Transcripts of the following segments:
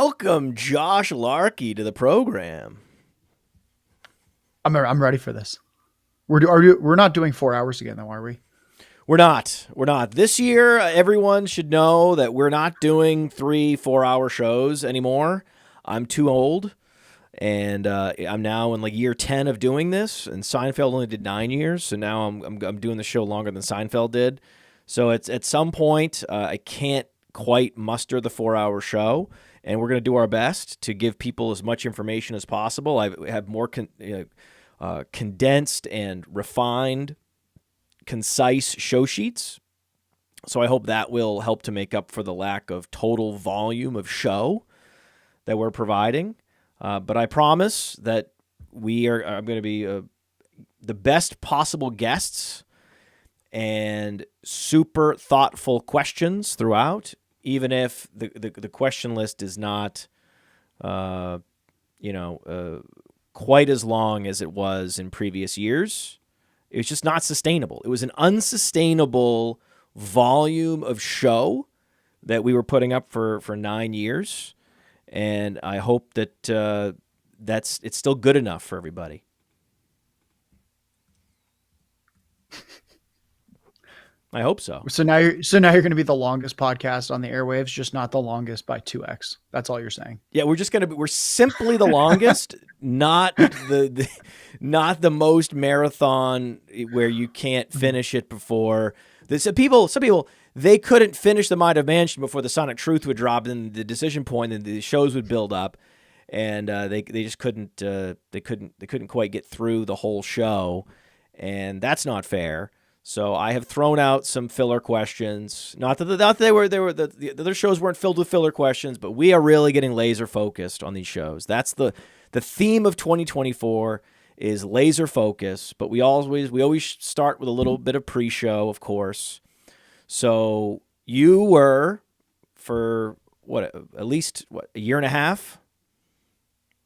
welcome Josh Larky to the program. I'm ready for this. We're not doing 4 hours again, though, are we? We're not. This year, everyone should know that we're not doing 3-4 hour shows anymore. I'm too old, and I'm now in like year 10 of doing this. And Seinfeld only did 9 years, so now I'm doing the show longer than Seinfeld did. So it's at some point I can't quite muster the 4 hour show, and we're going to do our best to give people as much information as possible. I have more condensed and refined, concise show sheets. So I hope that will help to make up for the lack of total volume of show that we're providing. But I promise that I'm going to be the best possible guests and super thoughtful questions throughout, even if the question list is not, quite as long as it was in previous years. It was just not sustainable. It was an unsustainable volume of show that we were putting up for 9 years. And I hope that it's still good enough for everybody. I hope so. So now you're going to be the longest podcast on the airwaves, just not the longest by 2x. That's all you're saying. Yeah, we're simply the longest, not the most marathon where you can't finish it before. Some people they couldn't finish the Might of Mansion before the Sonic Truth would drop, and the decision point, and the shows would build up, and they just couldn't they couldn't quite get through the whole show, and that's not fair. So I have thrown out some filler questions. Not that the other shows weren't filled with filler questions, but we are really getting laser focused on these shows. That's the theme of 2024 is laser focus. But we always start with a little bit of pre-show, of course. So you were for at least a year and a half?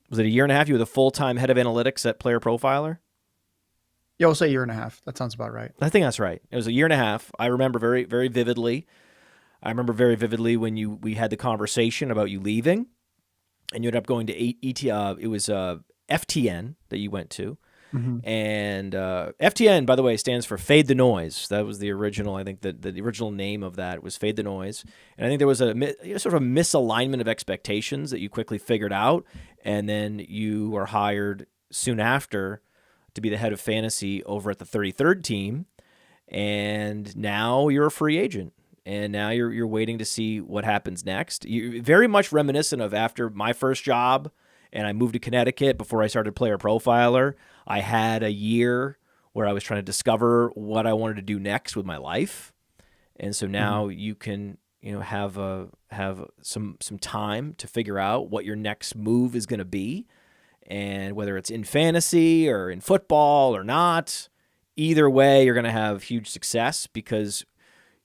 Was it a year and a half? You were the full-time head of analytics at PlayerProfiler? Yeah, we'll say 1.5 years. That sounds about right. I think that's right. It was a year and a half. I remember very, very vividly. I remember very vividly when we had the conversation about you leaving, and you ended up going to it was FTN that you went to. Mm-hmm. And FTN, by the way, stands for Fade the Noise. That was the original. I think the original name of that was Fade the Noise. And I think there was a sort of a misalignment of expectations that you quickly figured out, and then you were hired soon after to be the head of fantasy over at the 33rd team, and now you're a free agent, and now you're waiting to see what happens next. You're very much reminiscent of after my first job, and I moved to Connecticut before I started Player Profiler. I had a year where I was trying to discover what I wanted to do next with my life, and so now you can have some time to figure out what your next move is going to be. And whether it's in fantasy or in football or not, either way, you're going to have huge success because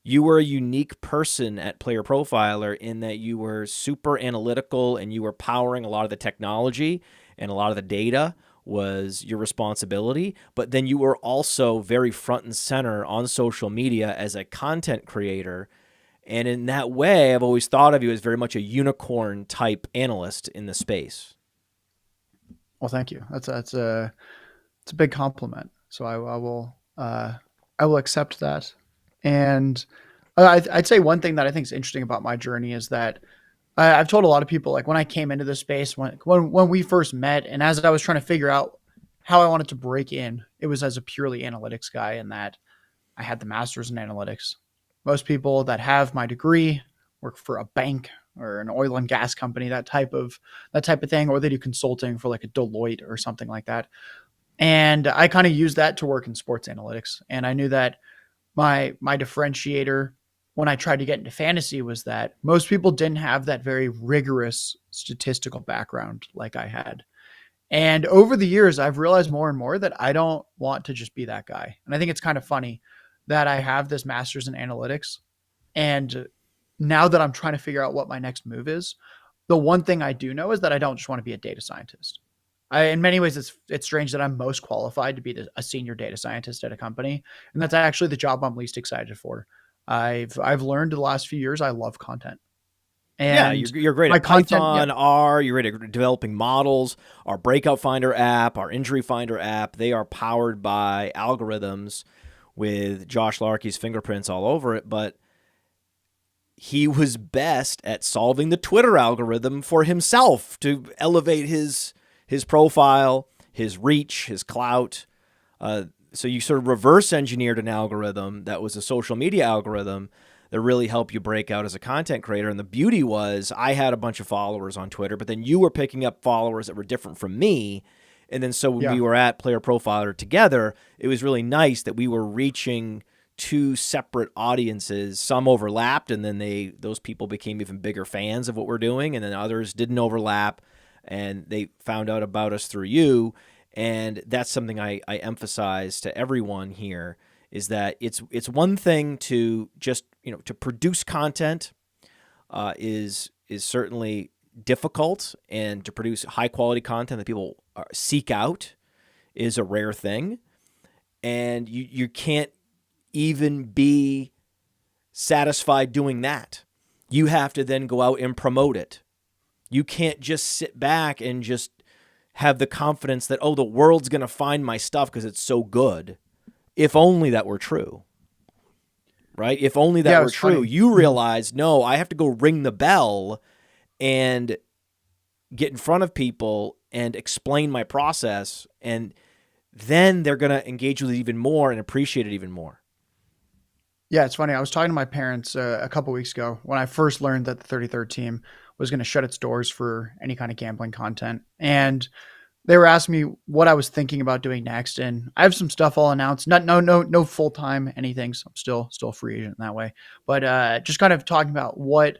you were a unique person at Player Profiler in that you were super analytical and you were powering a lot of the technology, and a lot of the data was your responsibility. But then you were also very front and center on social media as a content creator. And in that way, I've always thought of you as very much a unicorn type analyst in the space. Well, thank you. It's a big compliment. So I will accept that. And I'd say one thing that I think is interesting about my journey is that I've told a lot of people, like when I came into this space, when we first met, and as I was trying to figure out how I wanted to break in, it was as a purely analytics guy, in that I had the master's in analytics. Most people that have my degree work for a bank or an oil and gas company, that type of thing, or they do consulting for like a Deloitte or something like that. And I kind of used that to work in sports analytics. And I knew that my differentiator when I tried to get into fantasy was that most people didn't have that very rigorous statistical background like I had. And over the years, I've realized more and more that I don't want to just be that guy. And I think it's kind of funny that I have this master's in analytics, and now that I'm trying to figure out what my next move is, the one thing I do know is that I don't just want to be a data scientist. In many ways, it's strange that I'm most qualified to be a senior data scientist at a company, and that's actually the job I'm least excited for. I've learned the last few years I love content. Yeah, And you're great my at content, yeah, Python, R. You're great at developing models. Our Breakout Finder app, our Injury Finder app, they are powered by algorithms with Josh Larky's fingerprints all over it. But he was best at solving the Twitter algorithm for himself to elevate his profile, his reach, his clout. So you sort of reverse engineered an algorithm that was a social media algorithm that really helped you break out as a content creator. And the beauty was I had a bunch of followers on Twitter, but then you were picking up followers that were different from me. And then so when yeah. we were at Player Profiler together, it was really nice that we were reaching two separate audiences. Some overlapped, and then those people became even bigger fans of what we're doing, and then others didn't overlap, and they found out about us through you. And that's something I emphasize to everyone here, is that it's one thing to just, to produce content is certainly difficult, and to produce high quality content that people seek out is a rare thing. And you can't even be satisfied doing that. You have to then go out and promote it. You can't just sit back and just have the confidence that, oh, the world's going to find my stuff because it's so good. If only that were true, right? If only that were true. Funny. You realize, no, I have to go ring the bell and get in front of people and explain my process, and then they're going to engage with it even more and appreciate it even more. Yeah, it's funny. I was talking to my parents a couple weeks ago when I first learned that the 33rd team was going to shut its doors for any kind of gambling content. And they were asking me what I was thinking about doing next. And I have some stuff all announced. No full-time anything. So I'm still a free agent in that way. But just kind of talking about what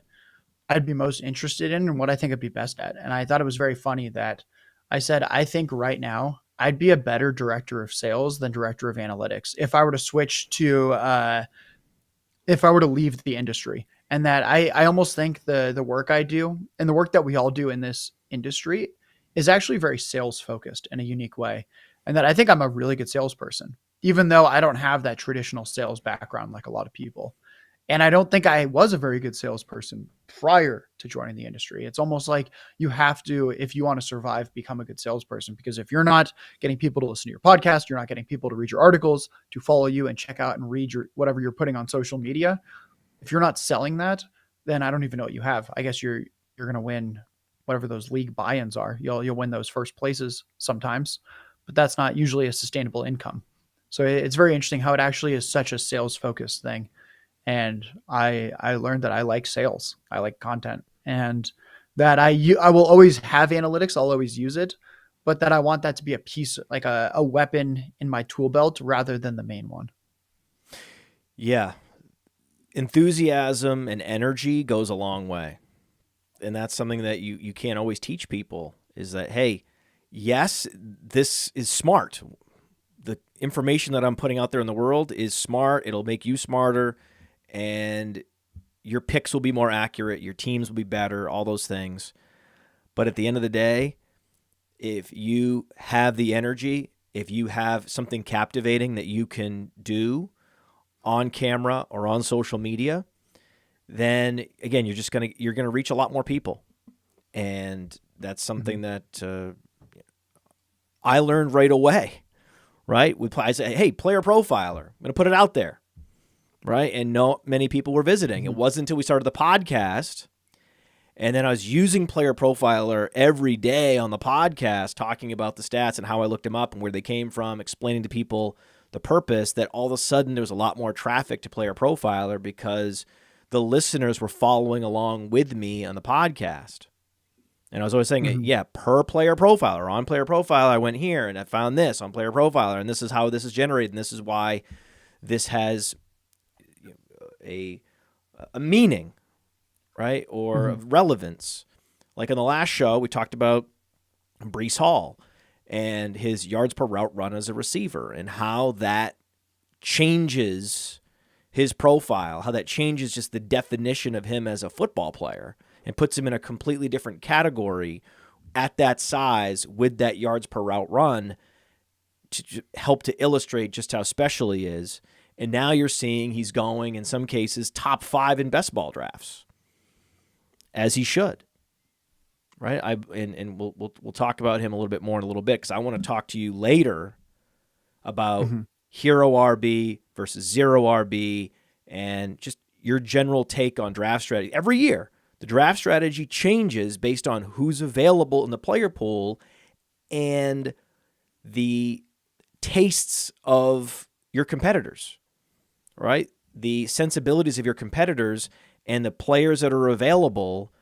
I'd be most interested in and what I think I'd be best at. And I thought it was very funny that I said, I think right now I'd be a better director of sales than director of analytics if I were to switch to if I were to leave the industry. And that I almost think the work I do and the work that we all do in this industry is actually very sales focused in a unique way. And that I think I'm a really good salesperson, even though I don't have that traditional sales background like a lot of people. And I don't think I was a very good salesperson prior to joining the industry. It's almost like you have to, if you want to survive, become a good salesperson. Because if you're not getting people to listen to your podcast, you're not getting people to read your articles, to follow you and check out and read your whatever you're putting on social media. If you're not selling that, then I don't even know what you have. I guess you're going to win whatever those league buy-ins are. You'll win those first places sometimes, but that's not usually a sustainable income. So it's very interesting how it actually is such a sales focused thing. And I learned that I like sales. I like content, and that I will always have analytics. I'll always use it, but that I want that to be a piece, like a weapon in my tool belt rather than the main one. Yeah. Enthusiasm and energy goes a long way. And that's something that you can't always teach people, is that, hey, yes, this is smart. The information that I'm putting out there in the world is smart. It'll make you smarter, and your picks will be more accurate. Your teams will be better, all those things. But at the end of the day, if you have the energy, if you have something captivating that you can do on camera or on social media, then again, you're gonna reach a lot more people. And that's something that I learned right away, right? I say, hey, Player Profiler, I'm gonna put it out there, right? And many people were visiting. It wasn't until we started the podcast, and then I was using Player Profiler every day on the podcast, talking about the stats and how I looked them up and where they came from, explaining to people the purpose, that all of a sudden there was a lot more traffic to Player Profiler because the listeners were following along with me on the podcast. And I was always saying, yeah, per Player Profiler, on Player Profiler, I went here and I found this on Player Profiler, and this is how this is generated, and this is why this has a meaning, right? Or relevance. Like in the last show, we talked about Breece Hall and his yards per route run as a receiver, and how that changes his profile, how that changes just the definition of him as a football player and puts him in a completely different category at that size with that yards per route run to help to illustrate just how special he is. And now you're seeing he's going, in some cases, top 5 in best ball drafts. as he should. Right? And we'll talk about him a little bit more in a little bit, because I want to talk to you later about hero RB versus zero RB and just your general take on draft strategy. Every year, the draft strategy changes based on who's available in the player pool and the tastes of your competitors, right? The sensibilities of your competitors and the players that are available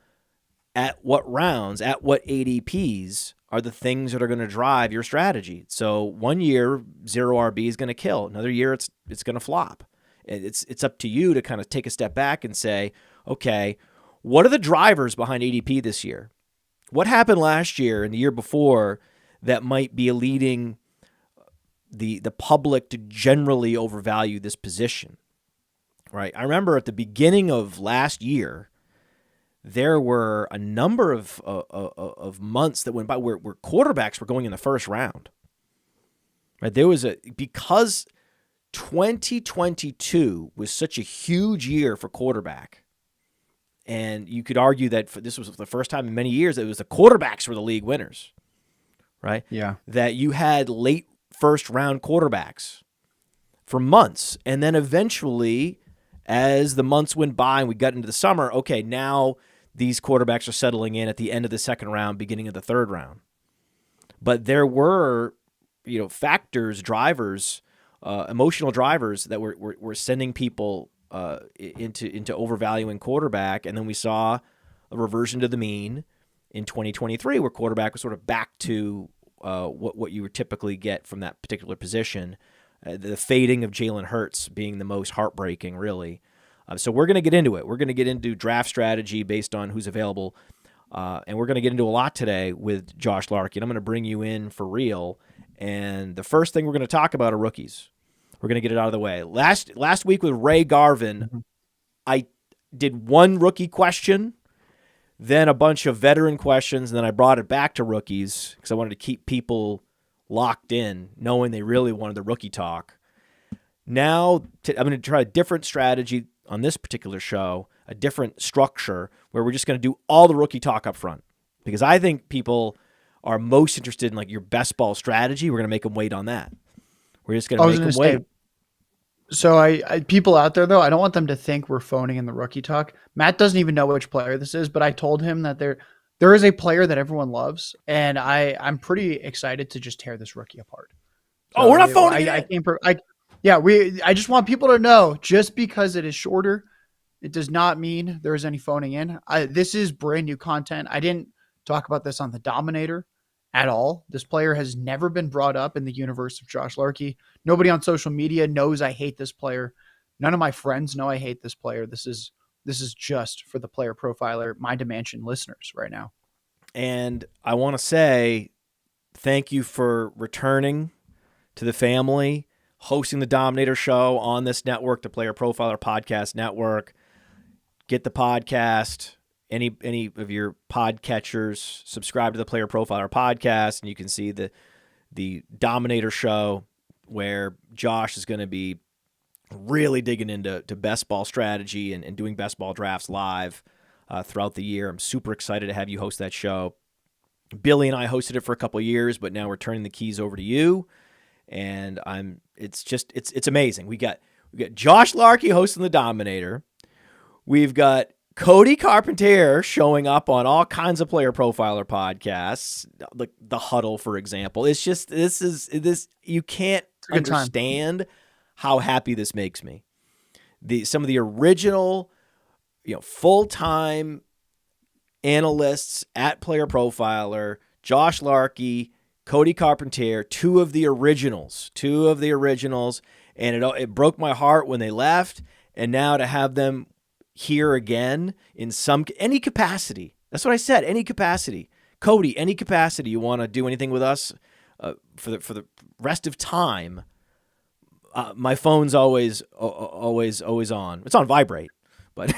at what rounds, at what ADPs are the things that are going to drive your strategy. So one year, zero RB is going to kill. Another year, it's going to flop. It's up to you to kind of take a step back and say, okay, what are the drivers behind ADP this year? What happened last year and the year before that might be leading the public to generally overvalue this position, right? I remember at the beginning of last year, there were a number of months that went by where quarterbacks were going in the first round. Right? Because 2022 was such a huge year for quarterback, and you could argue that this was the first time in many years that it was the quarterbacks were the league winners, right? Yeah. That you had late first round quarterbacks for months, and then eventually, as the months went by and we got into the summer, okay, now these quarterbacks are settling in at the end of the second round, beginning of the third round. But there were, factors, drivers, emotional drivers that were sending people into overvaluing quarterback, and then we saw a reversion to the mean in 2023, where quarterback was sort of back to what you would typically get from that particular position. The fading of Jalen Hurts being the most heartbreaking, really. So we're going to get into it. We're going to get into draft strategy based on who's available, and we're going to get into a lot today with Josh Larky, and I'm going to bring you in for real. And the first thing we're going to talk about are rookies. We're going to get it out of the way. Last week with Ray Garvin, I did one rookie question, then a bunch of veteran questions, and then I brought it back to rookies because I wanted to keep people locked in, knowing they really wanted the rookie talk. Now I'm going to try a different strategy on this particular show, a different structure where we're just going to do all the rookie talk up front, because I think people are most interested in like your best ball strategy. We're going to make them wait on that. We're just going to make them wait. So I people out there though, I don't want them to think we're phoning in the rookie talk. Matt doesn't even know which player this is, but I told him that there is a player that everyone loves, and I'm pretty excited to just tear this rookie apart. So we're not phoning it. I just want people to know, just because it is shorter, it does not mean there is any phoning in. This is brand new content. I didn't talk about this on the Dominator at all. This player has never been brought up in the universe of Josh Larky. Nobody on social media knows I hate this player. None of my friends know I hate this player. This is just for the Player Profiler My Dimension listeners right now. And I want to say thank you for returning to the family, hosting the Dominator show on this network, the Player Profiler Podcast Network. Get the podcast, any of your podcatchers, subscribe to the Player Profiler Podcast, and you can see the Dominator show where Josh is going to be really digging into best ball strategy and doing best ball drafts live throughout the year. I'm super excited to have you host that show. Billy and I hosted it for a couple of years, but now we're turning the keys over to you. And it's amazing. We got Josh Larky hosting the Dominator. We've got Cody Carpentier showing up on all kinds of Player Profiler podcasts, like the Huddle, for example. It's just this you can't understand how happy this makes me. Some of the original, full-time analysts at Player Profiler, Josh Larky, Cody Carpentier, two of the originals, and it broke my heart when they left, and now to have them here again in any capacity. That's what I said, any capacity. Cody, any capacity you want to do anything with us for the rest of time. My phone's always on. It's on vibrate, but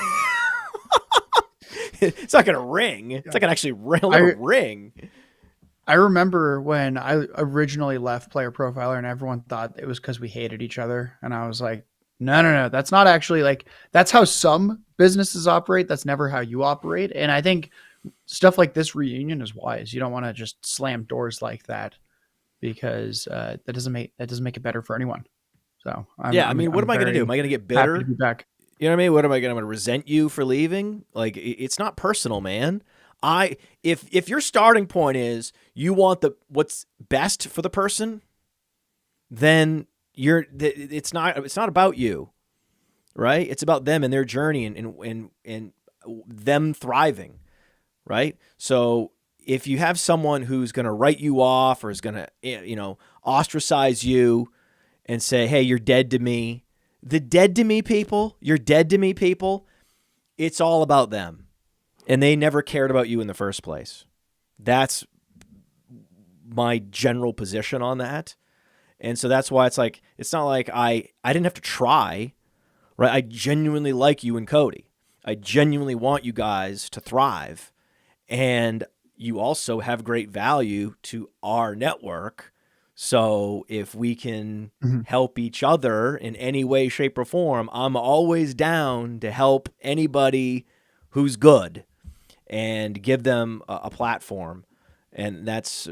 it's not going to ring. It's not going to actually ring. I remember when I originally left Player Profiler and everyone thought it was because we hated each other. And I was like, No. That's not actually like, that's how some businesses operate. That's never how you operate. And I think stuff like this reunion is wise. You don't want to just slam doors like that because that doesn't make it better for anyone. So I mean, what am I going to do? Am I going to get bitter? Happy to be back. You know what I mean? What am I going to resent you for leaving? Like, it's not personal, man. If your starting point is you want what's best for the person, then it's not about you, right? It's about them and their journey and them thriving, right? So if you have someone who's going to write you off or is going to, ostracize you and say, hey, you're dead to me, you're dead to me people, it's all about them. And they never cared about you in the first place. That's my general position on that. And so that's why it's not like I didn't have to try, right? I genuinely like you and Cody. I genuinely want you guys to thrive. And you also have great value to our network. So if we can help each other in any way, shape, or form, I'm always down to help anybody who's good and give them a platform. And that's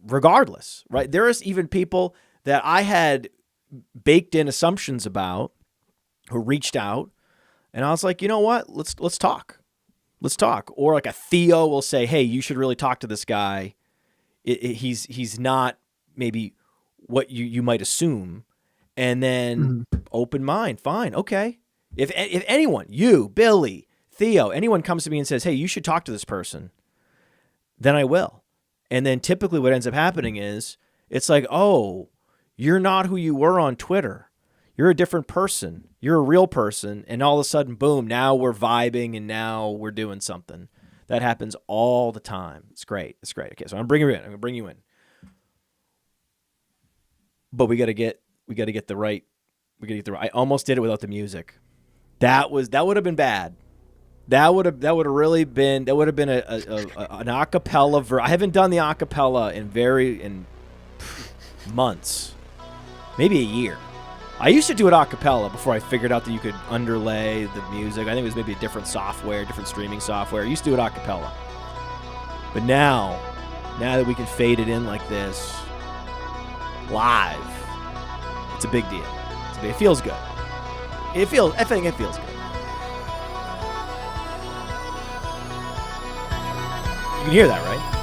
regardless, right? There is even people that I had baked in assumptions about who reached out, and I was like, you know what? Let's talk. Let's talk. Or like a Theo will say, hey, you should really talk to this guy. He's not maybe what you might assume. And then open mind. Fine. Okay. If anyone, you, Billy, Theo, anyone comes to me and says, hey, you should talk to this person, then I will. And then typically what ends up happening is it's like, oh, you're not who you were on Twitter. You're a different person. You're a real person. And all of a sudden, boom, now we're vibing and now we're doing something. That happens all the time. It's great. It's great. Okay, so I'm going to bring you in. But we got to get the right. I almost did it without the music. That would have been bad. That would have really been. That would have been an acapella. I haven't done the acapella in months, maybe a year. I used to do it acapella before I figured out that you could underlay the music. I think it was maybe a different software, different streaming software. I used to do it acapella, but now that we can fade it in like this live, it's a big deal. It feels good. I think it feels good. You can hear that, right?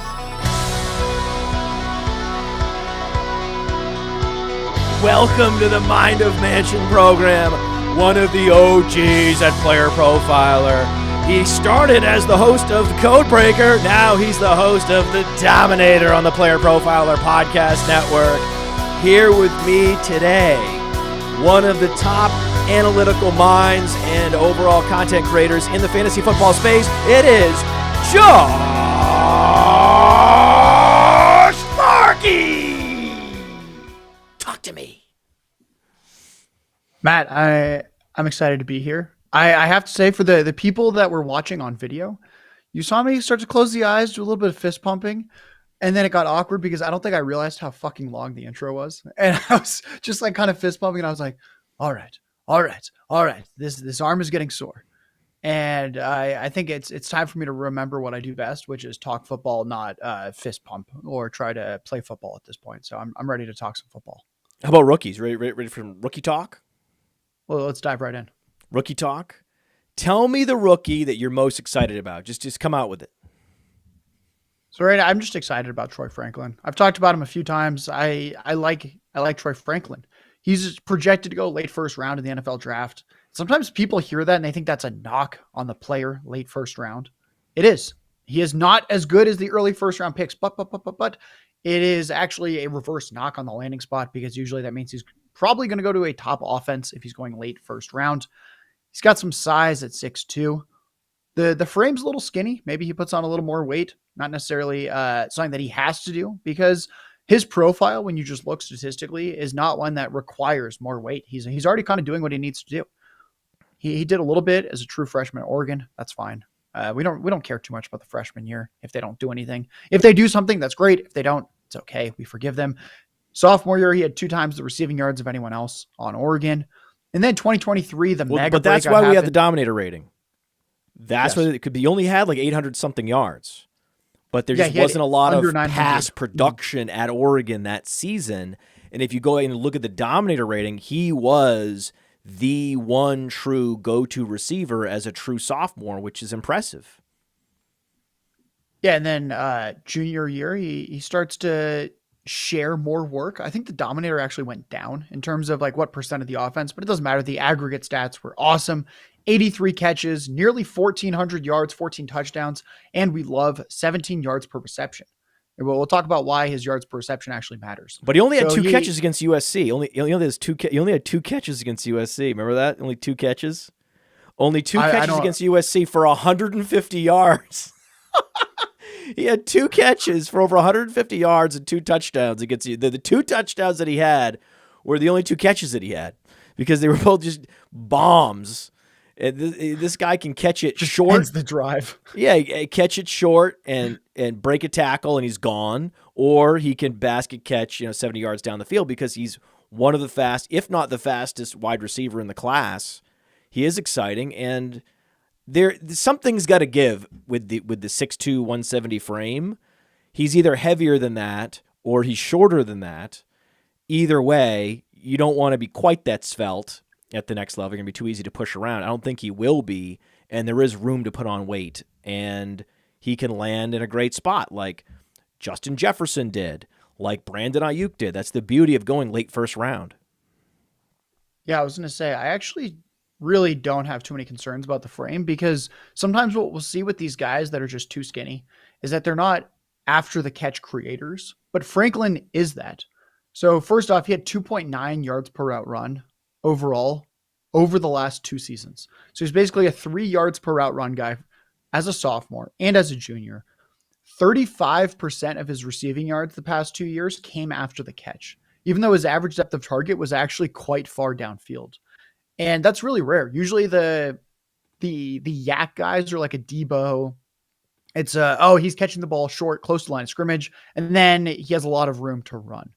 Welcome to the Mind of Mansion program, one of the OGs at Player Profiler. He started as the host of Codebreaker. Now he's the host of the Dominator on the Player Profiler podcast network. Here with me today, one of the top analytical minds and overall content creators in the fantasy football space. It is Josh Larky. Talk to me. Matt, I'm excited to be here. I have to say, for the people that were watching on video, you saw me start to close the eyes, do a little bit of fist pumping, and then it got awkward because I don't think I realized how fucking long the intro was. And I was just like kind of fist pumping, and I was like, all right. This arm is getting sore. And I think it's time for me to remember what I do best, which is talk football, not fist pump or try to play football at this point. So I'm ready to talk some football. How about rookies? Ready for rookie talk? Well, let's dive right in. Rookie talk. Tell me the rookie that you're most excited about. Just come out with it. So right now, I'm just excited about Troy Franklin. I've talked about him a few times. I like Troy Franklin. He's projected to go late first round in the NFL draft. Sometimes people hear that and they think that's a knock on the player, late first round. It is. He is not as good as the early first round picks, but it is actually a reverse knock on the landing spot because usually that means he's probably going to go to a top offense if he's going late first round. He's got some size at 6'2". The frame's a little skinny. Maybe he puts on a little more weight. Not necessarily something that he has to do because his profile, when you just look statistically, is not one that requires more weight. He's already kind of doing what he needs to do. He did a little bit as a true freshman at Oregon. That's fine. We don't care too much about the freshman year if they don't do anything. If they do something, that's great. If they don't, it's okay. We forgive them. Sophomore year, he had 2 times the receiving yards of anyone else on Oregon. And then 2023, the mega but that's breakout why we have the happened. Dominator rating. That's Yes. what it could be. He only had like 800 something yards, but there Yeah, just he had wasn't a lot under of 900. pass production at Oregon that season. And if you go and look at the Dominator rating, he was the one true go-to receiver as a true sophomore, which is impressive. Yeah, and then junior year, he starts to share more work. I think the Dominator actually went down in terms of like what percent of the offense, but it doesn't matter. The aggregate stats were awesome. 83 catches, nearly 1,400 yards, 14 touchdowns, and we love 17 yards per reception. And we'll talk about why his yards per reception actually matters. But he only had two catches against USC. He only had two catches against USC. Remember that? Only two catches. Only two catches against USC for 150 yards. He had two catches for over 150 yards and two touchdowns against you. The two touchdowns that he had were the only two catches that he had because they were both just bombs. And this guy can catch it just short. Ends the drive. Yeah, catch it short and break a tackle and he's gone. Or he can basket catch 70 yards down the field because he's one of the fast, if not the fastest wide receiver in the class. He is exciting and something's got to give with the 6'2", 170 frame. He's either heavier than that or he's shorter than that. Either way, you don't want to be quite that svelte at the next level. You're going to be too easy to push around. I don't think he will be, and there is room to put on weight, and he can land in a great spot like Justin Jefferson did, like Brandon Ayuk did. That's the beauty of going late first round. Yeah, I was going to say, I actually really don't have too many concerns about the frame because sometimes what we'll see with these guys that are just too skinny is that they're not after the catch creators, but Franklin is that. So first off, he had 2.9 yards per route run overall over the last two seasons. So he's basically a 3 yards per route run guy as a sophomore and as a junior. 35% of his receiving yards the past 2 years came after the catch, even though his average depth of target was actually quite far downfield. And that's really rare. Usually the yak guys are like a Debo. It's he's catching the ball short, close to the line of scrimmage, and then he has a lot of room to run.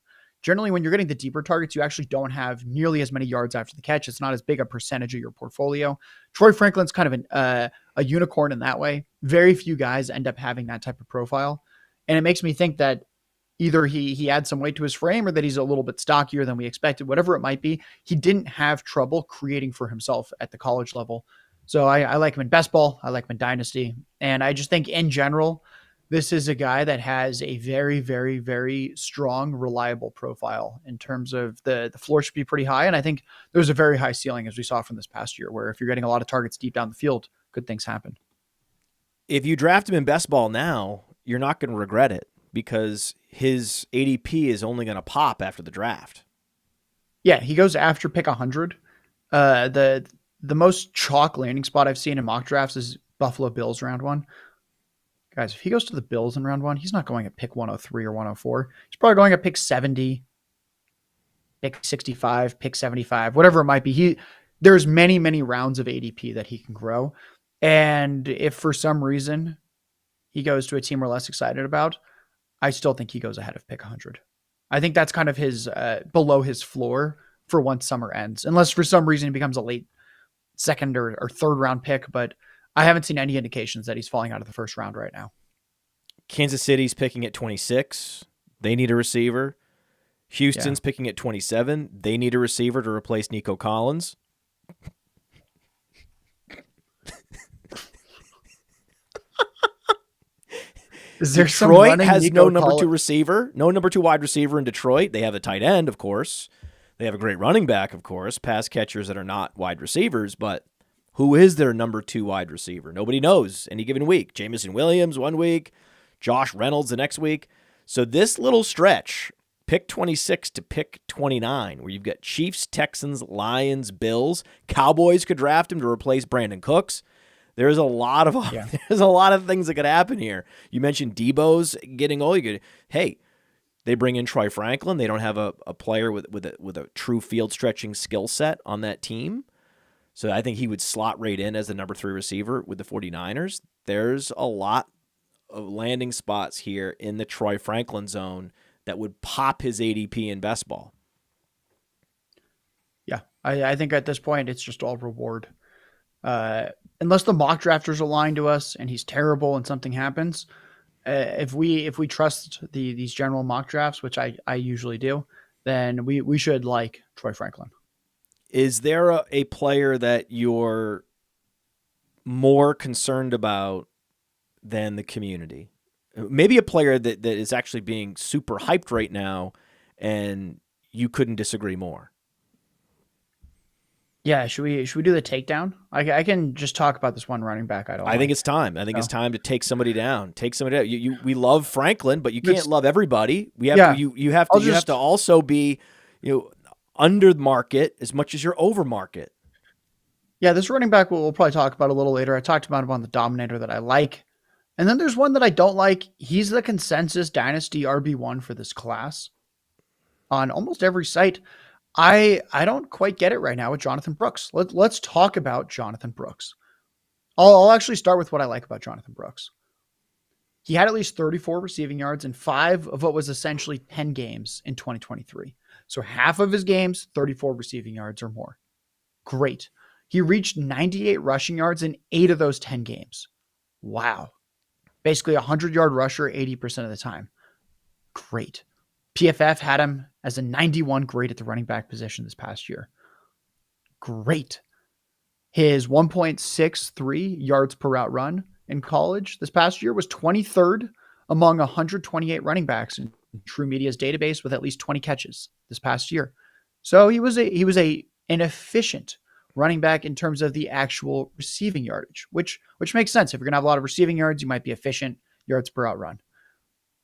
Generally, when you're getting the deeper targets, you actually don't have nearly as many yards after the catch. It's not as big a percentage of your portfolio. Troy Franklin's kind of a unicorn in that way. Very few guys end up having that type of profile. And it makes me think that either he adds some weight to his frame or that he's a little bit stockier than we expected, whatever it might be. He didn't have trouble creating for himself at the college level. So I like him in Bestball. I like him in Dynasty. And I just think in general, this is a guy that has a very, very, very strong, reliable profile in terms of the floor should be pretty high. And I think there's a very high ceiling as we saw from this past year, where if you're getting a lot of targets deep down the field, good things happen. If you draft him in Bestball now, you're not going to regret it because his ADP is only going to pop after the draft. Yeah, he goes after pick 100. The most chalk landing spot I've seen in mock drafts is Buffalo Bills round 1. Guys, if he goes to the Bills in round 1, he's not going at pick 103 or 104. He's probably going at pick 70, pick 65, pick 75, whatever it might be. There's many, many rounds of ADP that he can grow. And if for some reason he goes to a team we're less excited about, I still think he goes ahead of pick 100. I think that's kind of his below his floor for once summer ends, unless for some reason he becomes a late second or third round pick. But I haven't seen any indications that he's falling out of the first round right now. Kansas City's picking at 26. They need a receiver. Houston's picking at 27. They need a receiver to replace Nico Collins. Is there Detroit has no number 2 receiver, no number 2 wide receiver in Detroit. They have a tight end, of course. They have a great running back, of course, pass catchers that are not wide receivers, but who is their number 2 wide receiver? Nobody knows any given week. Jameson Williams one week, Josh Reynolds the next week. So this little stretch, pick 26 to pick 29, where you've got Chiefs, Texans, Lions, Bills. Cowboys could draft him to replace Brandon Cooks. There's a lot of things that could happen here. You mentioned Debo's getting old. They bring in Troy Franklin. They don't have a player with a true field stretching skill set on that team. So I think he would slot right in as the number 3 receiver with the 49ers. There's a lot of landing spots here in the Troy Franklin zone that would pop his ADP in Bestball. Yeah, I think at this point it's just all reward. Unless the mock drafters align to us and he's terrible and something happens, if we trust these general mock drafts, which I usually do, then we should like Troy Franklin. Is there a player that you're more concerned about than the community? Maybe a player that is actually being super hyped right now and you couldn't disagree more. Yeah, should we do the takedown? I can just talk about this one running back. I think it's time. I think it's time to take somebody down. Take somebody down. We love Franklin, but you can't love everybody. You have to also be under market as much as you're over market. Yeah, this running back we'll probably talk about a little later. I talked about him on the Dominator that I like. And then there's one that I don't like. He's the consensus Dynasty RB1 for this class on almost every site. I don't quite get it right now with Jonathan Brooks. Let's talk about Jonathan Brooks. I'll actually start with what I like about Jonathan Brooks. He had at least 34 receiving yards in 5 of what was essentially 10 games in 2023. So half of his games, 34 receiving yards or more. Great. He reached 98 rushing yards in 8 of those 10 games. Wow. Basically a 100-yard rusher 80% of the time. Great. PFF had him as a 91 grade at the running back position this past year. Great. His 1.63 yards per route run in college this past year was 23rd among 128 running backs in True Media's database with at least 20 catches this past year. So he was an efficient running back in terms of the actual receiving yardage, which makes sense. If you're going to have a lot of receiving yards, you might be efficient yards per route run.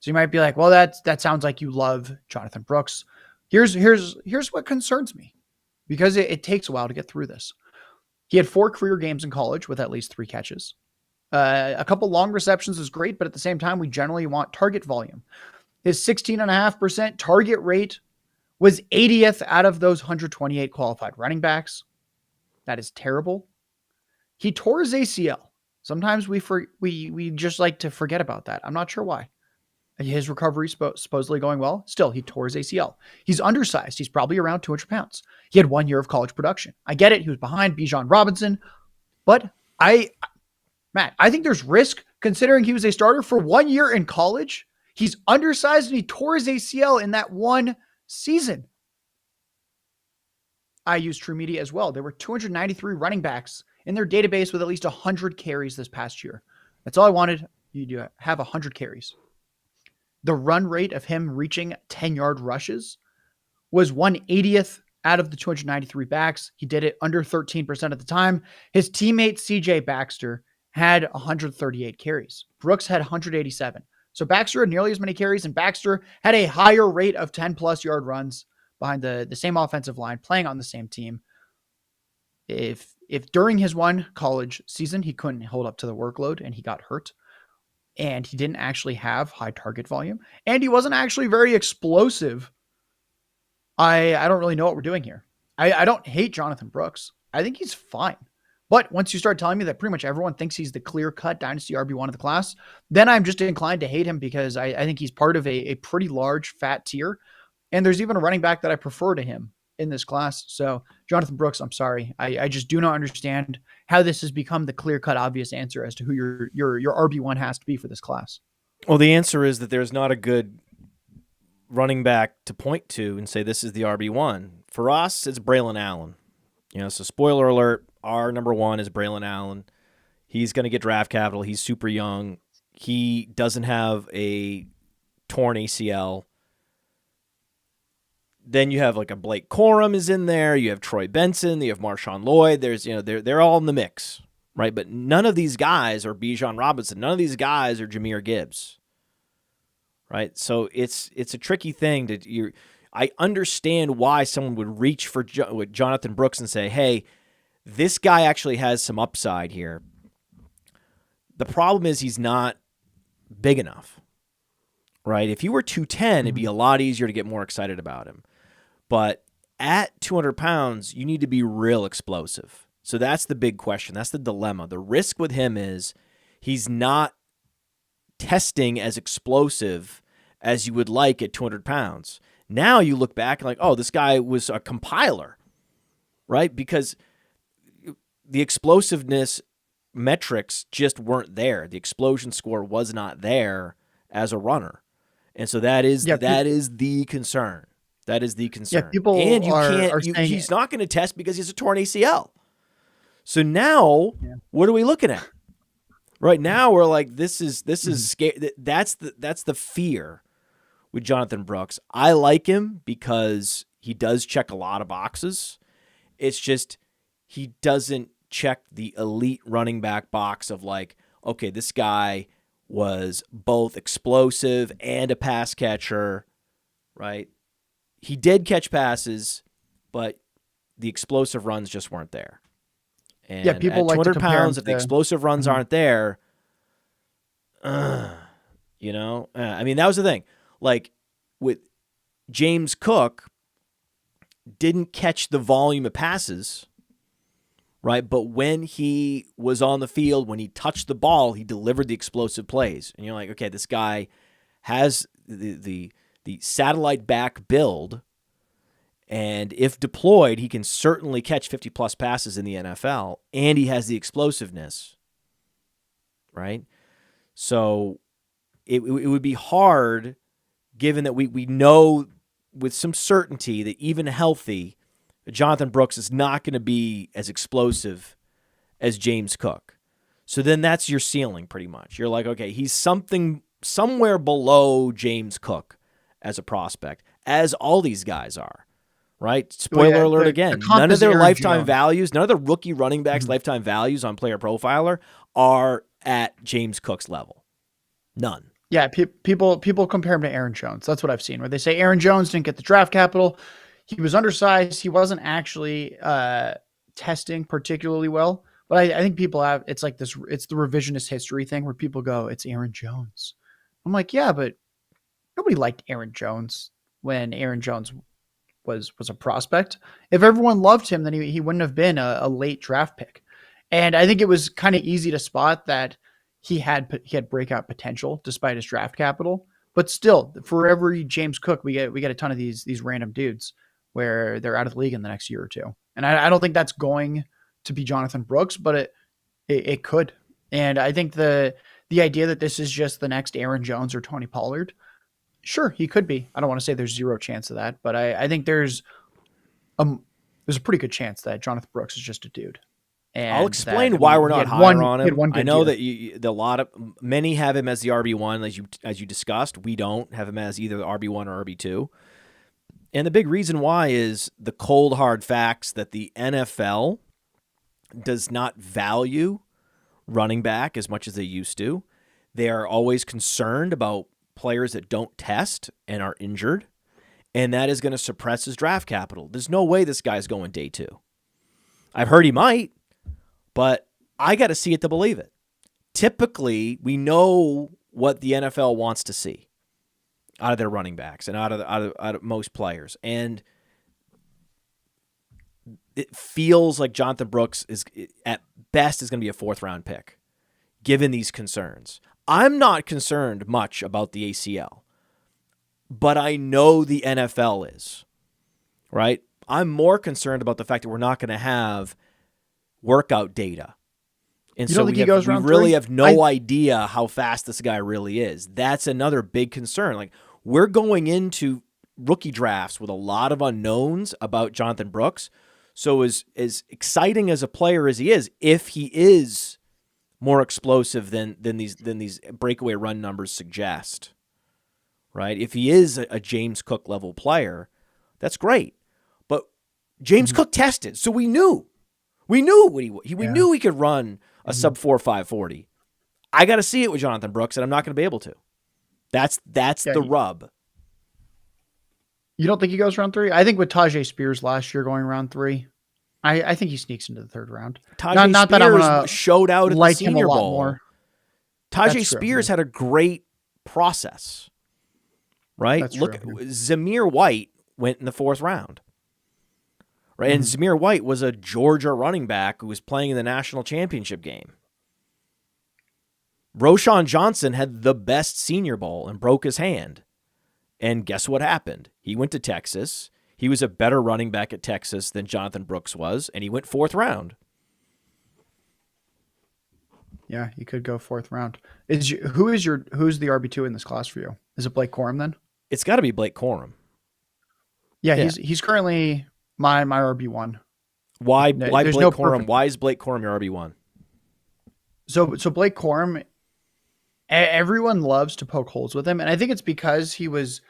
So you might be like, well, that sounds like you love Jonathan Brooks. Here's what concerns me, because it takes a while to get through this. He had 4 career games in college with at least 3 catches. A couple long receptions is great, but at the same time, we generally want target volume. His 16.5% target rate was 80th out of those 128 qualified running backs. That is terrible. He tore his ACL. Sometimes we just like to forget about that. I'm not sure why. His recovery supposedly going well. Still, he tore his ACL. He's undersized. He's probably around 200 pounds. He had 1 year of college production. I get it. He was behind Bijan Robinson. But Matt, I think there's risk considering he was a starter for 1 year in college. He's undersized and he tore his ACL in that one season. I use True Media as well. There were 293 running backs in their database with at least 100 carries this past year. That's all I wanted. You to have 100 carries. The run rate of him reaching 10-yard rushes was 180th out of the 293 backs. He did it under 13% of the time. His teammate CJ Baxter had 138 carries. Brooks had 187. So Baxter had nearly as many carries, and Baxter had a higher rate of 10-plus yard runs behind the same offensive line, playing on the same team. If during his one college season he couldn't hold up to the workload and he got hurt, and he didn't actually have high target volume, and he wasn't actually very explosive, I don't really know what we're doing here. I don't hate Jonathan Brooks. I think he's fine. But once you start telling me that pretty much everyone thinks he's the clear-cut Dynasty RB1 of the class, then I'm just inclined to hate him, because I think he's part of a pretty large, fat tier. And there's even a running back that I prefer to him in this class. So Jonathan Brooks, I'm sorry. I just do not understand how this has become the clear-cut, obvious answer as to who your RB1 has to be for this class. Well, the answer is that there's not a good running back to point to and say this is the RB1. For us, it's Braylon Allen. So spoiler alert, our number 1 is Braylon Allen. He's going to get draft capital. He's super young. He doesn't have a torn ACL. Then you have like a Blake Corum is in there. You have Troy Benson. You have Marshawn Lloyd. There's, they're all in the mix, right? But none of these guys are Bijan Robinson. None of these guys are Jahmyr Gibbs, right? So it's a tricky thing I understand why someone would reach for Jonathan Brooks and say, hey, this guy actually has some upside here. The problem is he's not big enough, right? If you were 210, it'd be a lot easier to get more excited about him. But at 200 pounds, you need to be real explosive. So that's the big question. That's the dilemma. The risk with him is he's not testing as explosive as you would like at 200 pounds. Now you look back and like, oh, this guy was a compiler. right? Because the explosiveness metrics just weren't there. The explosion score was not there as a runner. And so that is Yeah, the concern. That is the yeah. concern. People And you are can't saying he's not going to test because he has a torn ACL. So now what are we looking at? Right now we're like this is scary. That's the fear with Jonathan Brooks. I like him because he does check a lot of boxes. It's just he doesn't check the elite running back box of like, okay, this guy was both explosive and a pass catcher, right? He did catch passes, but the explosive runs just weren't there. And Yeah, people at like to 200 compare him pounds, if the to- explosive runs aren't there, you know, I mean, that was the thing. Like with James Cook, didn't catch the volume of passes, right? But when he was on the field, when he touched the ball, he delivered the explosive plays. And you're like, okay, this guy has the satellite back build, and if deployed, he can certainly catch 50-plus passes in the NFL, and he has the explosiveness, right? So it would be hard, given that we know with some certainty that even healthy, Jonathan Brooks is not going to be as explosive as James Cook. So then that's your ceiling pretty much. You're like, okay, he's somewhere below James Cook as a prospect, as all these guys are, right? Spoiler alert again. None of their lifetime values, none of the rookie running backs' lifetime values on Player Profiler are at James Cook's level. None. Yeah, people compare him to Aaron Jones. That's what I've seen, where they say Aaron Jones didn't get the draft capital. He was undersized. He wasn't actually testing particularly well. But I think people have, it's like this, it's the revisionist history thing where people go, it's Aaron Jones. I'm like, yeah, but nobody liked Aaron Jones when Aaron Jones was a prospect. If everyone loved him, then he wouldn't have been a late draft pick. And I think it was kind of easy to spot that he had breakout potential despite his draft capital. But still, for every James Cook, we get a ton of these random dudes where they're out of the league in the next year or two. And I don't think that's going to be Jonathan Brooks, but it could. And I think the idea that this is just the next Aaron Jones or Tony Pollard, sure, he could be. I don't want to say there's zero chance of that, but I think there's a pretty good chance that Jonathan Brooks is just a dude. And I'll explain why we're not higher on him. I know year. that many have him as the RB1, as you discussed. We don't have him as either the RB1 or RB2. And the big reason why is the cold hard facts that the NFL does not value running back as much as they used to. They are always concerned about players that don't test and are injured, and that is going to suppress his draft capital. There's no way this guy's going day 2. I've heard he might, but I got to see it to believe it. Typically, we know what the NFL wants to see out of their running backs and out of most players, and it feels like Jonathan Brooks is at best is going to be a 4th-round pick, given these concerns. I'm not concerned much about the ACL, but I know the NFL is, right? I'm more concerned about the fact that we're not going to have workout data. And you so don't think he goes round we really 3? have no idea how fast this guy really is. That's another big concern. Like, we're going into rookie drafts with a lot of unknowns about Jonathan Brooks. So as exciting as a player as he is, if he is more explosive than these breakaway run numbers suggest, right? If he is a James Cook level player, that's great. But James Cook tested, so we knew we knew he could run a sub 4.5 40. I got to see it with Jonathan Brooks, and I'm not going to be able to. That's the rub. You don't think he goes round 3? I think with Tajay Spears last year going round 3, I think he sneaks into the 3rd round. Tajay Spears showed out at the Senior Bowl. More. Tajay Spears had a great process, right? That's Look, true. Zamir White went in the 4th round, right? And Zamir White was a Georgia running back who was playing in the national championship game. Roschon Johnson had the best Senior Bowl and broke his hand. And guess what happened? He went to Texas. He was a better running back at Texas than Jonathan Brooks was, and he went 4th round. Yeah, you could go 4th round. Who's the RB2 in this class for you? Is it Blake Corum then? It's got to be Blake Corum. Yeah, he's currently my RB1. Why There's Blake no Corum? perfect- Why is Blake Corum your RB1? So Blake Corum, everyone loves to poke holes with him, and I think it's because he was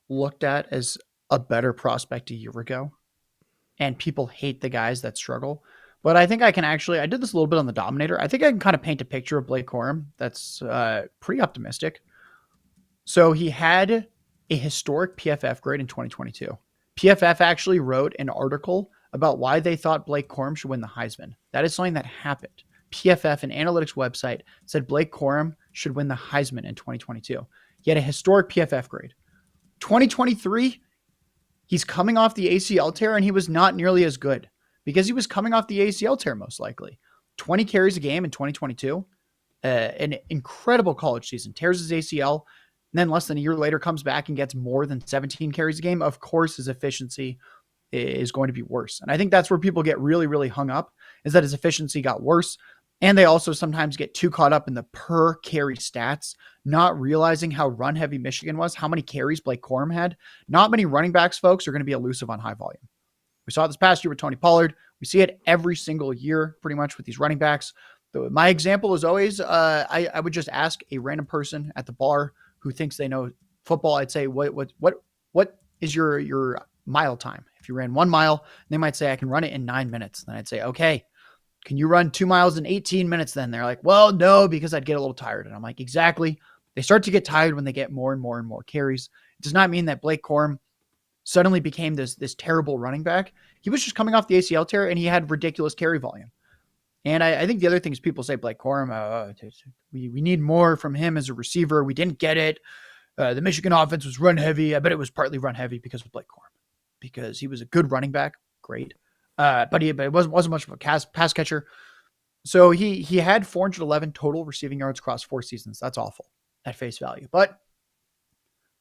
looked at as a better prospect a year ago, and people hate the guys that struggle. But I think I did this a little bit on the Dominator. I think I can kind of paint a picture of Blake Corum that's pretty optimistic. So he had a historic PFF grade in 2022. PFF actually wrote an article about why they thought Blake Corum should win the Heisman. That is something that happened. PFF, an analytics website, said Blake Corum should win the Heisman in 2022. He had a historic PFF grade. 2023, he's coming off the ACL tear, and he was not nearly as good because he was coming off the ACL tear most likely. 20 carries a game in 2022, an incredible college season, tears his ACL, and then less than a year later comes back and gets more than 17 carries a game. Of course, his efficiency is going to be worse. And I think that's where people get really, really hung up, is that his efficiency got worse. And they also sometimes get too caught up in the per carry stats, not realizing how run heavy Michigan was, how many carries Blake Corum had. Not many running backs, folks, are going to be elusive on high volume. We saw it this past year with Tony Pollard. We see it every single year, pretty much, with these running backs. My example is always, I would just ask a random person at the bar who thinks they know football. I'd say, what is your mile time? If you ran 1 mile, they might say, I can run it in 9 minutes. Then I'd say, okay, can you run 2 miles in 18 minutes then? They're like, well, no, because I'd get a little tired. And I'm like, exactly. They start to get tired when they get more and more and more carries. It does not mean that Blake Corum suddenly became this terrible running back. He was just coming off the ACL tear, and he had ridiculous carry volume. And I think the other thing is people say Blake Corum, we need more from him as a receiver. We didn't get it. The Michigan offense was run heavy. I bet it was partly run heavy because of Blake Corum, because he was a good running back. Great. But it wasn't much of a pass catcher. So he had 411 total receiving yards across 4 seasons. That's awful at face value. But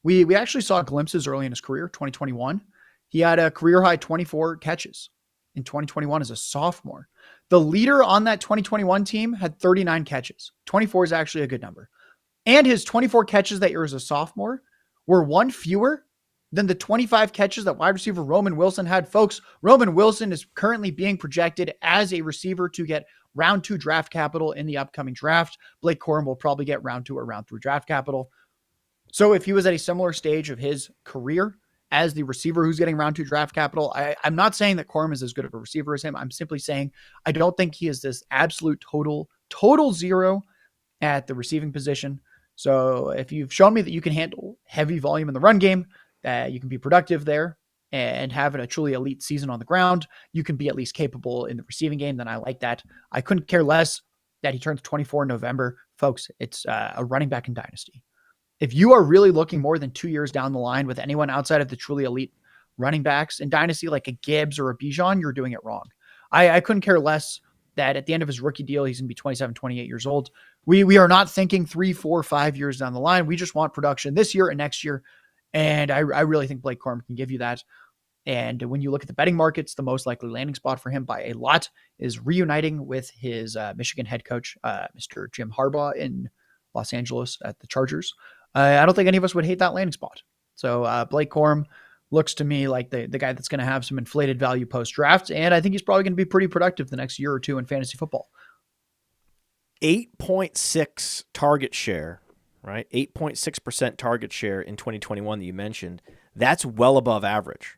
we actually saw glimpses early in his career, 2021. He had a career high 24 catches in 2021 as a sophomore. The leader on that 2021 team had 39 catches. 24 is actually a good number. And his 24 catches that year as a sophomore were 1 fewer than the 25 catches that wide receiver Roman Wilson had. Folks, Roman Wilson is currently being projected as a receiver to get round 2 draft capital in the upcoming draft. Blake Corum will probably get round 2 or round 3 draft capital. So if he was at a similar stage of his career as the receiver who's getting round 2 draft capital, I'm not saying that Corum is as good of a receiver as him. I'm simply saying I don't think he is this absolute total zero at the receiving position. So if you've shown me that you can handle heavy volume in the run game, that you can be productive there and have a truly elite season on the ground, you can be at least capable in the receiving game, then I like that. I couldn't care less that he turns 24 in November. Folks, it's a running back in Dynasty. If you are really looking more than 2 years down the line with anyone outside of the truly elite running backs in Dynasty, like a Gibbs or a Bijan, you're doing it wrong. I couldn't care less that at the end of his rookie deal, he's going to be 27, 28 years old. We are not thinking 3, 4, 5 years down the line. We just want production this year and next year. And I really think Blake Corum can give you that. And when you look at the betting markets, the most likely landing spot for him by a lot is reuniting with his Michigan head coach, Mr. Jim Harbaugh in Los Angeles at the Chargers. I don't think any of us would hate that landing spot. So Blake Corum looks to me like the guy that's going to have some inflated value post-draft, and I think he's probably going to be pretty productive the next year or two in fantasy football. 8.6 target share, right? 8.6% target share in 2021 that you mentioned. That's well above average.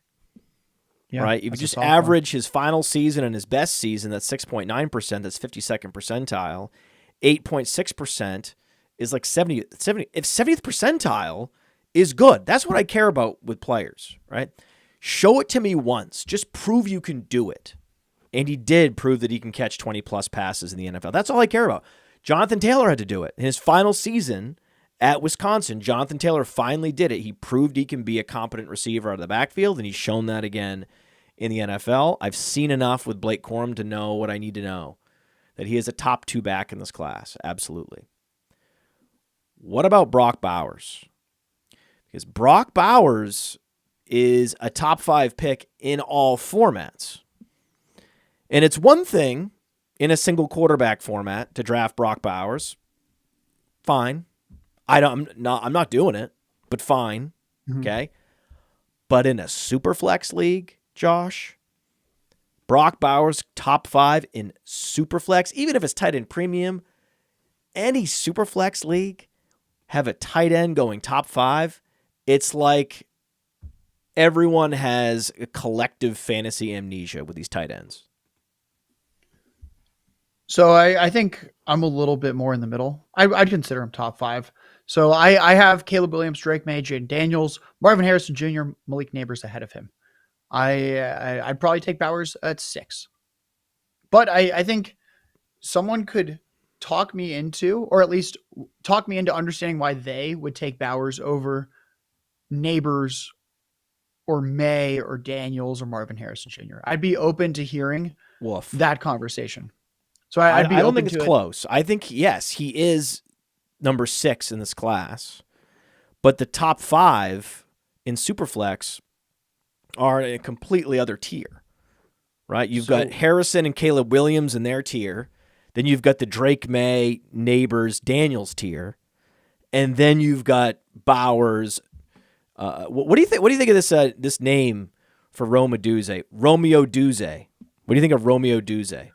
Yeah, right? If you just average his final season and his best season, that's 6.9%. That's 52nd percentile. 8.6% is like 70. If 70th percentile is good, that's what I care about with players, right? Show it to me once. Just prove you can do it. And he did prove that he can catch 20-plus passes in the NFL. That's all I care about. Jonathan Taylor had to do it. In his final season at Wisconsin, Jonathan Taylor finally did it. He proved he can be a competent receiver out of the backfield, and he's shown that again in the NFL. I've seen enough with Blake Corum to know what I need to know, that he is a top 2 back in this class. Absolutely. What about Brock Bowers? Because Brock Bowers is a top 5 pick in all formats. And it's one thing in a single quarterback format to draft Brock Bowers. Fine. I'm not doing it, but fine. Mm-hmm. Okay. But in a super flex league, Josh, Brock Bowers top 5 in super flex, even if it's tight end premium, any super flex league have a tight end going top 5. It's like everyone has a collective fantasy amnesia with these tight ends. So I think I'm a little bit more in the middle. I'd consider him top 5. So I have Caleb Williams, Drake May, Jaden Daniels, Marvin Harrison Jr., Malik Neighbors ahead of him. I'd probably take Bowers at 6. But I think someone could talk me into, or at least talk me into understanding why they would take Bowers over Neighbors or May or Daniels or Marvin Harrison Jr. I'd be open to hearing that conversation. So I don't think it's close. I think, yes, he is number 6 in this class, but the top 5 in Superflex are in a completely other tier, right? You've got Harrison and Caleb Williams in their tier. Then you've got the Drake May, Neighbors, Daniels tier. And then you've got Bowers. What do you think? What do you think of this name for Romeo Duze? Romeo Duze. What do you think of Romeo Duze?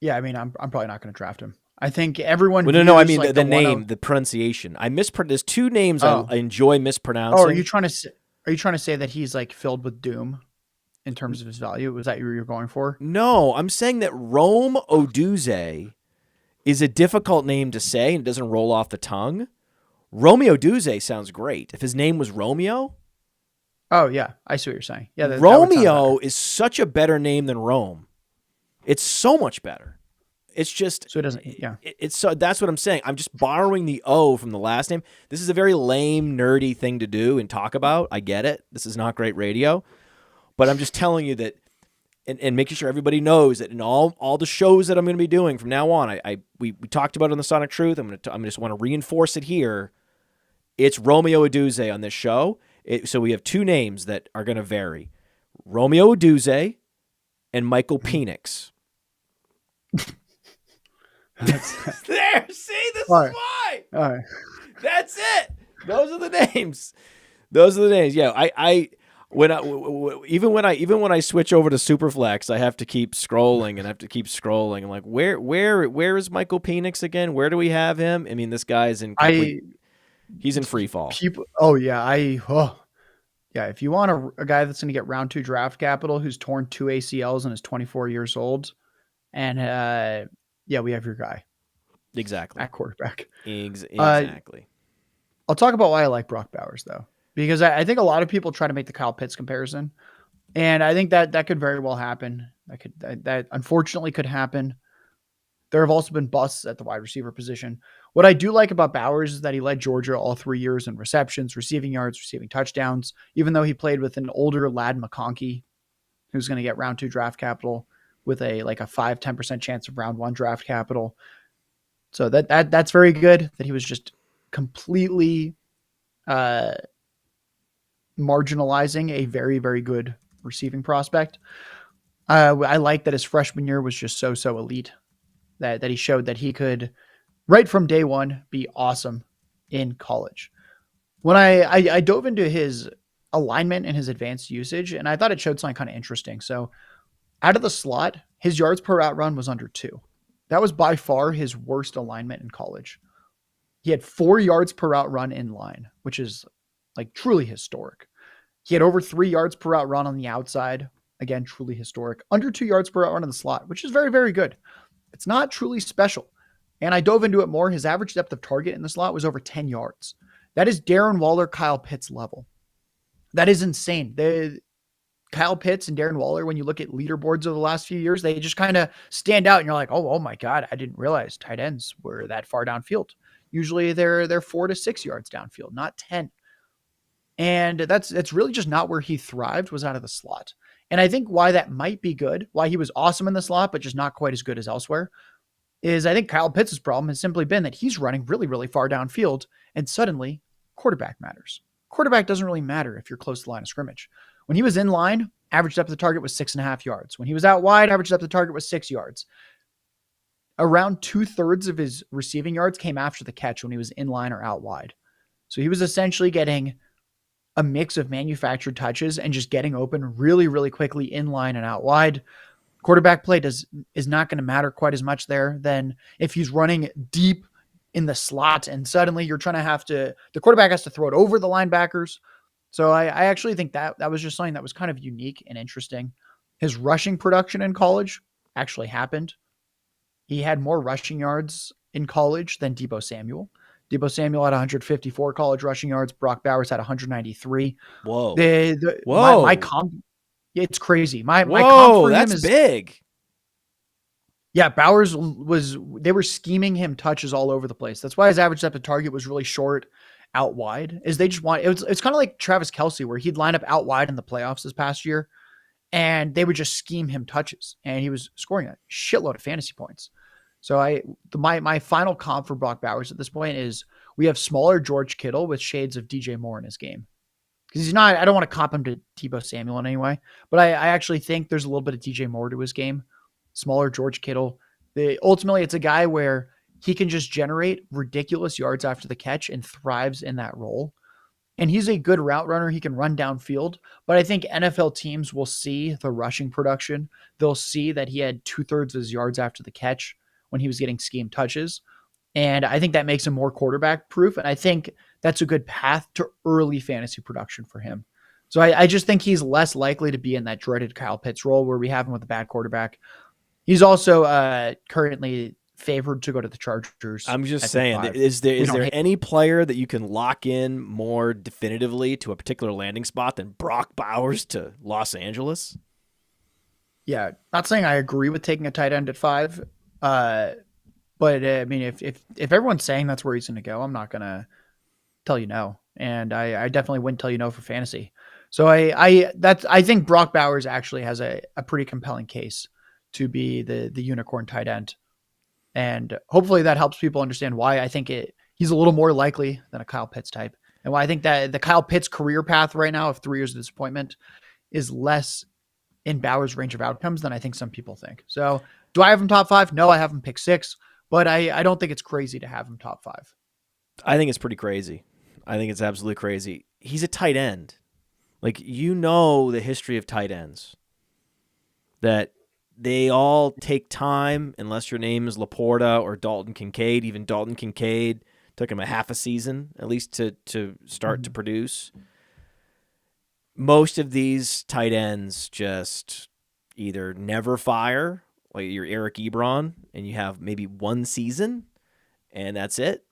Yeah, I mean, I'm probably not going to draft him. I think everyone. Well, no, I mean like the name, the pronunciation. There's 2 names I enjoy mispronouncing. Oh, are you trying to say that he's like filled with doom in terms of his value? Was that what you're going for? No, I'm saying that Rome Oduze is a difficult name to say and it doesn't roll off the tongue. Romeo Duze sounds great. If his name was Romeo. Oh yeah, I see what you're saying. Yeah, Romeo is such a better name than Rome. It's so much better. It's just so it doesn't. Yeah, it's so that's what I'm saying. I'm just borrowing the O from the last name. This is a very lame, nerdy thing to do and talk about. I get it. This is not great radio, but I'm just telling you that, and making sure everybody knows that in all the shows that I'm going to be doing from now on, we talked about it on the Sonic Truth. I'm just want to reinforce it here. It's Romeo Oduze on this show. So we have 2 names that are going to vary: Romeo Oduze and Michael Penix. There, see, this is why. All right. That's it. Those are the names. Yeah, even when I switch over to Superflex, I have to keep scrolling. I'm like, where is Michael Penix again? Where do we have him? I mean, this guy's in he's in free fall. Yeah, if you want a guy that's going to get round 2 draft capital who's torn 2 ACLs and is 24 years old, and we have your guy. Exactly. At quarterback. Exactly. I'll talk about why I like Brock Bowers, though, because I think a lot of people try to make the Kyle Pitts comparison, and I think that could very well happen. That unfortunately could happen. There have also been busts at the wide receiver position. What I do like about Bowers is that he led Georgia all 3 years in receptions, receiving yards, receiving touchdowns, even though he played with an older Lad McConkey, who's going to get round 2 draft capital with a 5-10% chance of round 1 draft capital. So that's very good that he was just completely marginalizing a very, very good receiving prospect. I like that his freshman year was just so elite, that he showed that he could, right from day one, be awesome in college. When I dove into his alignment and his advanced usage, and I thought it showed something kind of interesting. So out of the slot, his yards per route run was under 2. That was by far his worst alignment in college. He had 4 yards per route run in line, which is like truly historic. He had over 3 yards per route run on the outside. Again, truly historic. Under 2 yards per route run in the slot, which is very, very good. It's not truly special. And I dove into it more. His average depth of target in the slot was over 10 yards. That is Darren Waller, Kyle Pitts level. That is insane. Kyle Pitts and Darren Waller, when you look at leaderboards of the last few years, they just kind of stand out and you're like, oh my God, I didn't realize tight ends were that far downfield. Usually they're 4 to 6 yards downfield, not 10. And that's really just not where he thrived, was out of the slot. And I think why that might be good, why he was awesome in the slot, but just not quite as good as elsewhere, is I think Kyle Pitts' problem has simply been that he's running really, really far downfield, and suddenly quarterback matters. Quarterback doesn't really matter if you're close to the line of scrimmage. When he was in line, average depth of target was 6.5 yards. When he was out wide, average depth of target was 6 yards. Around 2/3 of his receiving yards came after the catch when he was in line or out wide. So he was essentially getting a mix of manufactured touches and just getting open really, really quickly in line and out wide. Quarterback play is not going to matter quite as much there than if he's running deep in the slot and suddenly you're trying to the quarterback has to throw it over the linebackers. So I actually think that was just something that was kind of unique and interesting. His rushing production in college actually happened. He had more rushing yards in college than Deebo Samuel. Deebo Samuel had 154 college rushing yards. Brock Bowers had 193. Whoa. Whoa. My comp, it's crazy. My comp for him is big. Yeah, Bowers they were scheming him touches all over the place. That's why his average depth of target was really short out wide, is they just want, it's kind of like Travis Kelce, where he'd line up out wide in the playoffs this past year and they would just scheme him touches and he was scoring a shitload of fantasy points. So my final comp for Brock Bowers at this point is we have smaller George Kittle with shades of DJ Moore in his game. Because he's not, I don't want to comp him to Deebo Samuel in any way, but I actually think there's a little bit of DJ Moore to his game. Smaller George Kittle. Ultimately, it's a guy where he can just generate ridiculous yards after the catch and thrives in that role. And he's a good route runner. He can run downfield, but I think NFL teams will see the rushing production. They'll see that he had 2/3 of his yards after the catch when he was getting scheme touches. And I think that makes him more quarterback proof. And I think that's a good path to early fantasy production for him. So I just think he's less likely to be in that dreaded Kyle Pitts role where we have him with a bad quarterback. He's also currently favored to go to the Chargers. I'm just saying, is there any player that you can lock in more definitively to a particular landing spot than Brock Bowers to Los Angeles? Yeah, not saying I agree with taking a tight end at 5, but I mean, if everyone's saying that's where he's going to go, I'm not going to tell you no, and I definitely wouldn't tell you no for fantasy. So I think Brock Bowers actually has a pretty compelling case to be the unicorn tight end. And hopefully that helps people understand why I think he's a little more likely than a Kyle Pitts type. And why I think that the Kyle Pitts career path right now of 3 years of disappointment is less in Bowers' range of outcomes than I think some people think. So do I have him top 5? No, I have him pick 6, but I don't think it's crazy to have him top 5. I think it's pretty crazy. I think it's absolutely crazy. He's a tight end. Like, you know the history of tight ends. That they all take time, unless your name is Laporta or Dalton Kincaid. Even Dalton Kincaid took him a half a season, at least, to start to produce. Most of these tight ends just either never fire, like you're Eric Ebron, and you have maybe 1 season, and that's it,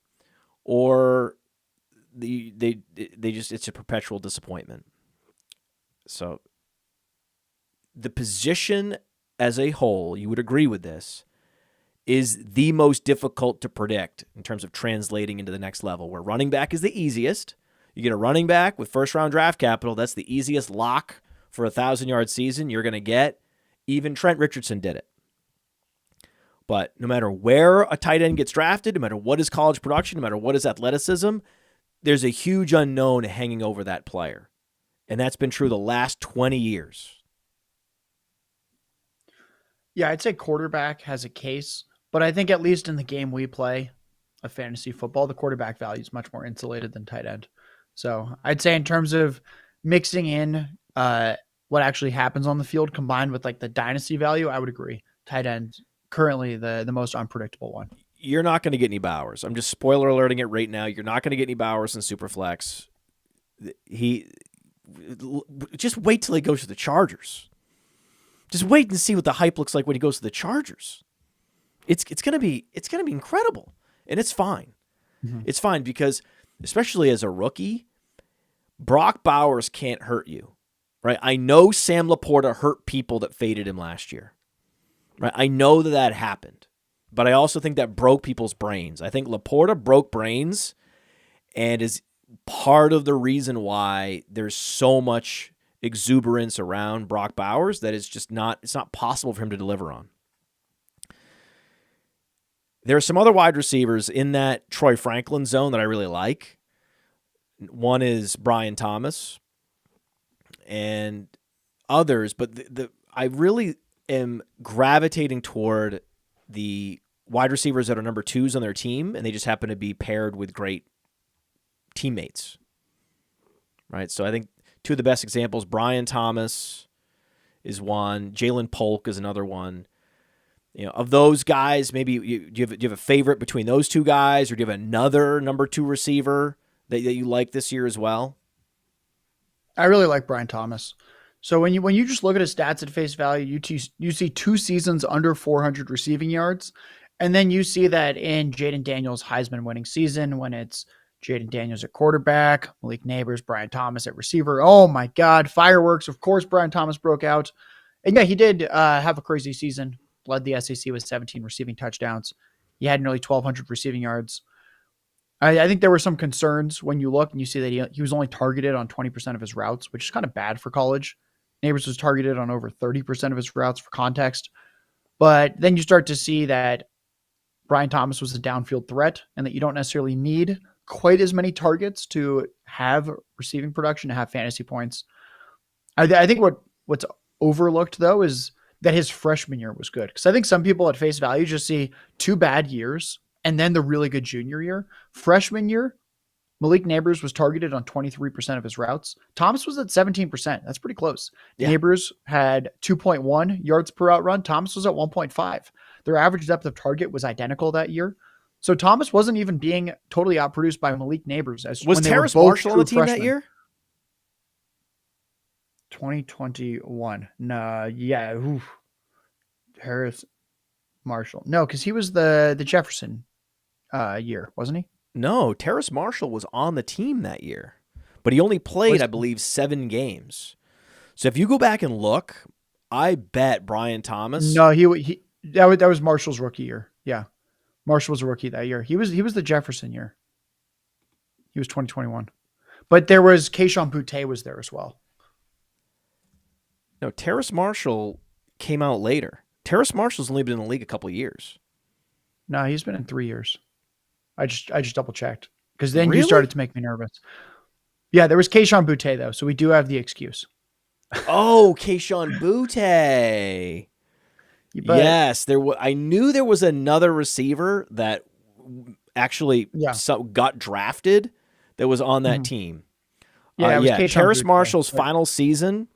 or they just, it's a perpetual disappointment. So the position as a whole, you would agree with this, is the most difficult to predict in terms of translating into the next level, where running back is the easiest. You get a running back with first-round draft capital, that's the easiest lock for a 1,000-yard season you're going to get. Even Trent Richardson did it. But no matter where a tight end gets drafted, no matter what his college production, no matter what his athleticism, there's a huge unknown hanging over that player. And that's been true the last 20 years. Yeah, I'd say quarterback has a case, but I think at least in the game we play of fantasy football, the quarterback value is much more insulated than tight end. So I'd say in terms of mixing in what actually happens on the field combined with like the dynasty value, I would agree. Tight end, currently the most unpredictable one. You're not going to get any Bowers. I'm just spoiler alerting it right now. You're not going to get any Bowers in Superflex. Just wait till he goes to the Chargers. Just wait and see what the hype looks like when he goes to the Chargers. It's gonna be incredible, and it's fine. Mm-hmm. It's fine because, especially as a rookie, Brock Bowers can't hurt you, right? I know Sam Laporta hurt people that faded him last year, right? I know that happened, but I also think that broke people's brains. I think Laporta broke brains, and is part of the reason why there's so much exuberance around Brock Bowers that it's not possible for him to deliver on. There are some other wide receivers in that Troy Franklin zone that I really like. One is Brian Thomas and others, but I really am gravitating toward the wide receivers that are number 2s on their team, and they just happen to be paired with great teammates, right? So I think two of the best examples, Brian Thomas is one, Jalen Polk is another one. Of those guys, maybe do you have a favorite between those two guys, or do you have another number 2 receiver that you like this year as well? I really like Brian Thomas. So when you just look at his stats at face value, you see 2 seasons under 400 receiving yards, and then you see that in Jayden Daniels' Heisman winning season, when it's Jayden Daniels at quarterback, Malik Neighbors, Brian Thomas at receiver. Oh my God, fireworks! Of course, Brian Thomas broke out, and yeah, he did have a crazy season. Led the SEC with 17 receiving touchdowns. He had nearly 1,200 receiving yards. I think there were some concerns when you look and you see that he was only targeted on 20% of his routes, which is kind of bad for college. Neighbors was targeted on over 30% of his routes for context. But then you start to see that Brian Thomas was a downfield threat and that you don't necessarily need quite as many targets to have receiving production, to have fantasy points. I think what's overlooked, though, is that his freshman year was good. Because I think some people at face value just see 2 bad years and then the really good junior year. Freshman year, Malik Neighbors was targeted on 23% of his routes. Thomas was at 17%. That's pretty close. Yeah. Neighbors had 2.1 yards per route run. Thomas was at 1.5. Their average depth of target was identical that year. So Thomas wasn't even being totally outproduced by Malik Neighbors. Was Terrace Marshall on the team that year? 2021. No, yeah. Oof. Harris Marshall. No, because he was the Jefferson year, wasn't he? No, Terrace Marshall was on the team that year, but he only played, I believe, 7 games. So if you go back and look, I bet Brian Thomas. No, that was Marshall's rookie year. Yeah, Marshall was a rookie that year. He was the Jefferson year. He was 2021, but there was Kayshon Boutte was there as well. No, Terrace Marshall came out later. Terrace Marshall's only been in the league a couple of years. No, he's been in 3 years. I just double checked because then you started to make me nervous. Yeah, there was Kayshon Boutte though, so we do have the excuse. Oh, Kayshon Boutte. Yes, I knew there was another receiver that actually got drafted that was on that team. Yeah, Terrace Marshall's final season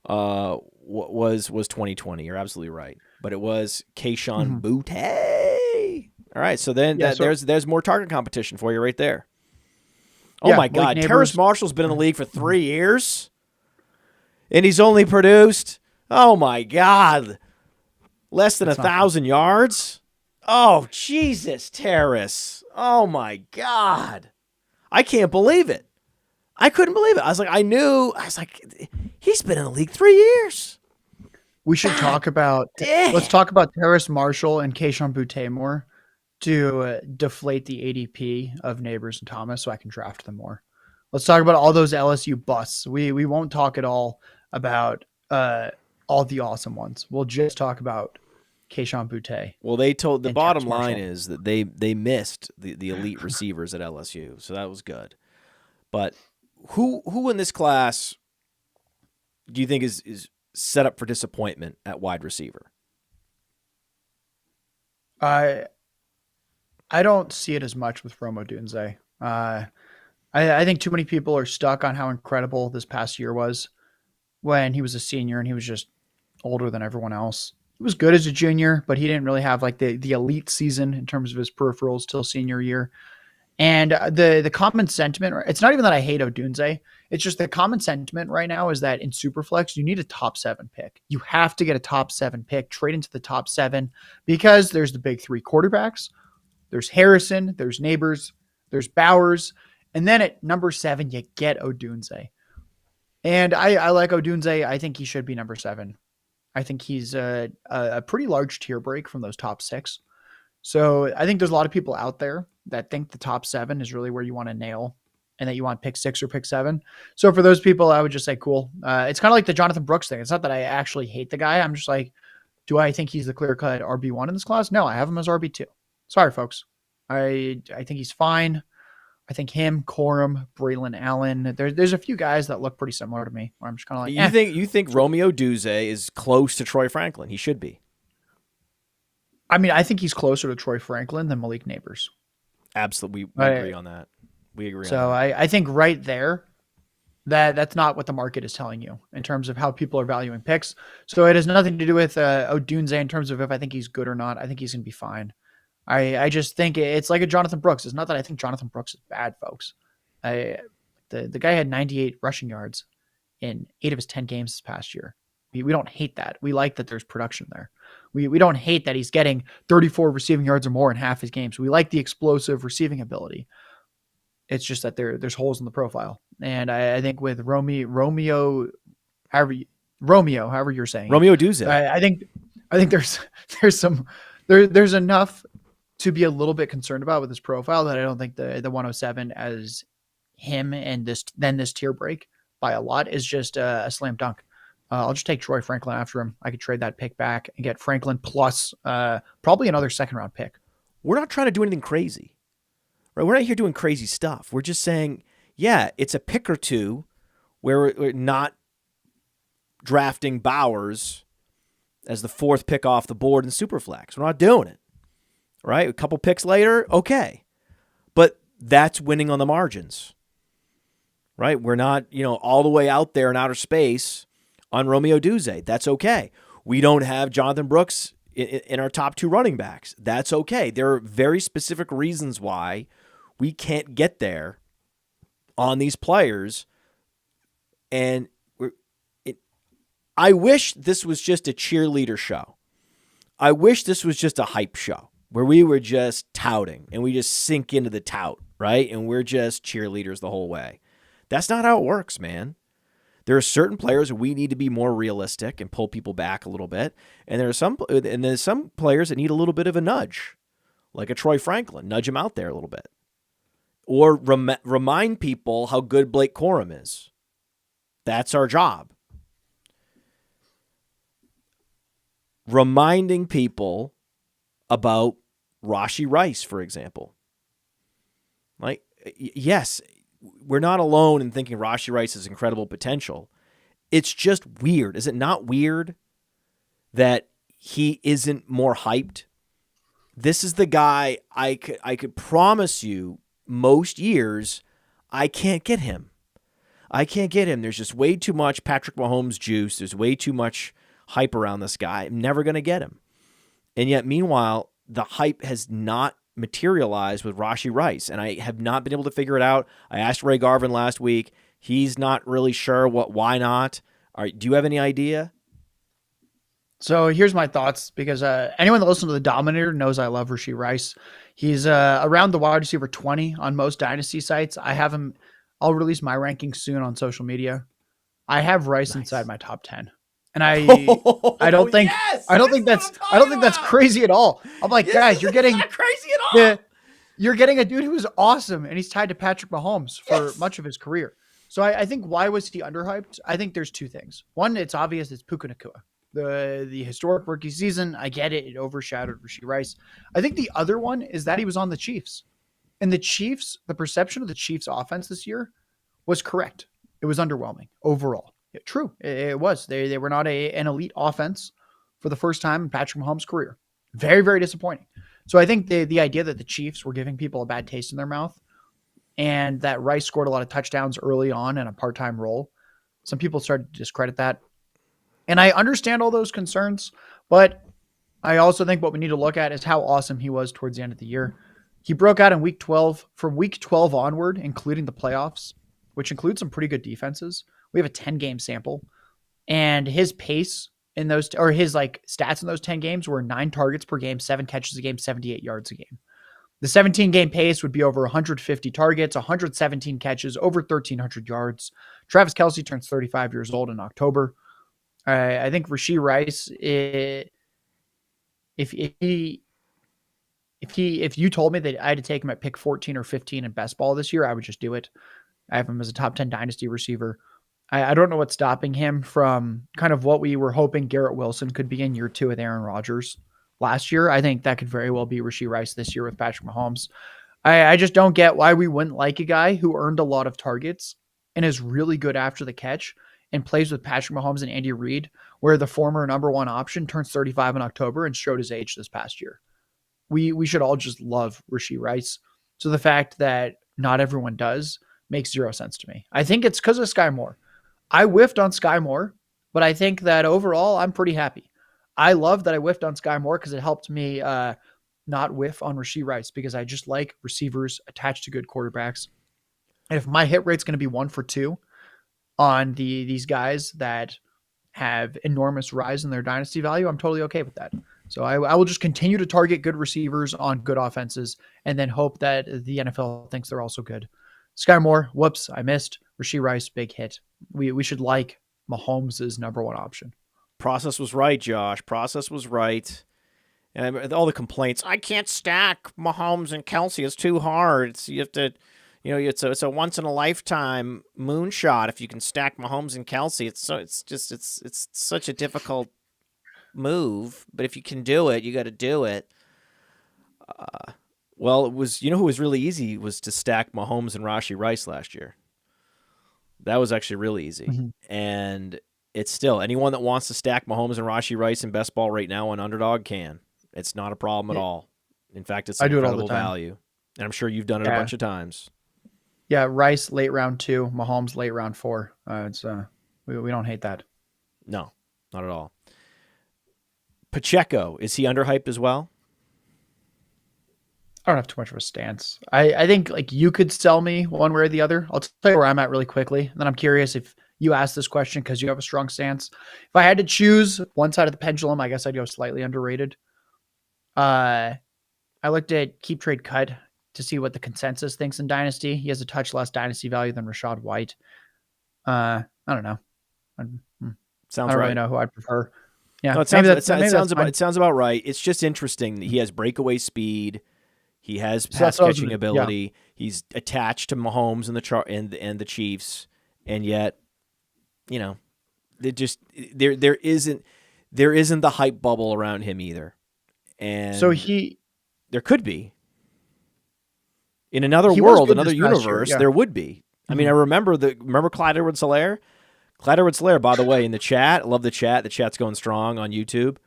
was 2020. You're absolutely right, but it was Kayshon Boutte. All right, so then there's more target competition for you right there. Oh my God, Terrace Marshall's been in the league for 3 years, and he's only produced, oh my God, less than 1,000 yards. Oh Jesus, Terrace! Oh my God, I can't believe it. I couldn't believe it. I was like, he's been in the league 3 years. We should talk about. Let's talk about Terrace Marshall and Kayshon Boutte more to deflate the ADP of Neighbors and Thomas, so I can draft them more. Let's talk about all those LSU busts. We won't talk at all about all the awesome ones. We'll just talk about Kayshon Boutte. Well, they told the bottom line is that they missed the elite receivers at LSU, so that was good. But who in this class do you think is set up for disappointment at wide receiver? I don't see it as much with Rome Odunze. I think too many people are stuck on how incredible this past year was when he was a senior and he was just older than everyone else. He was good as a junior, but he didn't really have like the elite season in terms of his peripherals till senior year. And the common sentiment, it's not even that I hate Odunze. It's just the common sentiment right now is that in Superflex, you need a top 7 pick. You have to get a top 7 pick, trade into the top 7, because there's the big 3 quarterbacks. There's Harrison, there's Neighbors, there's Bowers. And then at number 7, you get Odunze. And I like Odunze. I think he should be number 7. I think he's a pretty large tier break from those top 6. So I think there's a lot of people out there that think the top 7 is really where you want to nail and that you want pick 6 or pick 7. So for those people, I would just say, cool. It's kind of like the Jonathan Brooks thing. It's not that I actually hate the guy. I'm just like, do I think he's the clear-cut RB1 in this class? No, I have him as RB2. Sorry, folks. I think he's fine. I think him, Corum, Braylon Allen. There's a few guys that look pretty similar to me. Where I'm just kind of like, You think Romeo Duzé is close to Troy Franklin? He should be. I mean, I think he's closer to Troy Franklin than Malik Neighbors. Absolutely, we agree on that. We agree. So on that. I think right there, that's not what the market is telling you in terms of how people are valuing picks. So it has nothing to do with Odunze in terms of if I think he's good or not. I think he's going to be fine. I just think it's like a Jonathan Brooks. It's not that I think Jonathan Brooks is bad, folks. The guy had 98 rushing yards in 8 of his 10 games this past year. We don't hate that. We like that there's production there. We don't hate that he's getting 34 receiving yards or more in half his games. We like the explosive receiving ability. It's just that there's holes in the profile. And I think with Romeo, however you're saying Romeo Duzé. I think there's enough to be a little bit concerned about with his profile that I don't think the 107 as him and this tier break by a lot is just a slam dunk. I'll just take Troy Franklin after him. I could trade that pick back and get Franklin plus probably another second round pick. We're not trying to do anything crazy, right? We're not here doing crazy stuff. We're just saying, yeah, it's a pick or two where we're not drafting Bowers as the 4th pick off the board in Superflex. We're not doing it, right? A couple picks later, okay. But that's winning on the margins, right? We're not, all the way out there in outer space on Romeo Duzé. That's okay. We don't have Jonathan Brooks in our top 2 running backs. That's okay. There are very specific reasons why we can't get there on these players. And I wish this was just a cheerleader show. I wish this was just a hype show where we were just touting and we just sink into the tout, right? And we're just cheerleaders the whole way. That's not how it works, man. There are certain players we need to be more realistic and pull people back a little bit, and there's some players that need a little bit of a nudge, like a Troy Franklin, nudge him out there a little bit, or remind people how good Blake Corum is. That's our job. Reminding people about Rashee Rice, for example. Like, yes, we're not alone in thinking Rashee Rice has incredible potential. It's just weird. Is it not weird that he isn't more hyped? This is the guy I could promise you most years I can't get him. I can't get him. There's just way too much Patrick Mahomes juice. There's way too much hype around this guy. I'm never going to get him. And yet, meanwhile, the hype has not materialized with Rashee Rice, and I have not been able to figure it out. I asked Ray Garvin last week. He's not really sure why not. Do you have any idea? So here's my thoughts, because anyone that listens to the Dominator knows I love Rashee Rice. He's around the wide receiver 20 on most Dynasty sites. I have him. I'll release my rankings soon on social media. I have Rice inside my top 10. And I don't think that's crazy at all. I'm like, guys, you're getting crazy at all. You're getting a dude who is awesome, and he's tied to Patrick Mahomes for much of his career. So I think, why was he underhyped? I think there's 2 things. One, it's obvious, it's Puka Nacua. The historic rookie season, I get it. It overshadowed Rashee Rice. I think the other one is that he was on the Chiefs. And the Chiefs, the perception of the Chiefs offense this year was correct. It was underwhelming overall. True. It was. They were not an elite offense for the first time in Patrick Mahomes' career. Very, very disappointing. So I think the idea that the Chiefs were giving people a bad taste in their mouth, and that Rice scored a lot of touchdowns early on in a part-time role, some people started to discredit that. And I understand all those concerns, but I also think what we need to look at is how awesome he was towards the end of the year. He broke out in week 12. From week 12 onward, including the playoffs, which includes some pretty good defenses, we have a 10-game sample, and his pace in those, or his stats in those 10 games were 9 targets per game, 7 catches a game, 78 yards a game. The 17-game pace would be over 150 targets, 117 catches, over 1,300 yards. Travis Kelce turns 35 years old in October. I think Rashee Rice, if you told me that I had to take him at pick 14 or 15 in Bestball this year, I would just do it. I have him as a top 10 Dynasty receiver. I don't know what's stopping him from kind of what we were hoping Garrett Wilson could be in year 2 with Aaron Rodgers last year. I think that could very well be Rashee Rice this year with Patrick Mahomes. I just don't get why we wouldn't like a guy who earned a lot of targets and is really good after the catch and plays with Patrick Mahomes and Andy Reid, where the former number one option turns 35 in October and showed his age this past year. We should all just love Rashee Rice. So the fact that not everyone does makes zero sense to me. I think it's because of Sky Moore. I whiffed on Sky Moore, but I think that overall I'm pretty happy. I love that I whiffed on Sky Moore because it helped me not whiff on Rashee Rice because I just like receivers attached to good quarterbacks. And if my hit rate's going to be 1 for 2 on these guys that have enormous rise in their dynasty value, I'm totally okay with that. So I will just continue to target good receivers on good offenses and then hope that the NFL thinks they're also good. Sky Moore, whoops, I missed. Rashee Rice, big hit. We should like Mahomes' number one option. Process was right, Josh. Process was right. And all the complaints, I can't stack Mahomes and Kelsey. It's too hard. You have to, it's a once in a lifetime moonshot if you can stack Mahomes and Kelsey. It's such a difficult move, but if you can do it, you got to do it. Well, it was, who was really easy was to stack Mahomes and Rashee Rice last year. That was actually really easy. Mm-hmm. And it's still, anyone that wants to stack Mahomes and Rashee Rice in best ball right now on Underdog can. It's not a problem at all. In fact, it's an incredible value. And I'm sure you've done it a bunch of times. Yeah, Rice late round 2, Mahomes late round 4. We don't hate that. No, not at all. Pacheco, is he underhyped as well? I don't have too much of a stance. I think like you could sell me one way or the other. I'll tell you where I'm at really quickly. And then I'm curious if you asked this question because you have a strong stance. If I had to choose one side of the pendulum, I guess I'd go slightly underrated. I looked at Keep Trade Cut to see what the consensus thinks in Dynasty. He has a touch less Dynasty value than Rachaad White. I don't know. I don't really know who I'd prefer. Yeah, no, it sounds about right. It's just interesting that he has breakaway speed. He has pass catching ability. Yeah. He's attached to Mahomes and the Chiefs, and yet, there isn't the hype bubble around him either. And so there could be in another world, another universe, there would be. I mean, I remember Clyde Edwards-Helaire. Clyde Edwards-Helaire, by the way, in the chat, I love the chat. The chat's going strong on YouTube.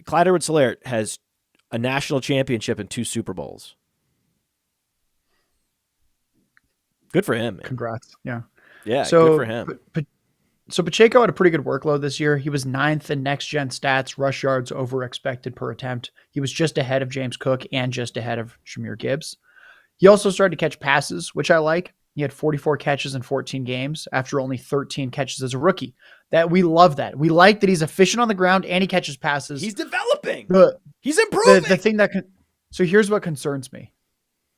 Clyde Edwards-Helaire has a national championship and 2 Super Bowls. Good for him, man. Congrats. Yeah. Yeah, good for him. So Pacheco had a pretty good workload this year. He was 9th in next-gen stats, rush yards over expected per attempt. He was just ahead of James Cook and just ahead of Shamir Gibbs. He also started to catch passes, which I like. He had 44 catches in 14 games after only 13 catches as a rookie. We love that. We like that he's efficient on the ground and he catches passes. He's developing. He's improving. So here's what concerns me.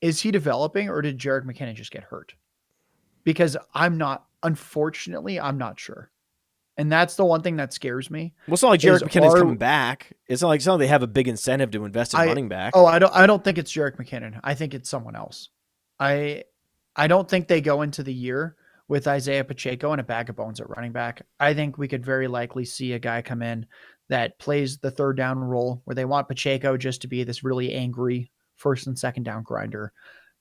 Is he developing or did Jerick McKinnon just get hurt? Because unfortunately, I'm not sure. And that's the one thing that scares me. Well, it's not like Jerick McKinnon's coming back. It's not like they have a big incentive to invest in running back. Oh, I don't think it's Jerick McKinnon. I think it's someone else. I don't think they go into the year with Isaiah Pacheco and a bag of bones at running back. I think we could very likely see a guy come in that plays the third down role where they want Pacheco just to be this really angry first and second down grinder.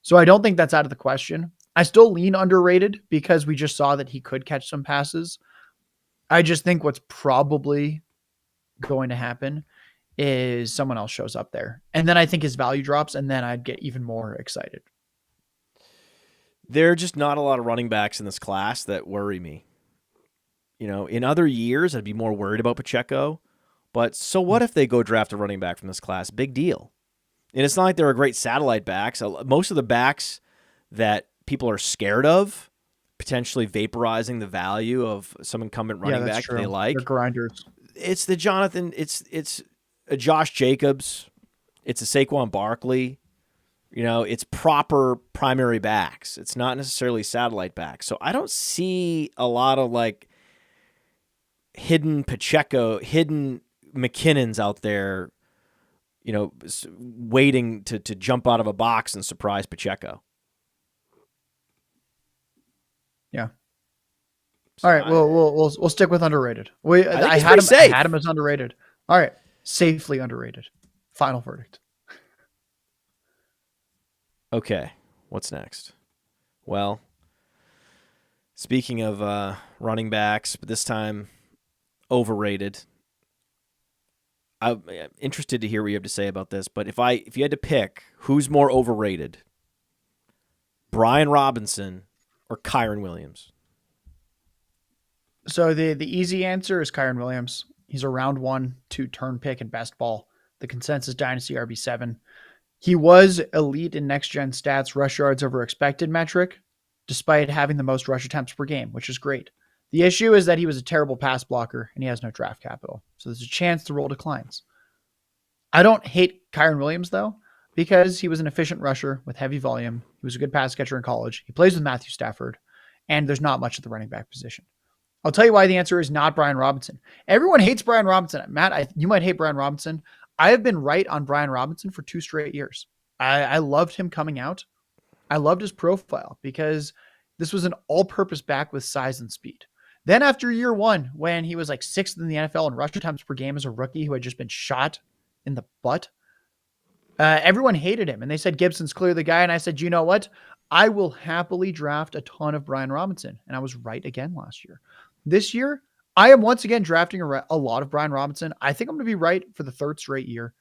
So I don't think that's out of the question. I still lean underrated because we just saw that he could catch some passes. I just think what's probably going to happen is someone else shows up there. And then I think his value drops and then I'd get even more excited. There are just not a lot of running backs in this class that worry me. In other years, I'd be more worried about Pacheco. But so what if they go draft a running back from this class? Big deal. And it's not like there are great satellite backs. Most of the backs that people are scared of, potentially vaporizing the value of some incumbent running back they like. They're grinders. It's the Jonathan. It's a Josh Jacobs. It's a Saquon Barkley. It's proper primary backs. It's not necessarily satellite backs. So I don't see a lot of hidden Pacheco, hidden McKinnons out there, waiting to jump out of a box and surprise Pacheco. Yeah. All right. We'll stick with underrated. I had him as underrated. All right. Safely underrated. Final verdict. Okay, what's next? Well, speaking of running backs, but this time overrated. I'm interested to hear what you have to say about this. But if you had to pick who's more overrated, Brian Robinson or Kyren Williams? So the easy answer is Kyren Williams. He's a round 1, 2 turn pick in best ball. The consensus Dynasty RB7. He was elite in next gen stats, rush yards over expected metric, despite having the most rush attempts per game, which is great. The issue is that he was a terrible pass blocker and he has no draft capital. So there's a chance the role declines. I don't hate Kyren Williams though, because he was an efficient rusher with heavy volume. He was a good pass catcher in college. He plays with Matthew Stafford, and there's not much at the running back position. I'll tell you why the answer is not Brian Robinson. Everyone hates Brian Robinson. Matt, you might hate Brian Robinson. I have been right on Brian Robinson for 2 straight years. I loved him coming out. I loved his profile because this was an all-purpose back with size and speed. Then after year 1, when he was like 6th in the NFL in rush attempts per game as a rookie who had just been shot in the butt, everyone hated him. And they said, Gibson's clearly the guy. And I said, you know what? I will happily draft a ton of Brian Robinson. And I was right again last year. This year, I am once again drafting a lot of Brian Robinson. I think I'm going to be right for the 3rd straight year.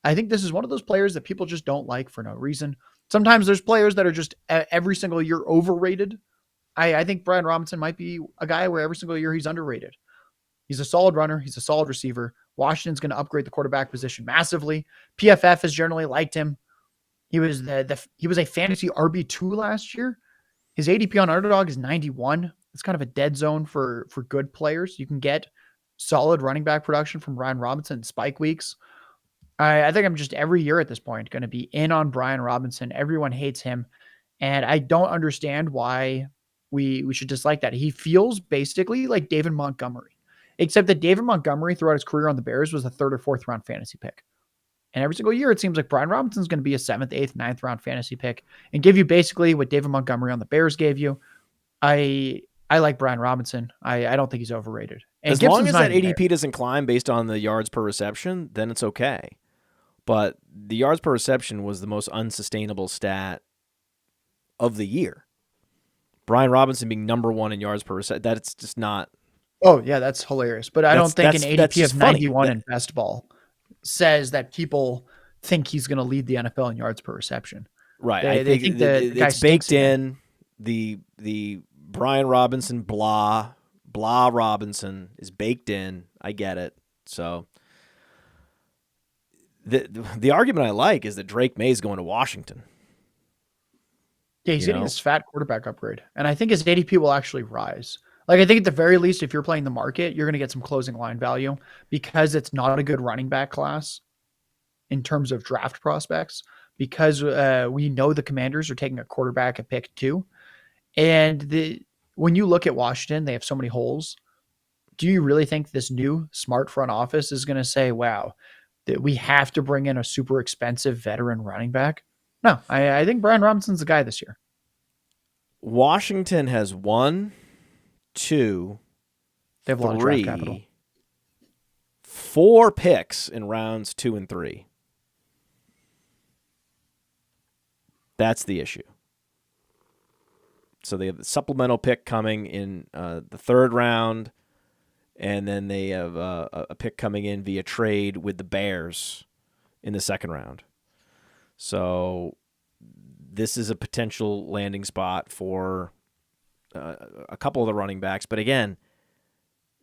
I think this is one of those players that people just don't like for no reason. Sometimes there's players that are just every single year overrated. I think Brian Robinson might be a guy where every single year he's underrated. He's a solid runner. He's a solid receiver. Washington's going to upgrade the quarterback position massively. PFF has generally liked him. He was he was a fantasy RB2 last year. His ADP on Underdog is 91. It's kind of a dead zone for good players. You can get solid running back production from Brian Robinson in spike weeks. I think I'm just every year at this point going to be in on Brian Robinson. Everyone hates him. And I don't understand why we should dislike that. He feels basically like David Montgomery, except that David Montgomery throughout his career on the Bears was a 3rd or 4th round fantasy pick. And every single year, it seems like Brian Robinson's going to be a 7th, 8th, 9th round fantasy pick and give you basically what David Montgomery on the Bears gave you. I like Brian Robinson. I don't think he's overrated. And as long as that ADP doesn't climb based on the yards per reception, then it's okay. But the yards per reception was the most unsustainable stat of the year. Brian Robinson being number 1 in yards per reception, that's just not. Oh, yeah, that's hilarious. But I don't think an ADP of 91 in best ball says that people think he's going to lead the NFL in yards per reception. Right. I think it's baked in. The Brian Robinson blah Robinson is baked in. I get it. So the argument I like is that Drake May is going to Washington. Yeah, he's getting his fat quarterback upgrade. And I think his ADP will actually rise. Like, I think at the very least, if you're playing the market, you're going to get some closing line value because it's not a good running back class in terms of draft prospects, because we know the Commanders are taking a quarterback at pick 2. And when you look at Washington, they have so many holes. Do you really think this new smart front office is going to say, wow, that we have to bring in a super expensive veteran running back? No, I think Brian Robinson's the guy this year. Washington has 1, 2, they have 3, a lot of draft capital. 4 picks in rounds 2 and 3. That's the issue. So they have the supplemental pick coming in the 3rd round, and then they have a pick coming in via trade with the Bears in the 2nd round. So this is a potential landing spot for a couple of the running backs. But again,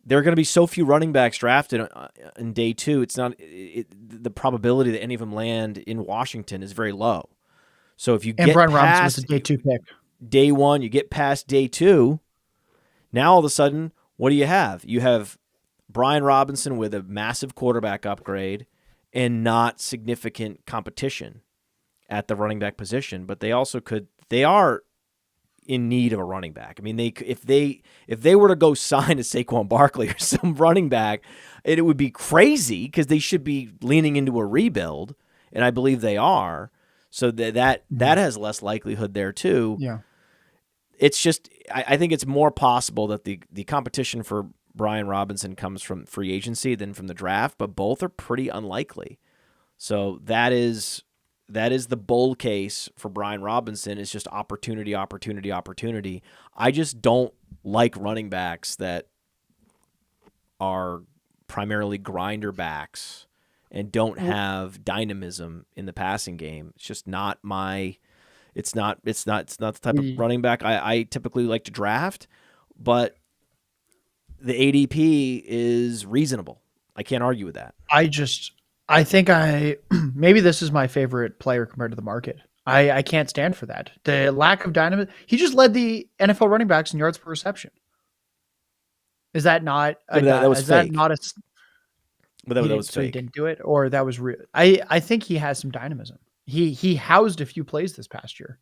there are going to be so few running backs drafted in day 2. It's not the probability that any of them land in Washington is very low. So if you get Brian past Robinson was a day 2 pick. Day 1, you get past day 2. Now all of a sudden, what do you have? You have Brian Robinson with a massive quarterback upgrade and not significant competition at the running back position, but they are in need of a running back. I mean, if they were to go sign a Saquon Barkley or some running back, it would be crazy because they should be leaning into a rebuild, and I believe they are. So that has less likelihood there too. Yeah. It's just I think it's more possible that the competition for Brian Robinson comes from free agency than from the draft, but both are pretty unlikely. So that is that is the bull case for Brian Robinson. It's just opportunity, opportunity, opportunity. I just don't like running backs that are primarily grinder backs and don't have dynamism in the passing game. It's just not my. It's not the type of running back I typically like to draft. But the ADP is reasonable. I can't argue with that. I think maybe this is my favorite player compared to the market. I can't stand for that. The lack of dynamism. He just led the NFL running backs in yards per reception. Is that not that was fake? But that was so fake. He didn't do it, or that was real. I think he has some dynamism. He housed a few plays this past year.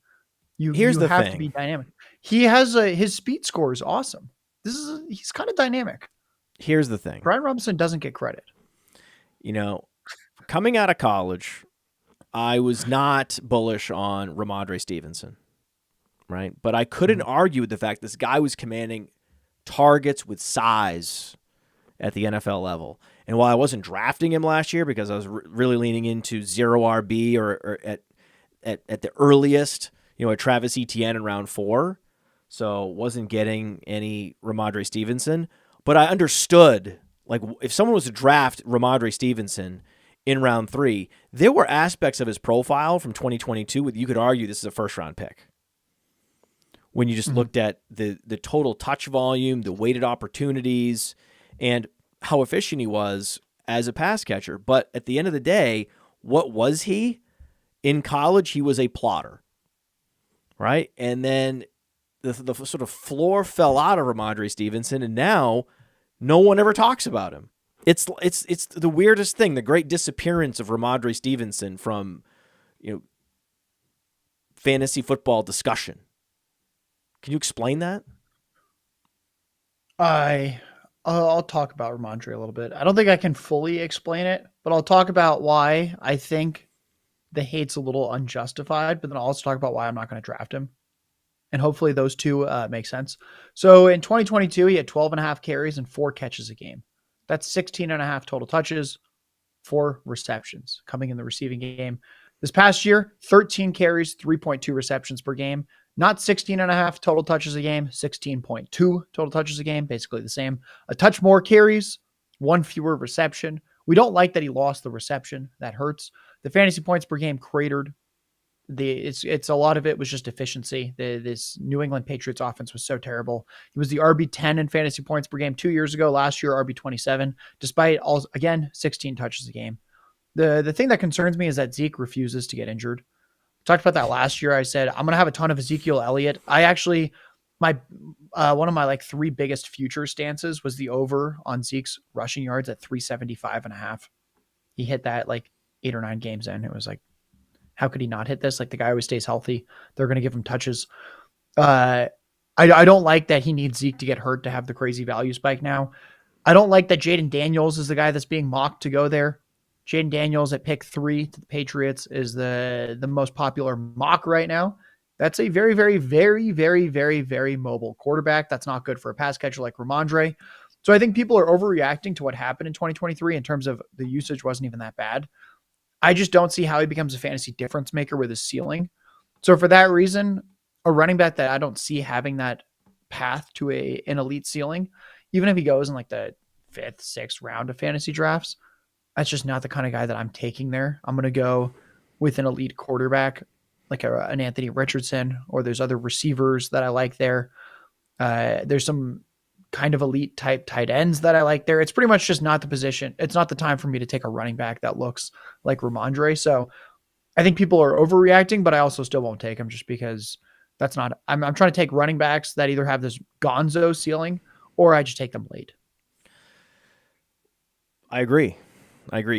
You have to be dynamic. He has his speed score is awesome. He's kind of dynamic. Here's the thing. Brian Robinson doesn't get credit. Coming out of college, I was not bullish on Rhamondre Stevenson, right? But I couldn't argue with the fact this guy was commanding targets with size at the NFL level. And while I wasn't drafting him last year because I was really leaning into zero RB or at the earliest, a Travis Etienne in round 4, so wasn't getting any Rhamondre Stevenson. But I understood, like, if someone was to draft Rhamondre Stevenson in round 3, there were aspects of his profile from 2022 where you could argue this is a first-round pick. When you just looked at the total touch volume, the weighted opportunities, and how efficient he was as a pass catcher. But at the end of the day, what was he? In college, he was a plotter, right? And then the sort of floor fell out of Rhamondre Stevenson, and now no one ever talks about him. It's the weirdest thing, the great disappearance of Rhamondre Stevenson from fantasy football discussion. Can you explain that? I'll talk about Rhamondre a little bit. I don't think I can fully explain it, but I'll talk about why I think the hate's a little unjustified, but then I'll also talk about why I'm not going to draft him. And hopefully those two make sense. So in 2022, he had 12.5 carries and 4 catches a game. That's 16.5 total touches, 4 receptions coming in the receiving game. This past year, 13 carries, 3.2 receptions per game. Not 16.5 total touches a game, 16.2 total touches a game, basically the same. A touch more carries, 1 fewer reception. We don't like that he lost the reception. That hurts. The fantasy points per game cratered. It's a lot of it was just efficiency. This New England Patriots offense was so terrible. He was the RB10 in fantasy points per game 2 years ago. Last year, RB27, despite 16 touches a game. The thing that concerns me is that Zeke refuses to get injured. Talked about that last year. I said, I'm going to have a ton of Ezekiel Elliott. I actually, one of my 3 biggest future stances was the over on Zeke's rushing yards at 375.5. He hit that 8 or 9 games in. It was like, how could he not hit this? The guy always stays healthy. They're going to give him touches. I don't like that he needs Zeke to get hurt to have the crazy value spike now. I don't like that Jayden Daniels is the guy that's being mocked to go there. Jayden Daniels at pick 3 to the Patriots is the most popular mock right now. That's a very, very, very, very, very, very mobile quarterback. That's not good for a pass catcher like Rhamondre. So I think people are overreacting to what happened in 2023 in terms of the usage wasn't even that bad. I just don't see how he becomes a fantasy difference maker with his ceiling. So for that reason, a running back that I don't see having that path to an elite ceiling, even if he goes in the 5th, 6th round of fantasy drafts, that's just not the kind of guy that I'm taking there. I'm going to go with an elite quarterback like an Anthony Richardson, or there's other receivers that I like there. There's some kind of elite type tight ends that I like there. It's pretty much just not the position. It's not the time for me to take a running back that looks like Rhamondre. So I think people are overreacting, but I also still won't take him just because that's not, I'm trying to take running backs that either have this gonzo ceiling or I just take them late. I agree.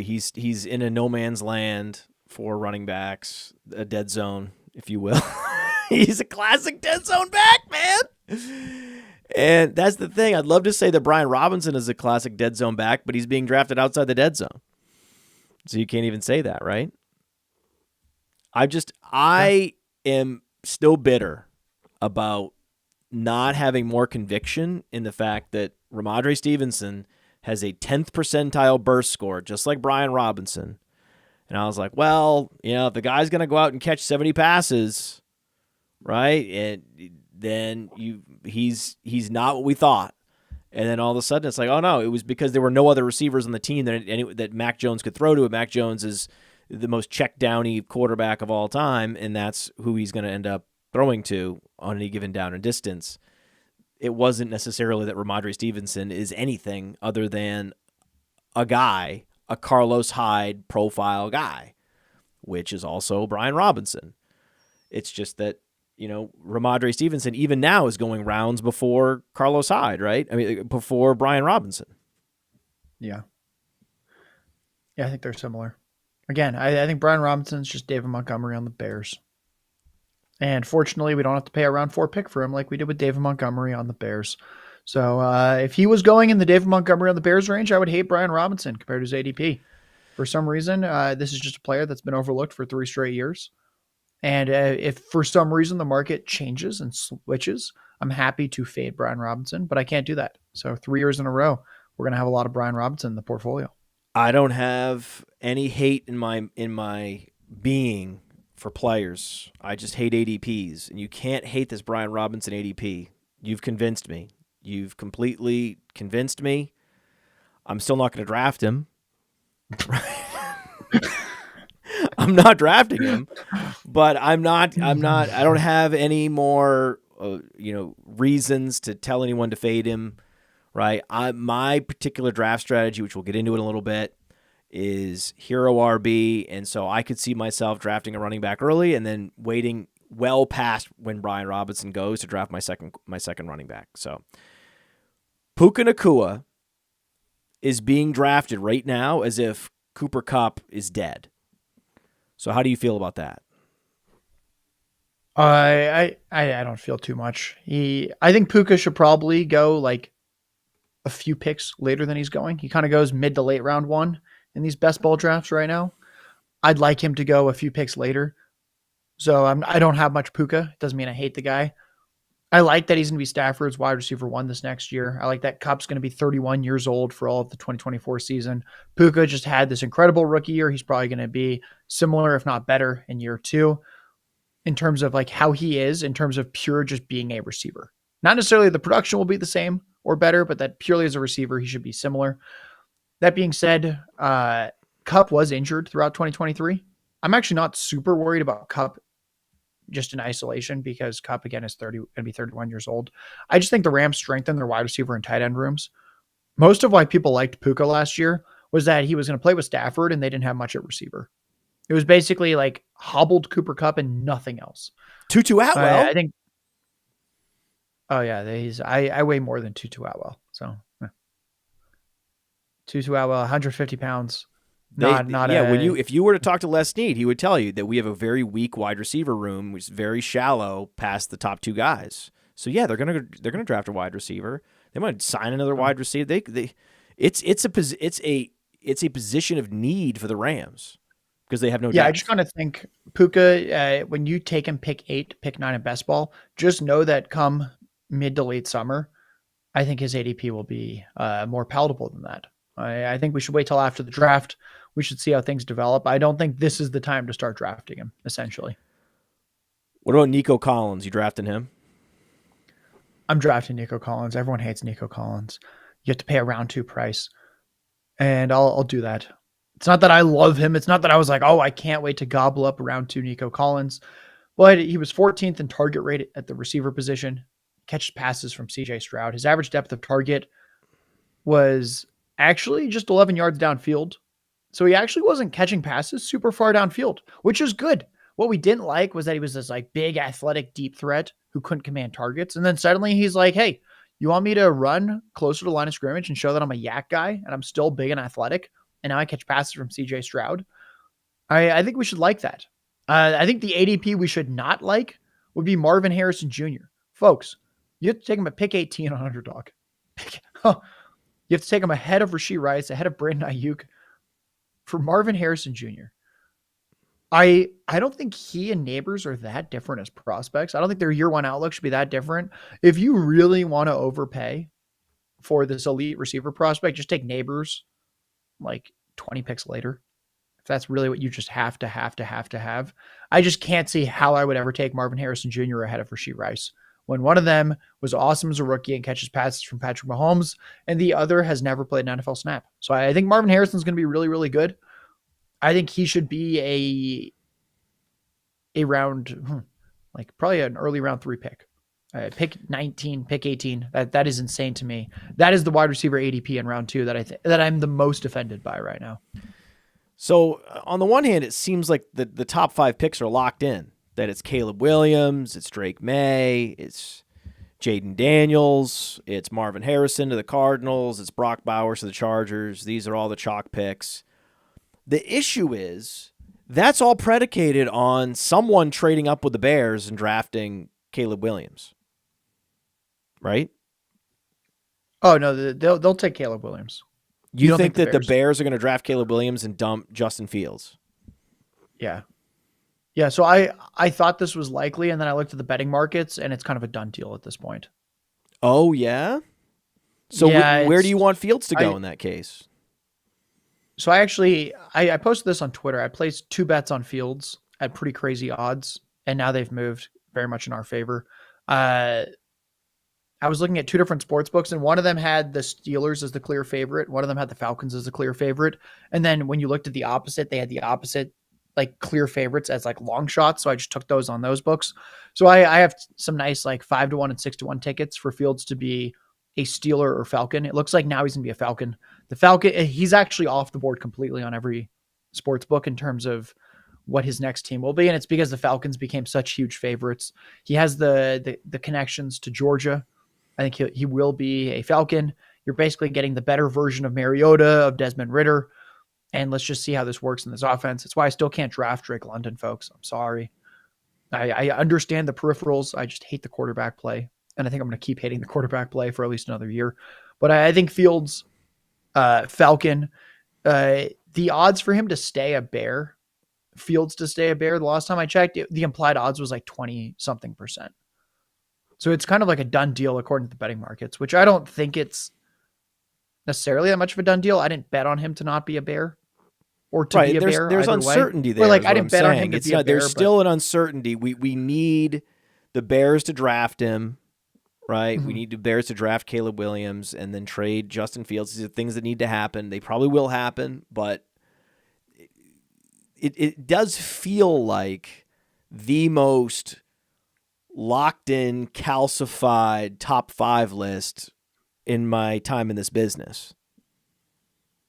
He's in a no man's land for running backs, a dead zone, if you will. He's a classic dead zone back, man. And that's the thing. I'd love to say that Brian Robinson is a classic dead zone back, but he's being drafted outside the dead zone. So you can't even say that, right? I am still bitter about not having more conviction in the fact that Rhamondre Stevenson has a 10th percentile burst score, just like Brian Robinson, And I was like, well, if the guy's going to go out and catch 70 passes, right, and then he's not what we thought. And then all of a sudden, it's like, oh no, it was because there were no other receivers on the team that Mac Jones could throw to. It. Mac Jones is the most check downy quarterback of all time, and that's who he's going to end up throwing to on any given down and distance. It wasn't necessarily that Rhamondre Stevenson is anything other than a guy, a Carlos Hyde profile guy, which is also Brian Robinson. It's just that, Rhamondre Stevenson even now is going rounds before Carlos Hyde, right? I mean, before Brian Robinson. Yeah. Yeah, I think they're similar. Again, I think Brian Robinson's just David Montgomery on the Bears. And fortunately, we don't have to pay a round 4 pick for him like we did with David Montgomery on the Bears. So if he was going in the David Montgomery on the Bears range, I would hate Brian Robinson compared to his ADP. For some reason, this is just a player that's been overlooked for 3 straight years. And if for some reason the market changes and switches, I'm happy to fade Brian Robinson, but I can't do that. So 3 years in a row, we're going to have a lot of Brian Robinson in the portfolio. I don't have any hate in my being for players. I just hate ADPs, and you can't hate this Brian Robinson ADP. You've convinced me. You've completely convinced me. I'm still not going to draft him. I'm not drafting him, but I don't have any more, reasons to tell anyone to fade him, right? My particular draft strategy, which we'll get into in a little bit, is hero RB. And so I could see myself drafting a running back early and then waiting well past when Brian Robinson goes to draft my second running back. So Puka Nacua is being drafted right now as if Cooper Kupp is dead. So how do you feel about that? I don't feel too much. I think Puka should probably go like a few picks later than he's going. He kind of goes mid to late round 1 in these best ball drafts right now. I'd like him to go a few picks later. So I don't have much Puka. It doesn't mean I hate the guy. I like that he's going to be Stafford's wide receiver 1 this next year. I like that Kupp's going to be 31 years old for all of the 2024 season. Puka just had this incredible rookie year. He's probably going to be similar, if not better, in year 2 in terms of like how he is, in terms of pure just being a receiver. Not necessarily the production will be the same or better, but that purely as a receiver, he should be similar. That being said, Kupp was injured throughout 2023. I'm actually not super worried about Kupp just in isolation because Kupp again is going to be 31 years old. I just think the Rams strengthened their wide receiver and tight end rooms. Most of why people liked Puka last year was that he was going to play with Stafford and they didn't have much at receiver. It was basically like hobbled Cooper Kupp and nothing else. Tutu Atwell. I think. Oh yeah, I weigh more than Tutu Atwell. So Tutu Atwell, 150 pounds. If you were to talk to Les Snead, he would tell you that we have a very weak wide receiver room, which is very shallow past the top 2 guys. So yeah, they're gonna draft a wide receiver. They might sign another wide receiver. It's a position of need for the Rams because they have no. Yeah, depth. I just kind of think Puka. When you take him pick 8, pick 9 in best ball, just know that come mid to late summer, I think his ADP will be more palatable than that. I think we should wait till after the draft. We should see how things develop. I don't think this is the time to start drafting him, essentially. What about Nico Collins? You drafting him? I'm drafting Nico Collins. Everyone hates Nico Collins. You have to pay a round 2 price. And I'll do that. It's not that I love him. It's not that I was like, oh, I can't wait to gobble up round 2 Nico Collins. But he was 14th in target rate at the receiver position. Catches passes from CJ Stroud. His average depth of target was actually just 11 yards downfield. So he actually wasn't catching passes super far downfield, which is good. What we didn't like was that he was this like big athletic deep threat who couldn't command targets. And then suddenly he's like, hey, you want me to run closer to the line of scrimmage and show that I'm a yak guy and I'm still big and athletic? And now I catch passes from CJ Stroud. I think we should like that. I think the ADP we should not like would be Marvin Harrison Jr. Folks, you have to take him at pick 18 on Underdog. You have to take him ahead of Rashee Rice, ahead of Brandon Ayuk for Marvin Harrison Jr. I don't think he and Neighbors are that different as prospects. I don't think their year 1 outlook should be that different. If you really want to overpay for this elite receiver prospect, just take Neighbors like 20 picks later. that's really what you just have to have, I just can't see how I would ever take Marvin Harrison Jr. ahead of Rashee Rice when one of them was awesome as a rookie and catches passes from Patrick Mahomes, and the other has never played an NFL snap. So I think Marvin Harrison's going to be really, really good. I think he should be a round, like probably an early round 3 pick. Pick 19, pick 18. That is insane to me. That is the wide receiver ADP in round 2 that I'm the most offended by right now. So on the one hand, it seems like the top 5 picks are locked in. That it's Caleb Williams, it's Drake May, it's Jayden Daniels, it's Marvin Harrison to the Cardinals, it's Brock Bowers to the Chargers. These are all the chalk picks. The issue is that's all predicated on someone trading up with the Bears and drafting Caleb Williams, right? Oh no, they'll take Caleb Williams. You think that the Bears are going to draft Caleb Williams and dump Justin Fields? Yeah. Yeah, so I thought this was likely, and then I looked at the betting markets, and it's kind of a done deal at this point. Oh, yeah? So yeah, where do you want Fields to go in that case? So I posted this on Twitter. I placed 2 bets on Fields at pretty crazy odds, and now they've moved very much in our favor. I was looking at 2 different sports books, and one of them had the Steelers as the clear favorite. One of them had the Falcons as the clear favorite. And then when you looked at the opposite, they had the opposite, like clear favorites as like long shots. So I just took those on those books. So I have some nice like 5-1 and 6-1 tickets for Fields to be a Steeler or Falcon. It looks like now he's going to be a Falcon. The Falcon, he's actually off the board completely on every sports book in terms of what his next team will be. And it's because the Falcons became such huge favorites. He has the connections to Georgia. I think he will be a Falcon. You're basically getting the better version of Mariota, of Desmond Ridder. And let's just see how this works in this offense. It's why I still can't draft Drake London, folks. I'm sorry. I understand the peripherals. I just hate the quarterback play. And I think I'm going to keep hating the quarterback play for at least another year. But I think Fields, Falcon, the odds for him to stay a Bear, Fields to stay a Bear, the last time I checked, the implied odds was like 20-something%. So it's kind of like a done deal according to the betting markets, which I don't think it's necessarily that much of a done deal. I didn't bet on him to not be a Bear or to be a Bear. There's uncertainty there. Or like I didn't bet on him to be a Bear. There's still an uncertainty. We need the Bears to draft him, right? Mm-hmm. We need the Bears to draft Caleb Williams and then trade Justin Fields. These are things that need to happen. They probably will happen, but it does feel like the most locked in, calcified top 5 list in my time in this business.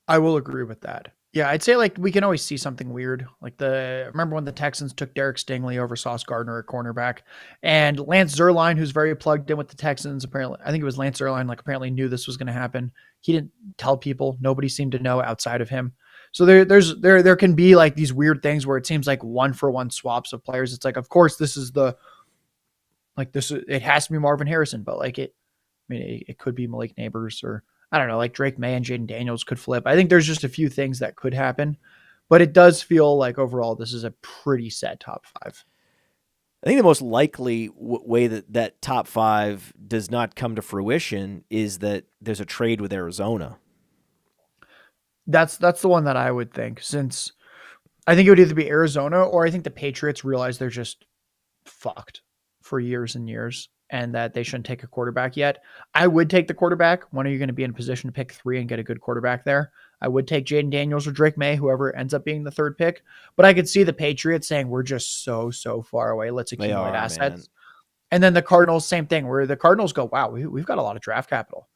I will agree with that. Yeah, I'd say like we can always see something weird. Like remember when the Texans took Derek Stingley over Sauce Gardner at cornerback, and Lance Zierlein, who's very plugged in with the Texans, apparently, I think it was Lance Zierlein, like apparently knew this was going to happen. He didn't tell people. Nobody seemed to know outside of him. So there can be like these weird things where it seems like 1-for-1 swaps of players. It's like, of course, it has to be Marvin Harrison, but like it could be Malik Neighbors, or I don't know, like Drake May and Jayden Daniels could flip. I think there's just a few things that could happen, but it does feel like overall this is a pretty set top 5. I think the most likely way that top 5 does not come to fruition is that there's a trade with Arizona. That's the one that I would think, since I think it would either be Arizona or I think the Patriots realize they're just fucked for years and years and that they shouldn't take a quarterback yet. I would take the quarterback. When are you going to be in a position to pick 3 and get a good quarterback there? I would take Jayden Daniels or Drake May, whoever ends up being the 3rd pick. But I could see the Patriots saying, we're just so far away. Let's accumulate assets. Man. And then the Cardinals, same thing, where the Cardinals go, wow, we've got a lot of draft capital.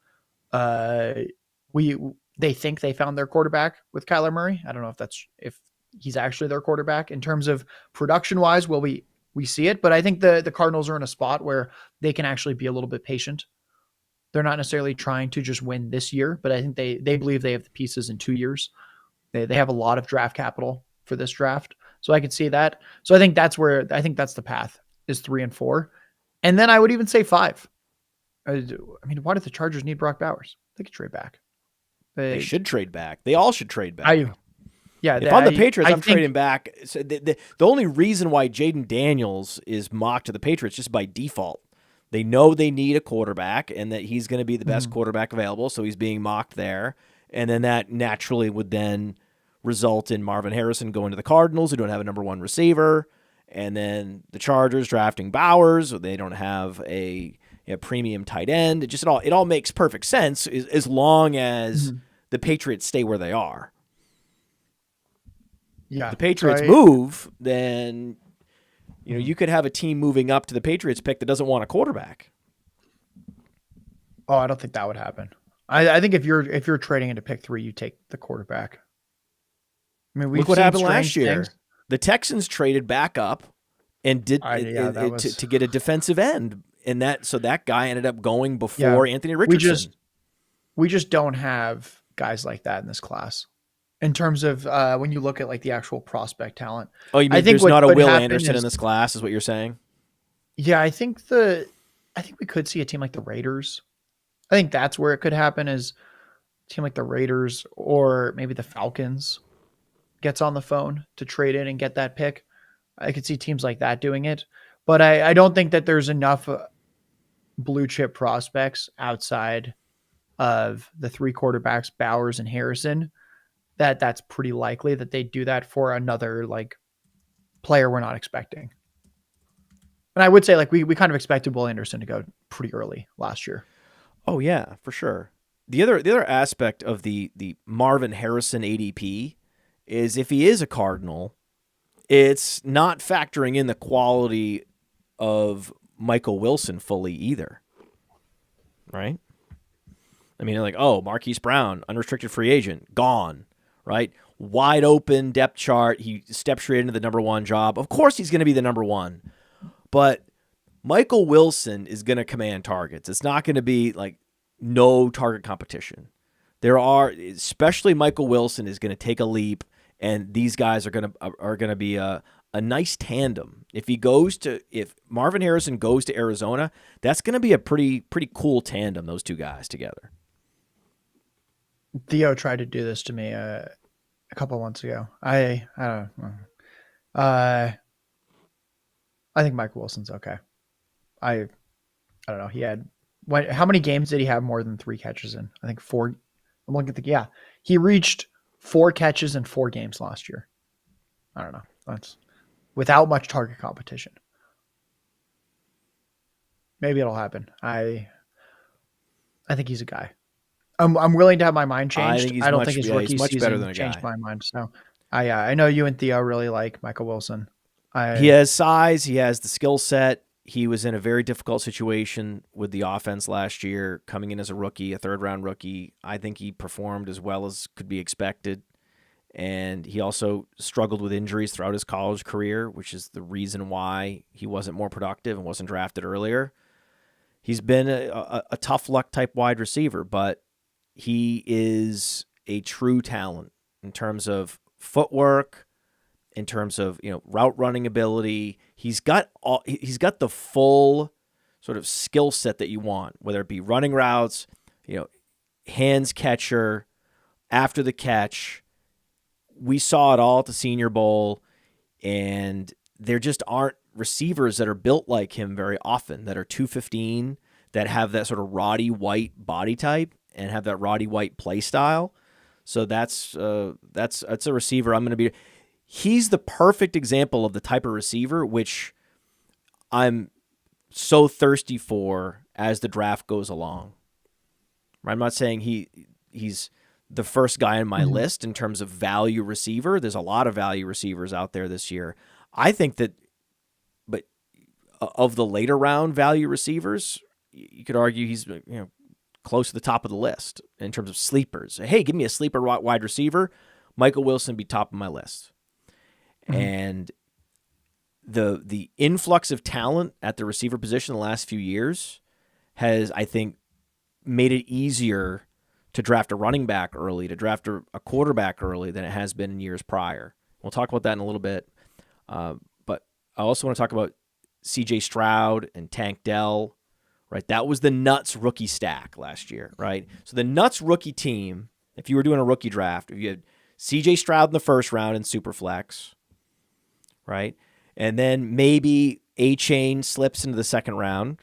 They think they found their quarterback with Kyler Murray. I don't know if he's actually their quarterback in terms of production wise. Will we see it? But I think the Cardinals are in a spot where they can actually be a little bit patient. They're not necessarily trying to just win this year, but I think they believe they have the pieces in 2 years. They have a lot of draft capital for this draft. So I could see that. So I think that's the path, is 3 and 4. And then I would even say 5. I mean, why do the Chargers need Brock Bowers? They could trade back. They should trade back. They all should trade back. If I'm the Patriots, I'm trading back. So the only reason why Jayden Daniels is mocked to the Patriots just by default. They know they need a quarterback and that he's going to be the best quarterback available, so he's being mocked there. And then that naturally would then result in Marvin Harrison going to the Cardinals, who don't have a number one receiver, and then the Chargers drafting Bowers, so they don't have a premium tight end. It all makes perfect sense as long as the Patriots stay where they are. Yeah, if the Patriots move, then you could have a team moving up to the Patriots pick that doesn't want a quarterback. Oh, I don't think that would happen. I think if you're trading into pick 3, you take the quarterback. I mean, look what happened last year. The Texans traded back up and did to get a defensive end, and that guy ended up going before Anthony Richardson. We just don't have guys like that in this class. In terms of when you look at like the actual prospect talent. Oh, you mean there's not a Will Anderson in this class, is what you're saying? Yeah, I think we could see a team like the Raiders. I think that's where it could happen, is a team like the Raiders or maybe the Falcons gets on the phone to trade in and get that pick. I could see teams like that doing it, but I don't think that there's enough blue chip prospects outside of the 3 quarterbacks, Bowers and Harrison, that's pretty likely that they do that for another like player we're not expecting. And I would say like we kind of expected Will Anderson to go pretty early last year. Oh yeah, for sure. The other aspect of the Marvin Harrison ADP is if he is a Cardinal, it's not factoring in the quality of Michael Wilson fully either. Right? I mean, like, Marquise Brown, unrestricted free agent, gone, right? Wide open depth chart. He steps straight into the number 1 job. Of course he's going to be the number 1. But Michael Wilson is going to command targets. It's not going to be like no target competition. Especially Michael Wilson is going to take a leap, and these guys are going to be a nice tandem. If Marvin Harrison goes to Arizona, that's going to be a pretty cool tandem, those two guys together. Theo tried to do this to me a couple of months ago. I don't know. I think Michael Wilson's okay. I don't know. How many games did he have more than 3 catches in? I think 4. I'm looking at he reached 4 catches in 4 games last year. I don't know. That's without much target competition. Maybe it'll happen. I think he's a guy. I'm willing to have my mind changed. I don't think his rookie season changed my mind. So I know you and Theo really like Michael Wilson. He has size. He has the skill set. He was in a very difficult situation with the offense last year, coming in as a rookie, a 3rd-round rookie. I think he performed as well as could be expected. And he also struggled with injuries throughout his college career, which is the reason why he wasn't more productive and wasn't drafted earlier. He's been a tough luck type wide receiver, but he is a true talent in terms of footwork, in terms of route running ability. He's got the full sort of skill set that you want, whether it be running routes, hands catcher, after the catch. We saw it all at the Senior Bowl, and there just aren't receivers that are built like him very often, that are 215, that have that sort of Roddy White body type and have that Roddy White play style. So that's a receiver I'm going to be. He's the perfect example of the type of receiver which I'm so thirsty for as the draft goes along. I'm not saying he's the first guy on my list in terms of value receiver. There's a lot of value receivers out there this year. I think that, but of the later round value receivers, you could argue he's close to the top of the list in terms of sleepers. Hey, give me a sleeper wide receiver. Michael Wilson would be top of my list. And the influx of talent at the receiver position in the last few years has, I think, made it easier to draft a running back early, to draft a quarterback early than it has been in years prior. We'll talk about that in a little bit. But I also want to talk about C.J. Stroud and Tank Dell, right? That was the Nuts rookie stack last year, right? So the Nuts rookie team, if you were doing a rookie draft, if you had C.J. Stroud in the 1st round in Superflex, right? And then maybe A-Chain slips into the 2nd round.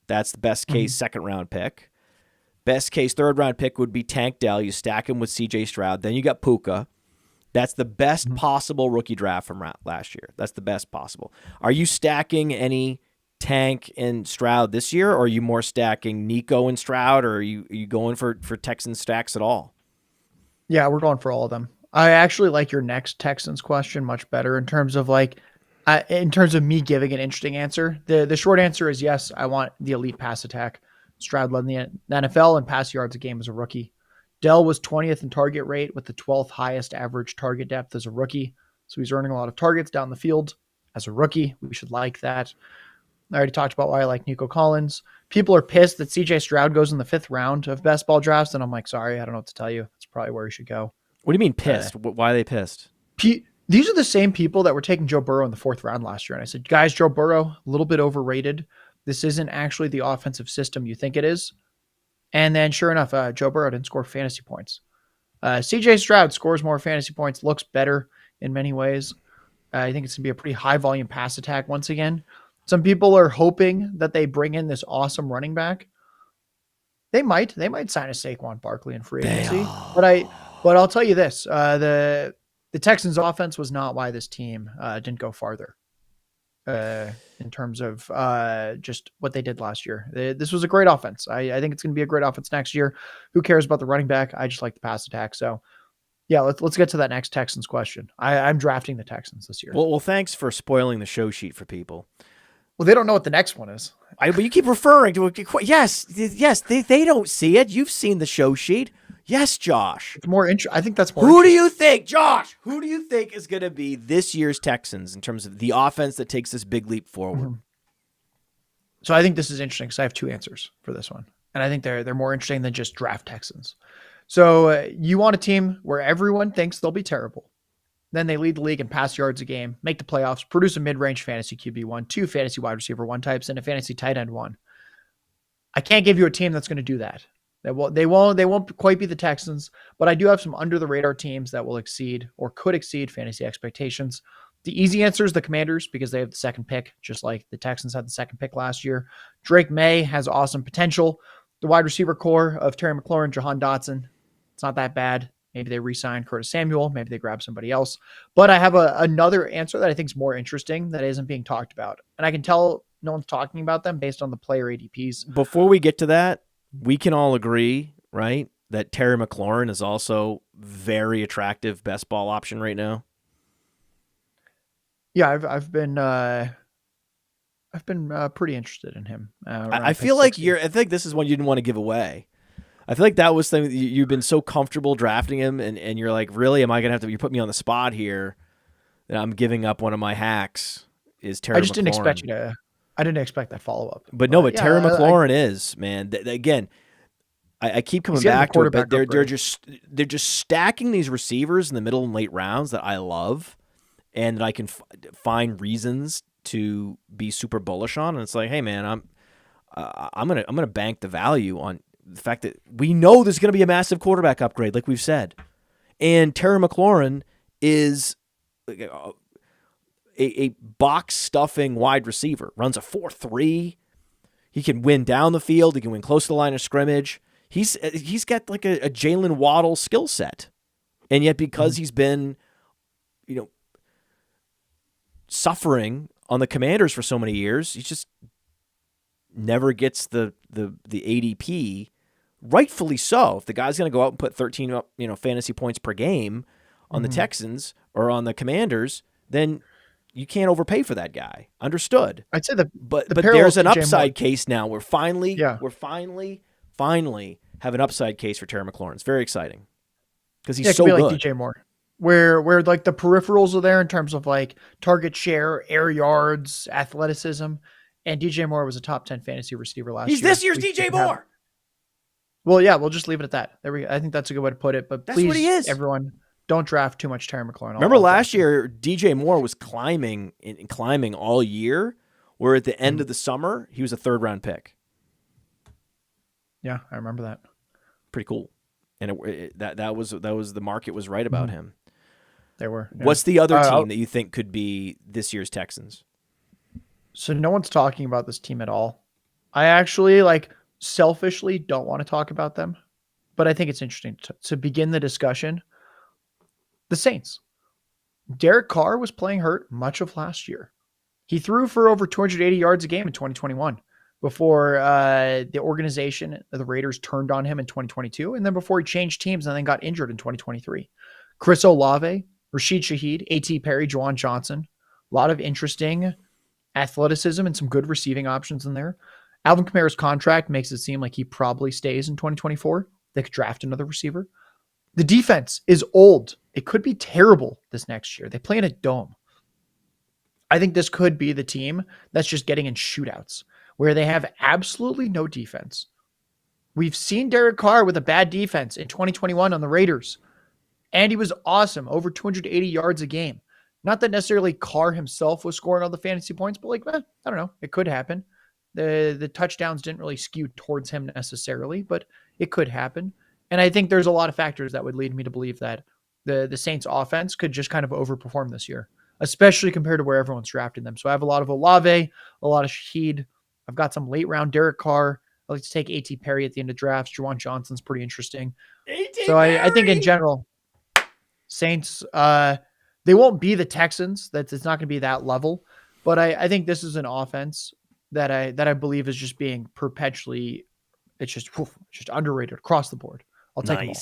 That's the best case 2nd round pick. Best case 3rd round pick would be Tank Dell. You stack him with C.J. Stroud. Then you got Puka. That's the best possible rookie draft from last year. That's the best possible. Are you stacking any Tank and Stroud this year, or are you more stacking Nico and Stroud, or are you going for Texans stacks at all? Yeah, we're going for all of them. I actually like your next Texans question much better in terms of me giving an interesting answer. The short answer is yes, I want the elite pass attack. Stroud led the NFL in pass yards a game as a rookie. Dell was 20th in target rate with the 12th highest average target depth as a rookie. So he's earning a lot of targets down the field as a rookie. We should like that. I already talked about why I like Nico Collins. People are pissed that CJ Stroud goes in the 5th round of best ball drafts. And I'm like, sorry, I don't know what to tell you. That's probably where he should go. What do you mean pissed? Why are they pissed? These are the same people that were taking Joe Burrow in the 4th round last year. And I said, guys, Joe Burrow, a little bit overrated. This isn't actually the offensive system you think it is. And then sure enough, Joe Burrow didn't score fantasy points. CJ Stroud scores more fantasy points, looks better in many ways. I think it's going to be a pretty high volume pass attack once again. Some people are hoping that they bring in this awesome running back. They might sign a Saquon Barkley in free agency. But I'll tell you this, the Texans offense was not why this team didn't go farther in terms of just what they did last year. This was a great offense. I think it's going to be a great offense next year. Who cares about the running back? I just like the pass attack. So yeah, let's get to that next Texans question. I'm drafting the Texans this year. Well, thanks for spoiling the show sheet for people. Well, they don't know what the next one is. But you keep referring to it. Yes, they don't see it. You've seen the show sheet. Yes, Josh. It's more I think that's more. Who do you think, Josh? Who do you think is going to be this year's Texans in terms of the offense that takes this big leap forward? Mm-hmm. So I think this is interesting because I have 2 answers for this one, and I think they're more interesting than just draft Texans. So you want a team where everyone thinks they'll be terrible. Then they lead the league in pass yards a game, make the playoffs, produce a mid-range fantasy QB1, 2 fantasy wide receiver 1 types, and a fantasy tight end 1. I can't give you a team that's going to do that. They won't quite be the Texans, but I do have some under the radar teams that will exceed or could exceed fantasy expectations. The easy answer is the Commanders because they have the 2nd pick, just like the Texans had the 2nd pick last year. Drake May has awesome potential. The wide receiver core of Terry McLaurin, Jahan Dotson, it's not that bad. Maybe they re-sign Curtis Samuel. Maybe they grab somebody else. But I have another answer that I think is more interesting that isn't being talked about. And I can tell no one's talking about them based on the player ADPs. Before we get to that, we can all agree, right, that Terry McLaurin is also very attractive best ball option right now. Yeah, I've been pretty interested in him. I feel like I think this is one you didn't want to give away. I feel like that was something you've been so comfortable drafting him, and you're like, really, am I gonna have to? You put me on the spot here that I'm giving up one of my hacks. Is Terry? I just didn't expect you to. I didn't expect that follow up. But yeah, Terry McLaurin is, man. Again, I keep coming back to it, but they're just stacking these receivers in the middle and late rounds that I love, and that I can find reasons to be super bullish on. And it's like, hey, man, I'm gonna bank the value on the fact that we know there's going to be a massive quarterback upgrade, like we've said. And Terry McLaurin is a box-stuffing wide receiver. Runs a 4.3. He can win down the field. He can win close to the line of scrimmage. He's got like a Jalen Waddle skill set. And yet because he's been, suffering on the Commanders for so many years, he just never gets the ADP, rightfully so. If the guy's going to go out and put 13 fantasy points per game on the Texans or on the Commanders, then you can't overpay for that guy. Understood. I'd say but there's an upside case now. We're finally have an upside case for Terry McLaurin. It's very exciting because he's so good. Like DJ Moore, where like the peripherals are there in terms of like target share, air yards, athleticism. And DJ Moore was a top 10 fantasy receiver last year. He's this year's DJ Moore. Well, yeah, we'll just leave it at that. I think that's a good way to put it. But that's please, what he is. Everyone, don't draft too much Terry McLaurin. Remember last year, DJ Moore was climbing all year, where at the end of the summer, he was a 3rd-round pick. Yeah, I remember that. Pretty cool. And that was the market was right about him. They were. Yeah. What's the other team that you think could be this year's Texans? So no one's talking about this team at all. I actually selfishly don't want to talk about them, but I think it's interesting to begin the discussion. The Saints. Derek Carr was playing hurt much of last year. He threw for over 280 yards a game in 2021 before the organization, the Raiders, turned on him in 2022, and then before he changed teams and then got injured in 2023. Chris Olave, Rashid Shaheed, A.T. Perry, Juwan Johnson. A lot of interesting athleticism and some good receiving options in there. Alvin Kamara's contract makes it seem like he probably stays in 2024. They could draft another receiver. The defense is old. It could be terrible this next year. They play in a dome. I think this could be the team that's just getting in shootouts where they have absolutely no defense. We've seen Derek Carr with a bad defense in 2021 on the Raiders, and he was awesome, over 280 yards a game. Not that necessarily Carr himself was scoring all the fantasy points, but I don't know. It could happen. The touchdowns didn't really skew towards him necessarily, but it could happen. And I think there's a lot of factors that would lead me to believe that the Saints offense could just kind of overperform this year, especially compared to where everyone's drafting them. So I have a lot of Olave, a lot of Shaheed. I've got some late round Derek Carr. I like to take A.T. Perry at the end of drafts. Juwan Johnson's pretty interesting. So I think in general, Saints, they won't be the Texans. It's not going to be that level. But I think this is an offense that I believe is just being perpetually, it's just underrated across the board. I'll take them all.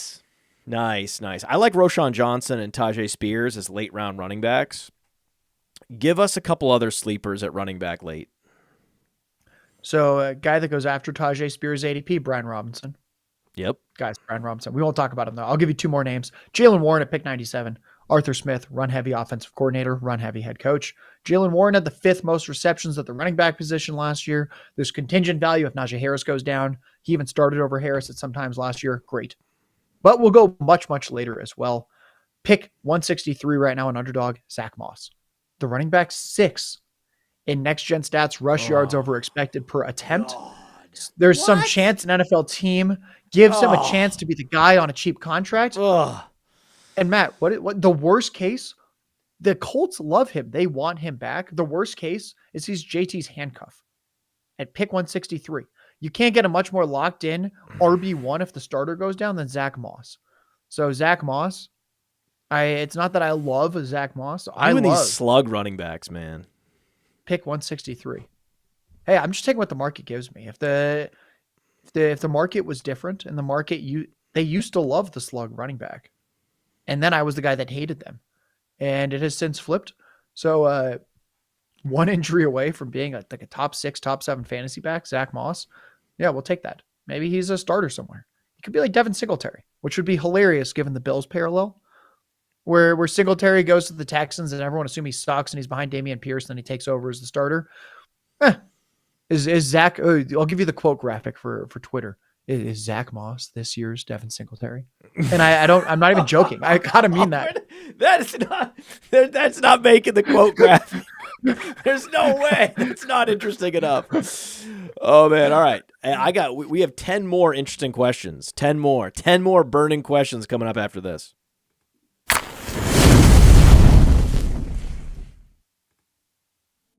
Nice. I like Roschon Johnson and Tajay Spears as late round running backs. Give us a couple other sleepers at running back late. So a guy that goes after Tajay Spears' ADP, Brian Robinson. Yep. Guys, Brian Robinson. We won't talk about him, though. I'll give you two more names. Jaylen Warren at pick 97. Arthur Smith, run-heavy offensive coordinator, run-heavy head coach. Jaylen Warren had the 5th most receptions at the running back position last year. There's contingent value if Najee Harris goes down. He even started over Harris at some times last year. Great. But we'll go much, much later as well. Pick 163 right now, an underdog, Zach Moss. The running back 6 in next-gen stats, rush yards over expected per attempt. There's some chance an NFL team gives him a chance to be the guy on a cheap contract. And Matt, what the worst case? The Colts love him. They want him back. The worst case is he's JT's handcuff at pick 163. You can't get a much more locked in RB1 if the starter goes down than Zach Moss. So Zach Moss, it's not that I love Zach Moss. I love these slug running backs, man. Pick 163. Hey, I'm just taking what the market gives me. If the market was different and the market they used to love the slug running back. And then I was the guy that hated them. And it has since flipped. So one injury away from being like a top 6, top 7 fantasy back, Zach Moss. Yeah, we'll take that. Maybe he's a starter somewhere. He could be like Devin Singletary, which would be hilarious given the Bills parallel. Where Singletary goes to the Texans and everyone assumes he sucks and he's behind Dameon Pierce and then he takes over as the starter. Is Zach, I'll give you the quote graphic for Twitter. Is Zach Moss this year's Devin Singletary? And I'm not even joking. I gotta mean that. That's not making the quote graphic. There's no way. It's not interesting enough. Oh man. All right. We have 10 more interesting questions. 10 more burning questions coming up after this.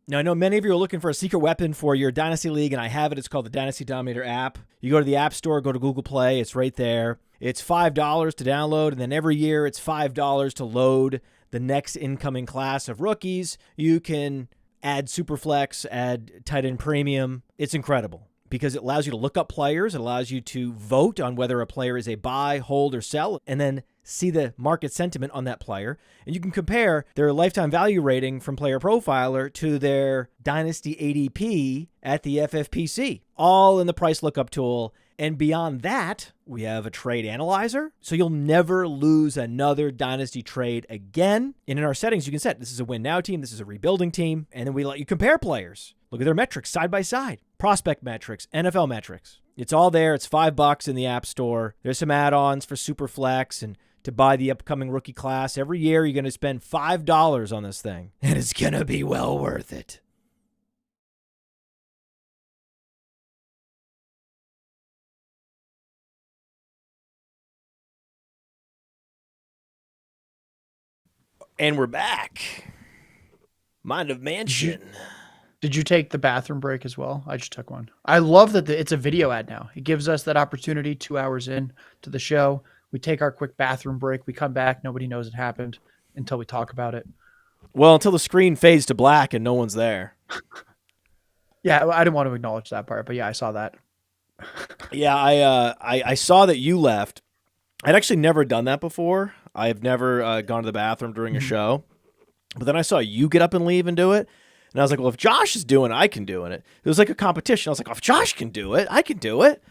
Now, I know many of you are looking for a secret weapon for your Dynasty League, and I have it. It's called the Dynasty Dominator app. You go to the App Store, go to Google Play. It's right there. It's $5 to download, and then every year it's $5 to load the next incoming class of rookies. You can add Superflex, add tight end premium. It's incredible because it allows you to look up players. It allows you to vote on whether a player is a buy, hold, or sell, and then see the market sentiment on that player. And you can compare their lifetime value rating from PlayerProfiler to their Dynasty ADP at the FFPC, all in the price lookup tool. And beyond that, we have a trade analyzer, so you'll never lose another Dynasty trade again. And in our settings, you can set this is a win now team, this is a rebuilding team, and then we let you compare players. Look at their metrics side by side, prospect metrics, NFL metrics. It's all there. It's $5 in the App Store. There's some add-ons for Superflex and to buy the upcoming rookie class. Every year, you're going to spend $5 on this thing, and it's going to be well worth it. And we're back. Mind of Mansion. Did you take the bathroom break as well? I just took one. I love that it's a video ad now. It gives us that opportunity 2 hours in to the show. We take our quick bathroom break. We come back. Nobody knows it happened until we talk about it. Well, until the screen fades to black and no one's there. Yeah, I didn't want to acknowledge that part, but yeah, I saw that. Yeah, I saw that you left. I'd actually never done that before. I've never gone to the bathroom during a show. But then I saw you get up and leave and do it. And I was like, well, if Josh is doing it, I can do it. It was like a competition. I was like, oh, if Josh can do it, I can do it.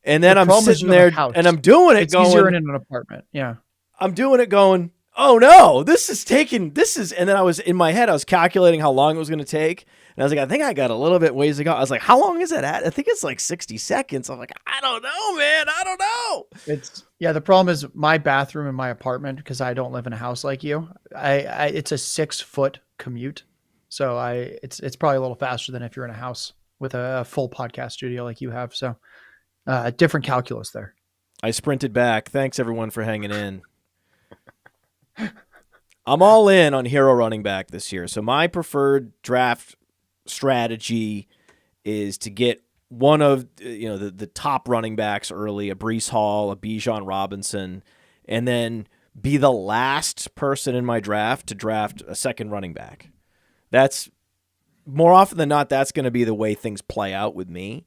And then I'm sitting there and I'm doing it going. It's easier in an apartment. Yeah. I'm doing it going, oh no, and then I was in my head, I was calculating how long it was going to take. And I was like, I think I got a little bit ways to go. I was like, how long is it at? I think it's like 60 seconds. I'm like, I don't know, man. I don't know. The problem is my bathroom in my apartment, because I don't live in a house like you. It's a 6-foot commute. So it's probably a little faster than if you're in a house with a full podcast studio like you have. So different calculus there. I sprinted back. Thanks everyone for hanging in. I'm all in on hero running back this year. So my preferred draft strategy is to get one of the top running backs early, a Breece Hall, a Bijan Robinson, and then be the last person in my draft to draft a second running back. That's more often than not, that's going to be the way things play out with me.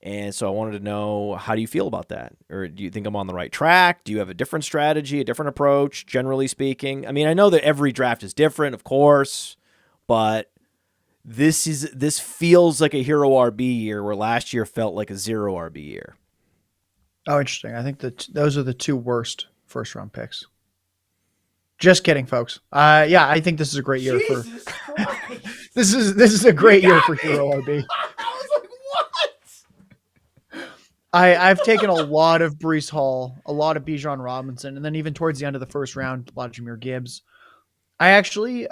And so I wanted to know, how do you feel about that? Or do you think I'm on the right track? Do you have a different strategy, a different approach, generally speaking? I mean, I know that every draft is different, of course, but this feels like a hero RB year where last year felt like a zero RB year. Oh, interesting. I think that those are the two worst first-round picks. Just kidding, folks. Yeah, I think this is a great year for. This is a great year for hero RB. I've taken a lot of Breece Hall, a lot of Bijan Robinson, and then even towards the end of the first round, a lot of Jahmyr Gibbs. I actually,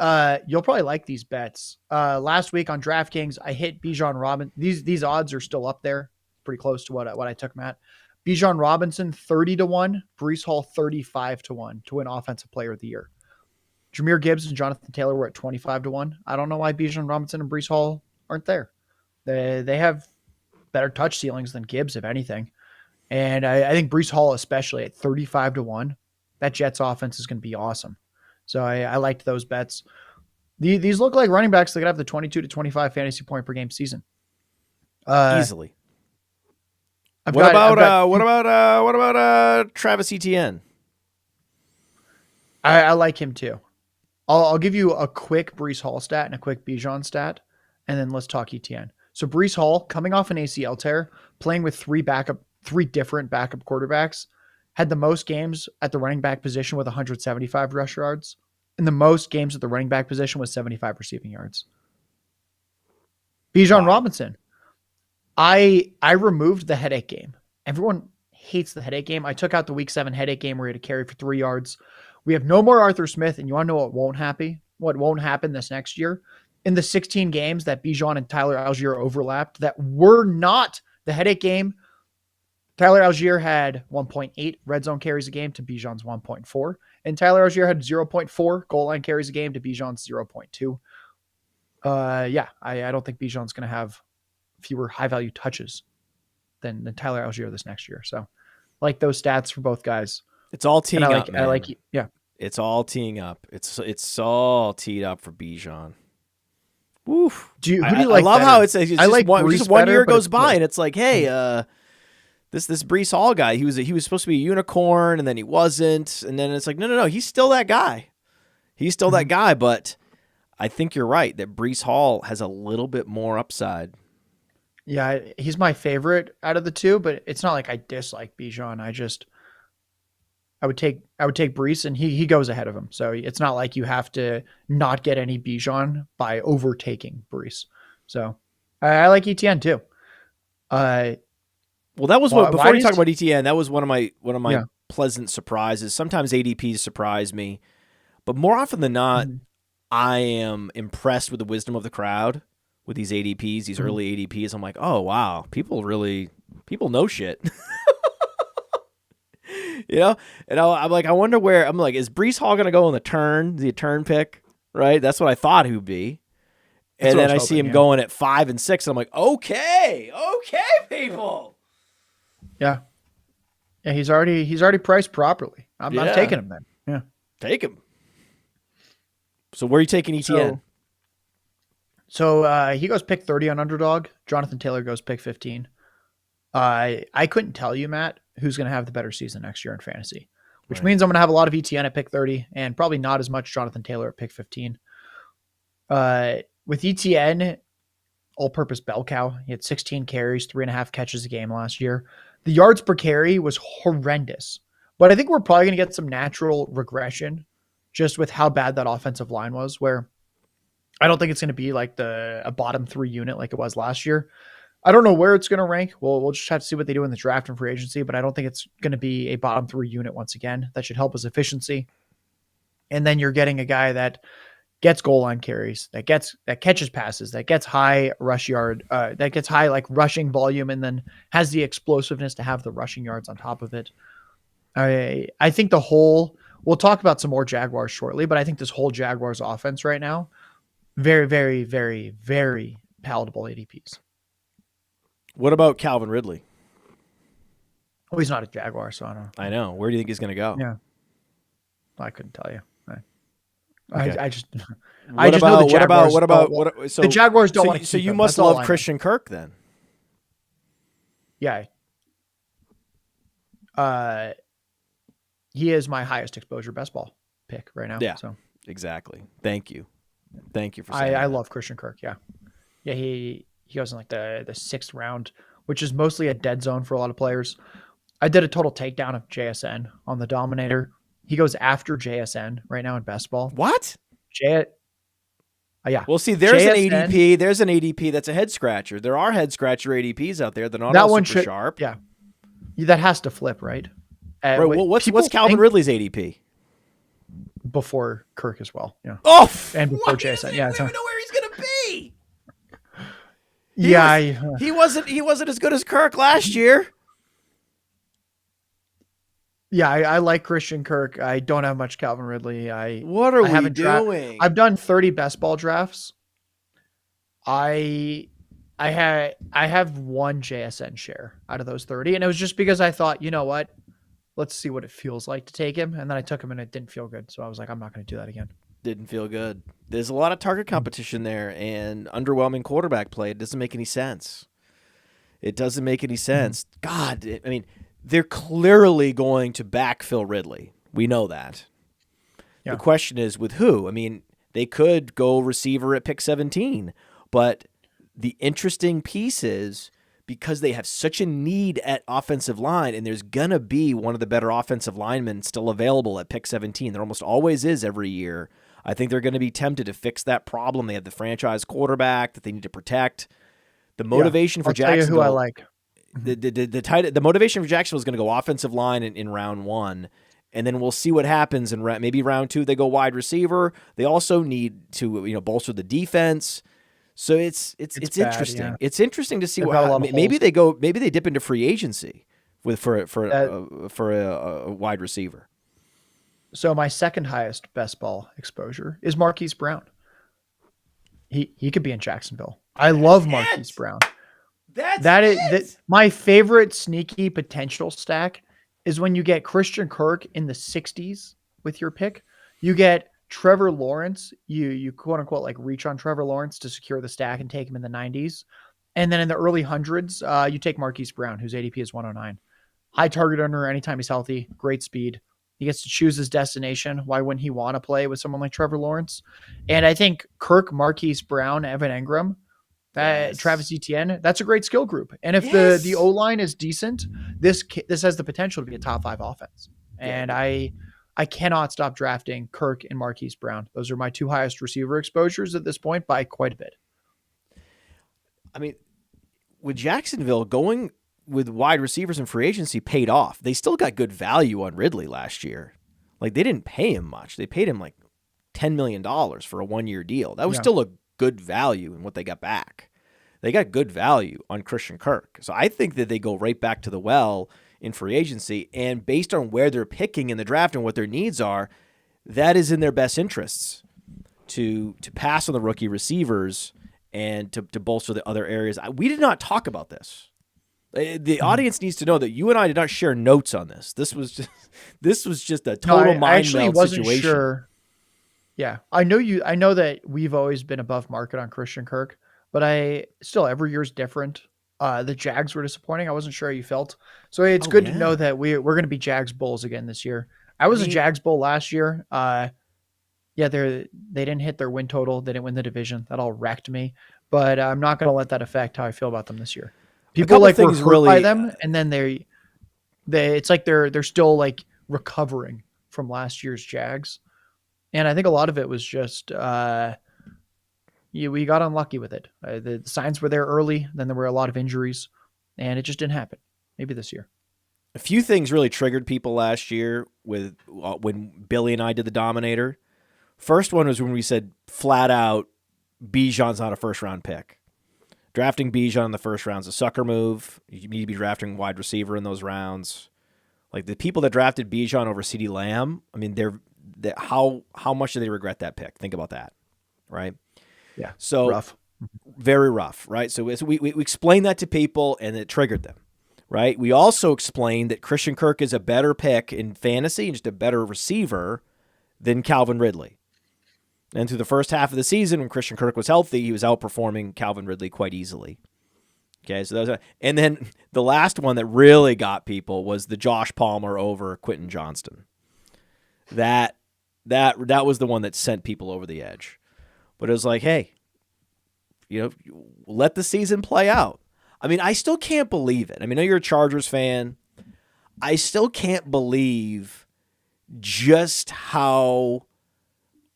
you'll probably like these bets. Last week on DraftKings, I hit Bijan Robinson. These odds are still up there, pretty close to what I took them at. Bijan Robinson 30-1, Breece Hall 35-1 to win Offensive Player of the Year. Jahmyr Gibbs and Jonathan Taylor were at 25-1. I don't know why Bijan Robinson and Breece Hall aren't there. They have better touch ceilings than Gibbs, if anything. And I think Breece Hall, especially at 35-1, that Jets offense is going to be awesome. So I liked those bets. These look like running backs that could have the 22 to 25 fantasy point per game season. Easily. What about Travis Etienne? I like him too. I'll give you a quick Breece Hall stat and a quick Bijan stat, and then let's talk Etienne. So Breece Hall, coming off an ACL tear, playing with three different backup quarterbacks, had the most games at the running back position with 175 rush yards, and the most games at the running back position with 75 receiving yards. Bijan Robinson. I removed the headache game. Everyone hates the headache game. I took out the week 7 headache game where he had to carry for 3 yards. We have no more Arthur Smith, and you want to know what won't happen? What won't happen this next year? In the 16 games that Bijan and Tyler Algier overlapped that were not the headache game, Tyler Algier had 1.8 red zone carries a game to Bijan's 1.4, and Tyler Algier had 0.4 goal line carries a game to Bijan's 0.2. I don't think Bijan's going to have fewer high-value touches than Tyler Algier this next year. So, like those stats for both guys. It's all teeing up, man. Yeah. It's all teeing up. It's all teed up for Bijan. Woof. Who do you like? I love better? how it's just, like just one year goes by, close. and it's like, hey, this Breece Hall guy, he was supposed to be a unicorn, and then he wasn't, and then it's like, no, he's still that guy. He's still that guy, but I think you're right that Breece Hall has a little bit more upside. Yeah, he's my favorite out of the two, but it's not like I dislike Bijan. I would take Breece, and he goes ahead of him. So it's not like you have to not get any Bijan by overtaking Breece. So I like ETN too. Well, that was before you talk about ETN, that was one of my pleasant surprises. Sometimes ADPs surprise me, but more often than not, I am impressed with the wisdom of the crowd with these ADPs, these early ADPs. I'm like, oh wow, people know shit. And I'm like, I wonder where. I'm like, is Breece Hall going to go in the turn pick, right? That's what I thought he would be. And then I see him going at 5 and 6. And I'm like, okay, people. Yeah. Yeah, he's already priced properly. I'm taking him then. Yeah. Take him. So where are you taking ETN? So he goes pick 30 on underdog. Jonathan Taylor goes pick 15. I couldn't tell you, Matt, who's going to have the better season next year in fantasy, which means I'm going to have a lot of ETN at pick 30 and probably not as much Jonathan Taylor at pick 15. With ETN, all-purpose bell cow. He had 16 carries, 3.5 catches a game last year. The yards per carry was horrendous, but I think we're probably going to get some natural regression just with how bad that offensive line was, where I don't think it's going to be like a bottom 3 unit like it was last year. I don't know where it's going to rank. We'll just have to see what they do in the draft and free agency, but I don't think it's going to be a bottom 3 unit once again. That should help his efficiency. And then you're getting a guy that gets goal line carries, that catches passes, that gets high rush yard, that gets high like rushing volume, and then has the explosiveness to have the rushing yards on top of it. I think we'll talk about some more Jaguars shortly, but I think this whole Jaguars offense right now, very, very, very, very palatable ADPs. What about Calvin Ridley? Oh, he's not a Jaguar, so I don't know. I know. Where do you think he's going to go? Yeah. I couldn't tell you. Okay. I just know the Jaguars. So the Jaguars don't want to. So you must love Christian Kirk then. Yeah. He is my highest exposure best ball pick right now. Yeah. So exactly. Thank you for saying I love Christian Kirk. Yeah. Yeah. He goes in like the 6th round, which is mostly a dead zone for a lot of players. I did a total takedown of JSN on the Dominator. He goes after JSN right now in best ball. What? Yeah. Well, see, there's JSN, an ADP. There's an ADP that's a head scratcher. There are head scratcher ADPs out there. They're not all super sharp. Yeah. That has to flip, right? Right. Well, what's Calvin Ridley's ADP? Before Kirk as well. Yeah. Oh, and before JSN. Yeah. I don't even know where he's gonna be. He wasn't as good as Kirk last year. Yeah, I like Christian Kirk. I don't have much Calvin Ridley. What are we doing? I've done 30 best ball drafts. I have one JSN share out of those 30, and it was just because I thought, you know what, let's see what it feels like to take him, and then I took him and it didn't feel good, so I was like, I'm not going to do that again. Didn't feel good. There's a lot of target competition there, and underwhelming quarterback play. It doesn't make any sense. God, I mean, they're clearly going to backfill Ridley. We know that. Yeah. The question is with who? I mean, they could go receiver at pick 17, but the interesting piece is because they have such a need at offensive line, and there's going to be one of the better offensive linemen still available at pick 17. There almost always is every year. I think they're going to be tempted to fix that problem. They have the franchise quarterback that they need to protect. The motivation for Jacksonville. Tell you who I like. The motivation for Jacksonville is going to go offensive line in round 1, and then we'll see what happens in maybe round 2. They go wide receiver. They also need to bolster the defense. So it's interesting. Yeah. It's interesting to see maybe they dip into free agency for a wide receiver. So my second highest best ball exposure is Marquise Brown. He could be in Jacksonville. I love Marquise Brown. My favorite sneaky potential stack is when you get Christian Kirk in the 60s with your pick. You get Trevor Lawrence. You quote unquote like reach on Trevor Lawrence to secure the stack and take him in the 90s. And then in the early hundreds, you take Marquise Brown, whose ADP is 109. High target earner anytime he's healthy, great speed. He gets to choose his destination. Why wouldn't he want to play with someone like Trevor Lawrence? And I think Kirk, Marquise Brown, Evan Engram, Travis Etienne, that's a great skill group. And if the O-line is decent, this has the potential to be a top 5 offense. And I cannot stop drafting Kirk and Marquise Brown. Those are my 2 highest receiver exposures at this point by quite a bit. I mean, with Jacksonville, going with wide receivers in free agency paid off. They still got good value on Ridley last year. Like, they didn't pay him much. They paid him like $10 million for a 1-year deal. That was still a good value in what they got back. They got good value on Christian Kirk. So I think that they go right back to the well in free agency, and based on where they're picking in the draft and what their needs are, that is in their best interests to pass on the rookie receivers and to bolster the other areas. We did not talk about this. The audience needs to know that you and I did not share notes on this. This was just a total I mind actually meld wasn't situation. sure. Yeah, I know that we've always been above market on Christian Kirk, but every year's different. The Jags were disappointing. I wasn't sure how you felt. So it's good to know that we're going to be Jags Bulls again this year. I was a Jags Bull last year. Yeah, they didn't hit their win total. They didn't win the division. That all wrecked me. But I'm not going to let that affect how I feel about them this year. People were hurt by them, and then it's like they're still like recovering from last year's Jags. And I think a lot of it was just we got unlucky with it. The signs were there early, then there were a lot of injuries, and it just didn't happen. Maybe this year. A few things really triggered people last year with when Billy and I did the Dominator. First one was when we said flat out, Bijan's not a first-round pick. Drafting Bijan in the first round is a sucker move. You need to be drafting wide receiver in those rounds. Like the people that drafted Bijan over CeeDee Lamb, I mean, how much do they regret that pick? Think about that, right? Yeah. So rough. Very rough, right? So we explained that to people, and it triggered them, right? We also explained that Christian Kirk is a better pick in fantasy and just a better receiver than Calvin Ridley. And through the first half of the season, when Christian Kirk was healthy, he was outperforming Calvin Ridley quite easily. Okay, so that was and then the last one that really got people was the Josh Palmer over Quentin Johnston. That was the one that sent people over the edge. But it was like, hey, let the season play out. I mean, I still can't believe it. I mean, I know you're a Chargers fan. I still can't believe just how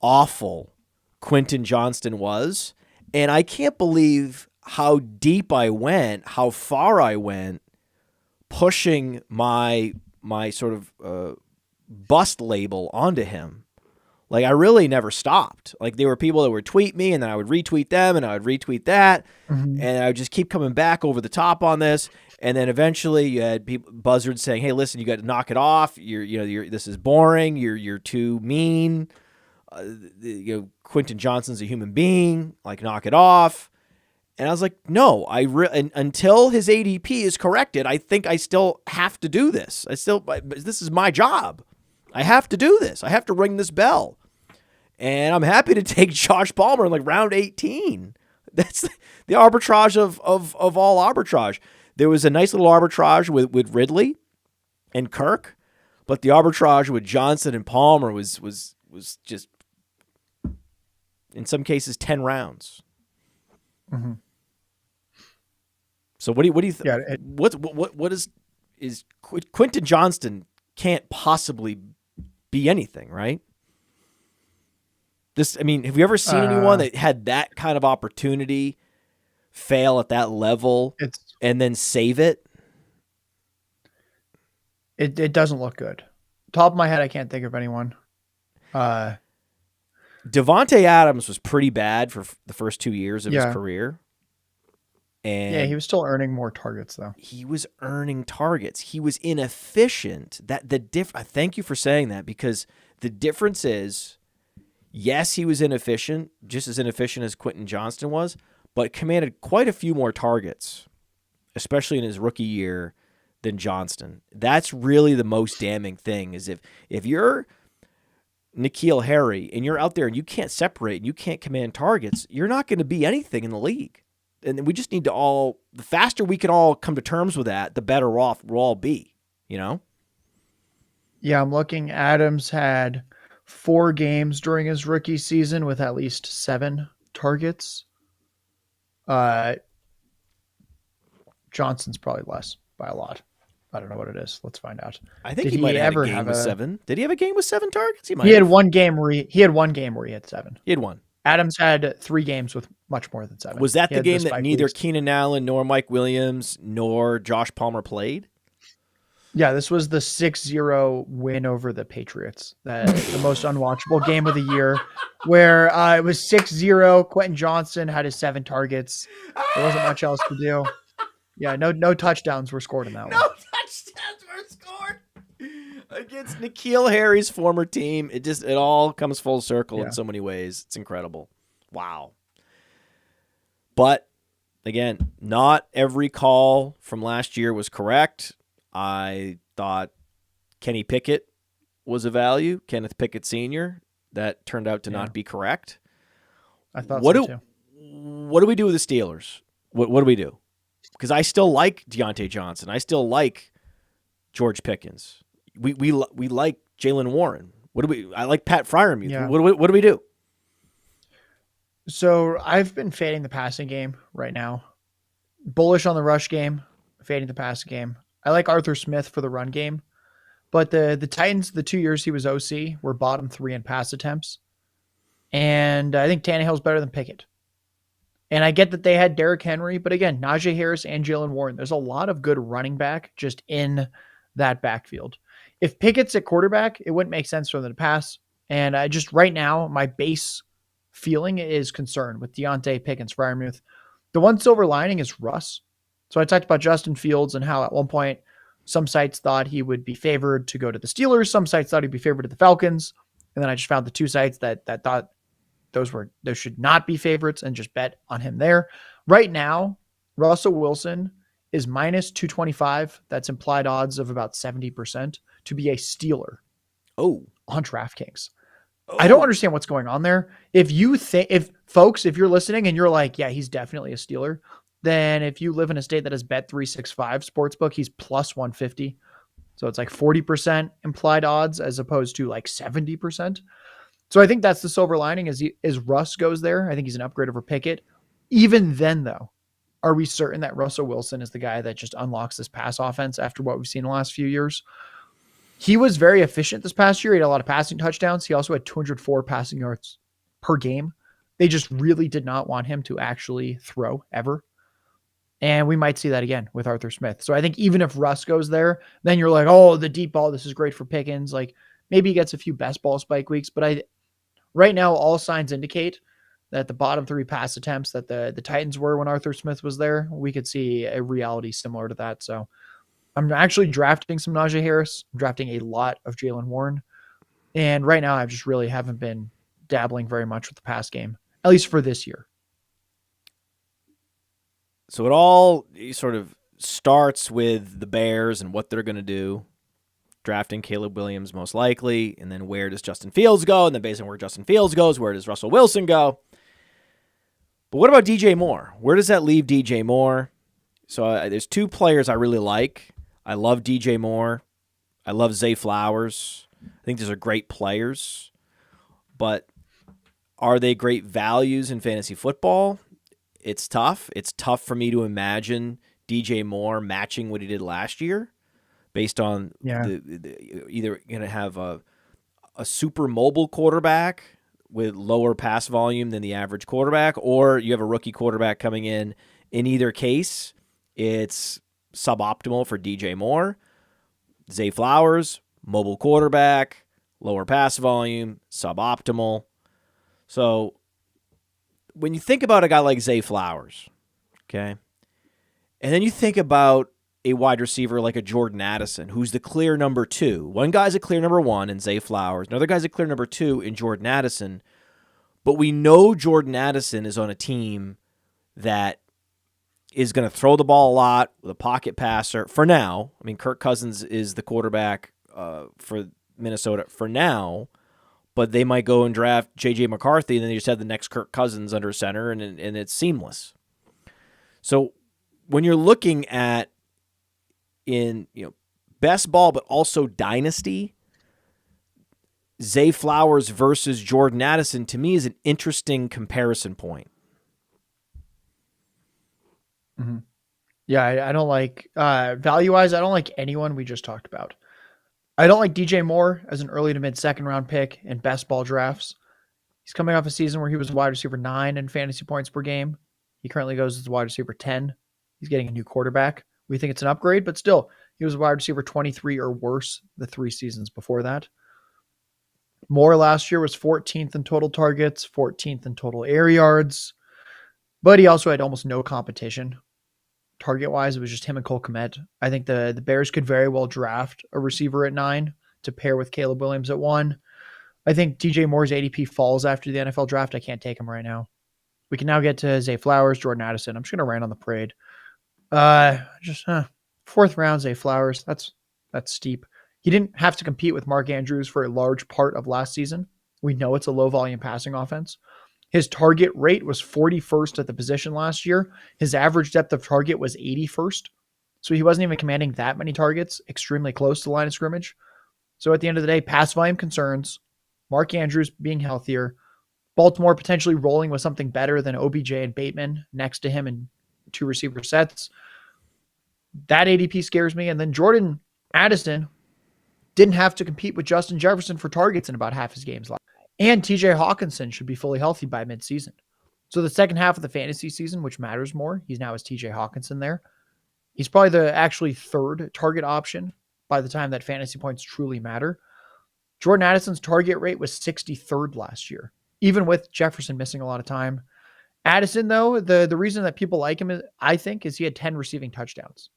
awful Quentin Johnston was. And I can't believe how deep I went, how far I went, pushing my sort of bust label onto him. Like, I really never stopped. Like, there were people that would tweet me, and then I would retweet them, and I would retweet that, and I would just keep coming back over the top on this. And then eventually, you had people buzzards saying, "Hey, listen, you got to knock it off. This is boring. You're too mean. Quentin Johnston's a human being. Like, knock it off." And I was like, no, until his ADP is corrected, I think I still have to do this. This is my job. I have to do this. I have to ring this bell. And I'm happy to take Josh Palmer in like round 18. That's the arbitrage of all arbitrage. There was a nice little arbitrage with Ridley and Kirk, but the arbitrage with Johnson and Palmer was just, in some cases, 10 rounds. Mm-hmm. So what do you think? Yeah, what is Quentin Johnston can't possibly be anything, right? Have you ever seen anyone that had that kind of opportunity fail at that level and then save it? It doesn't look good. Top of my head, I can't think of anyone. Devontae Adams was pretty bad for the first 2 years of his career. And yeah, he was still earning more targets, though. He was earning targets. He was inefficient. Thank you for saying that, because the difference is, yes, he was inefficient, just as inefficient as Quentin Johnston was, but commanded quite a few more targets, especially in his rookie year, than Johnston. That's really the most damning thing, is if you're N'Keal Harry and you're out there and you can't separate and you can't command targets, you're not going to be anything in the league. And we just need to the faster we can all come to terms with that, the better off we'll all be, Yeah, I'm looking. Adams had 4 games during his rookie season with at least 7 targets. Johnson's probably less by a lot. I don't know what it is. Let's find out. I think he might have had a game with 7. Did he have a game with 7 targets? He had one game where he had 7. He had one. Adams had 3 games with much more than 7. Was that the game that neither Keenan Allen nor Mike Williams nor Josh Palmer played? Yeah, this was the 6-0 win over the Patriots. The most unwatchable game of the year, where it was 6-0. Quentin Johnston had his 7 targets. There wasn't much else to do. Yeah, no touchdowns were scored in that one. No touchdowns were scored against N'Keal Harry's former team. It all comes full circle in so many ways. It's incredible. Wow. But again, not every call from last year was correct. I thought Kenny Pickett was a value, Kenneth Pickett Sr. That turned out to not be correct. I thought so too. What do we do with the Steelers? What do we do? Because I still like Deontay Johnson. I still like George Pickens. We like Jaylen Warren. I like Pat Freiermuth. Yeah. What do we do? So I've been fading the passing game right now. Bullish on the rush game, fading the passing game. I like Arthur Smith for the run game. But the Titans, the 2 years he was OC, were bottom 3 in pass attempts. And I think Tannehill's better than Pickett. And I get that they had Derrick Henry, but again, Najee Harris and Jaylen Warren, there's a lot of good running back just in that backfield. If Pickett's at quarterback, it wouldn't make sense for them to pass. And I just right now, my base feeling is concern with Deontay, Pickens, Freiermuth. The one silver lining is Russ. So I talked about Justin Fields and how at one point some sites thought he would be favored to go to the Steelers. Some sites thought he'd be favored to the Falcons. And then I just found the 2 sites that thought those should not be favorites and just bet on him there. Right now, Russell Wilson is minus 225. That's implied odds of about 70% to be a Steeler. Oh, on DraftKings. Oh. I don't understand what's going on there. If you're listening and you're like, yeah, he's definitely a Steeler, then if you live in a state that has Bet365 Sportsbook, he's plus 150. So it's like 40% implied odds as opposed to like 70%. So I think that's the silver lining as Russ goes there. I think he's an upgrade over Pickett. Even then, though, are we certain that Russell Wilson is the guy that just unlocks this pass offense after what we've seen in the last few years? He was very efficient this past year. He had a lot of passing touchdowns. He also had 204 passing yards per game. They just really did not want him to actually throw ever. And we might see that again with Arthur Smith. So I think even if Russ goes there, then you're like, oh, the deep ball, this is great for Pickens. Like maybe he gets a few best ball spike weeks, but right now all signs indicate that the bottom 3 pass attempts that the Titans were when Arthur Smith was there, we could see a reality similar to that. So I'm actually drafting some Najee Harris. I'm drafting a lot of Jaylen Warren. And right now I just really haven't been dabbling very much with the pass game, at least for this year. So it all sort of starts with the Bears and what they're going to do. Drafting Caleb Williams most likely, and then where does Justin Fields go? And then based on where Justin Fields goes, where does Russell Wilson go? But what about DJ Moore? Where does that leave DJ Moore? So there's 2 players I really like. I love DJ Moore. I love Zay Flowers. I think these are great players. But are they great values in fantasy football? It's tough. It's tough for me to imagine DJ Moore matching what he did last year based on either going to have a super mobile quarterback with lower pass volume than the average quarterback, or you have a rookie quarterback coming in. In either case, it's suboptimal for DJ Moore. Zay Flowers, mobile quarterback, lower pass volume, suboptimal. So when you think about a guy like Zay Flowers, okay, and then you think about a wide receiver like a Jordan Addison, who's the clear number 2. One guy's a clear number 1 in Zay Flowers. Another guy's a clear number 2 in Jordan Addison. But we know Jordan Addison is on a team that is going to throw the ball a lot with a pocket passer for now. I mean, Kirk Cousins is the quarterback for Minnesota for now, but they might go and draft J.J. McCarthy, and then they just have the next Kirk Cousins under center, and it's seamless. So when you're looking at in best ball, but also Dynasty, Zay Flowers versus Jordan Addison to me is an interesting comparison point. Mm-hmm. Yeah, I don't like value-wise. I don't like anyone we just talked about. I don't like DJ Moore as an early to mid second round pick in best ball drafts. He's coming off a season where he was wide receiver 9 in fantasy points per game. He currently goes as wide receiver 10. He's getting a new quarterback. We think it's an upgrade, but still, he was wide receiver 23 or worse the 3 seasons before that. Moore last year was 14th in total targets, 14th in total air yards, but he also had almost no competition. Target-wise, it was just him and Cole Kmet. I think the Bears could very well draft a receiver at 9 to pair with Caleb Williams at 1. I think DJ Moore's ADP falls after the NFL draft. I can't take him right now. We can now get to Zay Flowers, Jordan Addison. I'm just going to rant on the parade. Fourth round, Zay Flowers. That's steep. He didn't have to compete with Mark Andrews for a large part of last season. We know it's a low volume passing offense. His target rate was 41st at the position last year. His average depth of target was 81st. So he wasn't even commanding that many targets, extremely close to the line of scrimmage. So at the end of the day, pass volume concerns, Mark Andrews being healthier, Baltimore potentially rolling with something better than OBJ and Bateman next to him in 2 receiver sets. That ADP scares me. And then Jordan Addison didn't have to compete with Justin Jefferson for targets in about half his games last. And TJ Hawkinson should be fully healthy by midseason. So the second half of the fantasy season, which matters more, he's now as TJ Hawkinson there. He's probably the actually third target option by the time that fantasy points truly matter. Jordan Addison's target rate was 63rd last year, even with Jefferson missing a lot of time. Addison, though, the reason that people like him, I think, is he had 10 receiving touchdowns.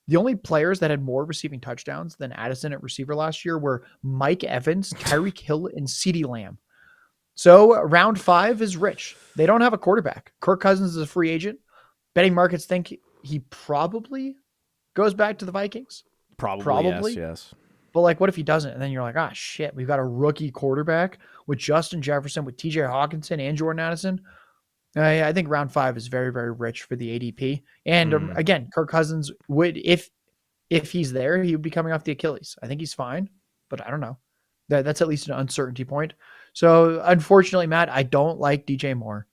The only players that had more receiving touchdowns than Addison at receiver last year were Mike Evans, Tyreek Hill, and CeeDee Lamb. So round 5 is rich. They don't have a quarterback. Kirk Cousins is a free agent. Betting markets think he probably goes back to the Vikings. Probably. Yes. But like, what if he doesn't? And then you're like, shit, we've got a rookie quarterback with Justin Jefferson, with TJ Hawkinson and Jordan Addison. I think round 5 is very, very rich for the ADP. And again, Kirk Cousins would, if he's there, he would be coming off the Achilles. I think he's fine, but I don't know. That's at least an uncertainty point. So unfortunately, Matt, I don't like DJ Moore.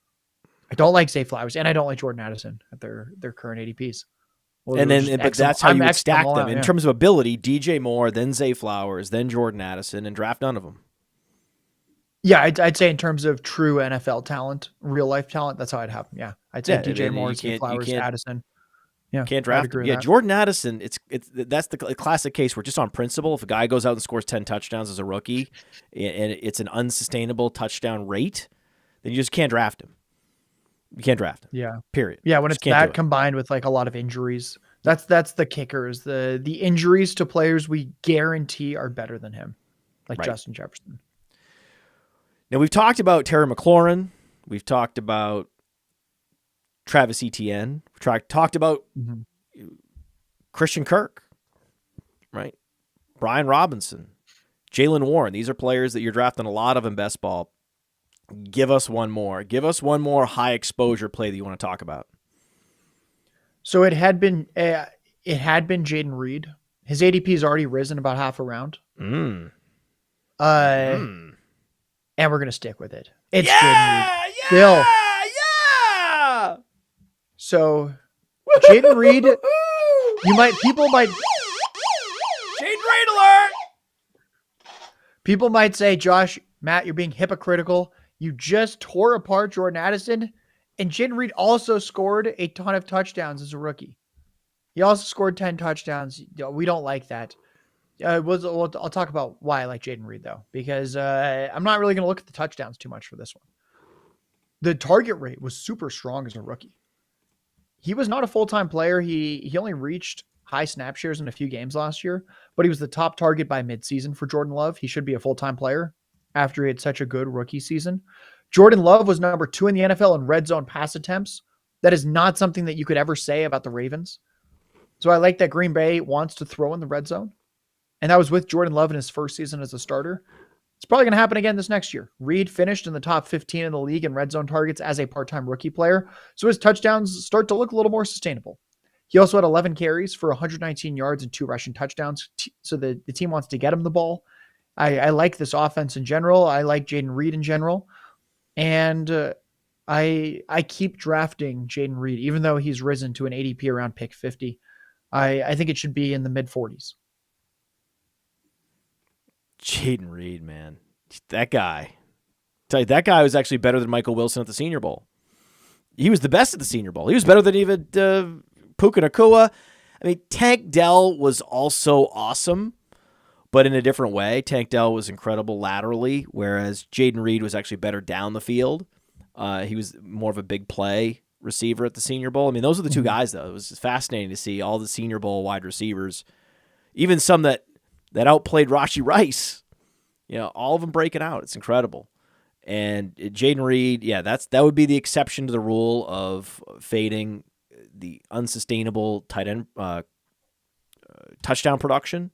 I don't like Zay Flowers, and I don't like Jordan Addison at their current ADPs. But that's how you would stack them. In terms of ability, DJ Moore, then Zay Flowers, then Jordan Addison, and draft none of them. Yeah, I'd say in terms of true NFL talent, real life talent, that's how I'd have them. Yeah, I'd say DJ Moore, Zay Flowers, Addison. Yeah, can't draft him. Yeah, Jordan Addison. That's the classic case where just on principle, if a guy goes out and scores 10 touchdowns as a rookie, and it's an unsustainable touchdown rate, then you just can't draft him. You can't draft him. Yeah. Period. Yeah, when it's that combined with like a lot of injuries, that's the kickers. The injuries to players we guarantee are better than him, like Justin Jefferson. Now we've talked about Terry McLaurin. We've talked about Travis Etienne. We've talked about Christian Kirk, right? Brian Robinson, Jaylen Warren. These are players that you're drafting a lot of in best ball. Give us one more. Give us one more high exposure play that you want to talk about. So it had been Jayden Reed. His ADP has already risen about half a round. And we're gonna stick with it. It's Jayden Reed. Still. Yeah. So Jayden Reed, people might Jayden Reed alert. People might say, Josh, Matt, you're being hypocritical. You just tore apart Jordan Addison, and Jayden Reed also scored a ton of touchdowns as a rookie. He also scored 10 touchdowns. We don't like that. I'll talk about why I like Jayden Reed, though, because I'm not really going to look at the touchdowns too much for this one. The target rate was super strong as a rookie. He was not a full-time player. He only reached high snap shares in a few games last year, but he was the top target by midseason for Jordan Love. He should be a full-time player after he had such a good rookie season. Jordan Love was number 2 in the NFL in red zone pass attempts. That is not something that you could ever say about the Ravens. So I like that Green Bay wants to throw in the red zone. And that was with Jordan Love in his first season as a starter. It's probably going to happen again this next year. Reed finished in the top 15 in the league in red zone targets as a part-time rookie player. So his touchdowns start to look a little more sustainable. He also had 11 carries for 119 yards and 2 rushing touchdowns. So the team wants to get him the ball. I like this offense in general. I like Jayden Reed in general. And I keep drafting Jayden Reed, even though he's risen to an ADP around pick 50. I think it should be in the mid-40s. Jayden Reed, man. That guy. That guy was actually better than Michael Wilson at the Senior Bowl. He was the best at the Senior Bowl. He was better than even Puka Nacua. I mean, Tank Dell was also awesome, but in a different way. Tank Dell was incredible laterally, whereas Jayden Reed was actually better down the field. He was more of a big play receiver at the Senior Bowl. I mean, those are the two guys, though. It was fascinating to see all the Senior Bowl wide receivers, even some that outplayed Rashee Rice. You know, all of them breaking out. It's incredible. And Jayden Reed, yeah, that would be the exception to the rule of fading the unsustainable tight end touchdown production,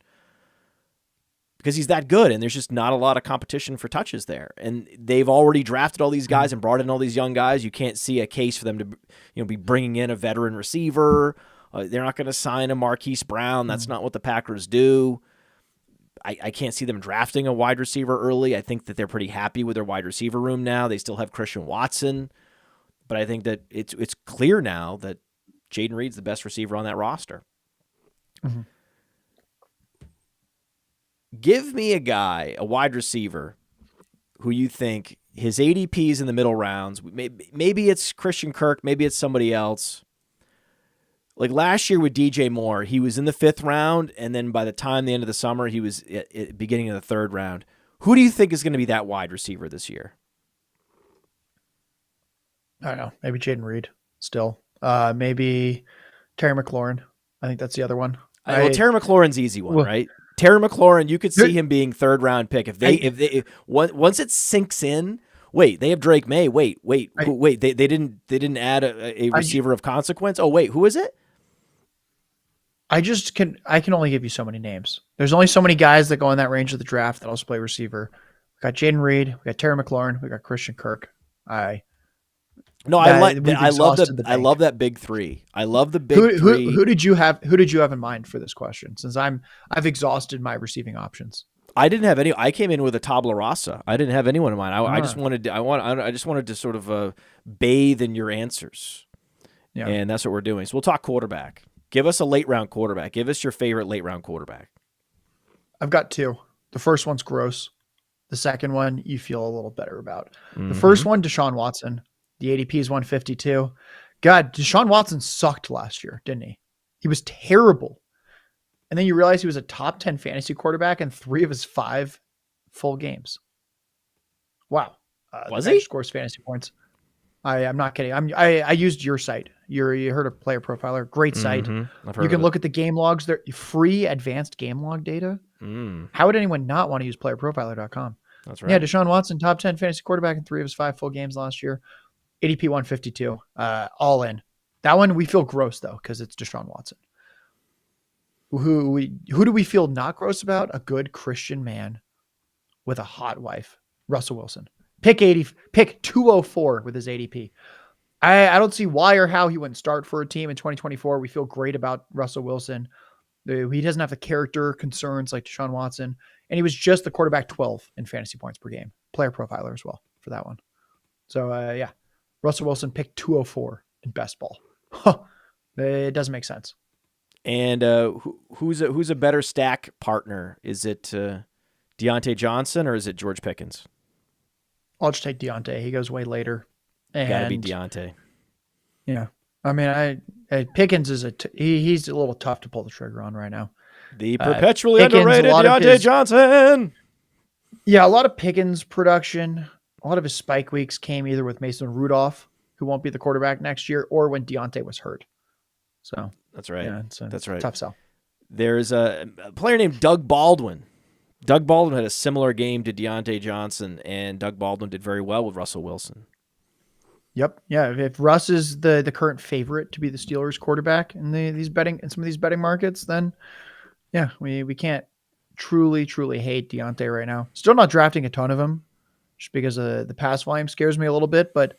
because he's that good, and there's just not a lot of competition for touches there. And they've already drafted all these guys and brought in all these young guys. You can't see a case for them to be bringing in a veteran receiver. They're not going to sign a Marquise Brown. That's not what the Packers do. I can't see them drafting a wide receiver early. I think that they're pretty happy with their wide receiver room now. They still have Christian Watson, but I think that it's clear now that Jayden Reed's the best receiver on that roster. Mm-hmm. Give me a guy, a wide receiver, who you think his ADPs in the middle rounds, maybe it's Christian Kirk, maybe it's somebody else. Like last year with DJ Moore, he was in the 5th round, and then by the time the end of the summer, he was at beginning of the 3rd round. Who do you think is going to be that wide receiver this year? I don't know. Maybe Jayden Reed still. Maybe Terry McLaurin. I think that's the other one. Well, Terry McLaurin's the easy one, right? Terry McLaurin, you could see him being 3rd round pick if once it sinks in. Wait, they have Drake May. Wait. They didn't add a receiver of consequence. Oh wait, who is it? I can only give you so many names. There's only so many guys that go in that range of the draft that also play receiver. We got Jayden Reed, we got Terry McLaurin, we got Christian Kirk. I love that big 3. I love the big 3. Who did you have in mind for this question? Since I've exhausted my receiving options. I didn't have any. I came in with a tabula rasa. I didn't have anyone in mind. I just wanted to sort of bathe in your answers. Yeah. And that's what we're doing. So we'll talk quarterback. Give us a late round quarterback. Give us your favorite late round quarterback. I've got 2. The first one's gross. The second one you feel a little better about. The first one, Deshaun Watson. The ADP is 152. God, Deshaun Watson sucked last year, didn't he? He was terrible. And then you realize he was a top 10 fantasy quarterback in 3 of his 5 full games. Wow. Was he? Scores fantasy points. I'm not kidding. I used your site. You heard of PlayerProfiler. Great site. You can look at the game logs. They're free advanced game log data. How would anyone not want to use PlayerProfiler.com? That's right. Yeah, Deshaun Watson, top 10 fantasy quarterback in 3 of his 5 full games last year. ADP 152. All in. That one we feel gross though because it's Deshaun Watson. Who do we feel not gross about? A good Christian man with a hot wife, Russell Wilson. Pick 204 with his ADP. I don't see why or how he wouldn't start for a team in 2024. We feel great about Russell Wilson. He doesn't have the character concerns like Deshaun Watson. And he was just the quarterback 12 in fantasy points per game. Player profiler as well for that one. So, yeah. Russell Wilson picked 204 in best ball. It doesn't make sense. And who's a better stack partner? Is it Deontay Johnson or is it George Pickens? I'll just take Deontay. He goes way later. Gotta be Deontay. Yeah. I mean, Pickens is he's a little tough to pull the trigger on right now. The perpetually underrated Deontay Johnson. Yeah, a lot of Pickens production. A lot of his spike weeks came either with Mason Rudolph, who won't be the quarterback next year, or when Deontay was hurt. So that's right. Yeah, that's right. Tough sell. There's a player named Doug Baldwin. Doug Baldwin had a similar game to Deontay Johnson, and Doug Baldwin did very well with Russell Wilson. Yep. Yeah. If Russ is the current favorite to be the Steelers quarterback in some of these betting markets, then yeah, we can't truly hate Deontay right now. Still not drafting a ton of him just because the pass volume scares me a little bit, but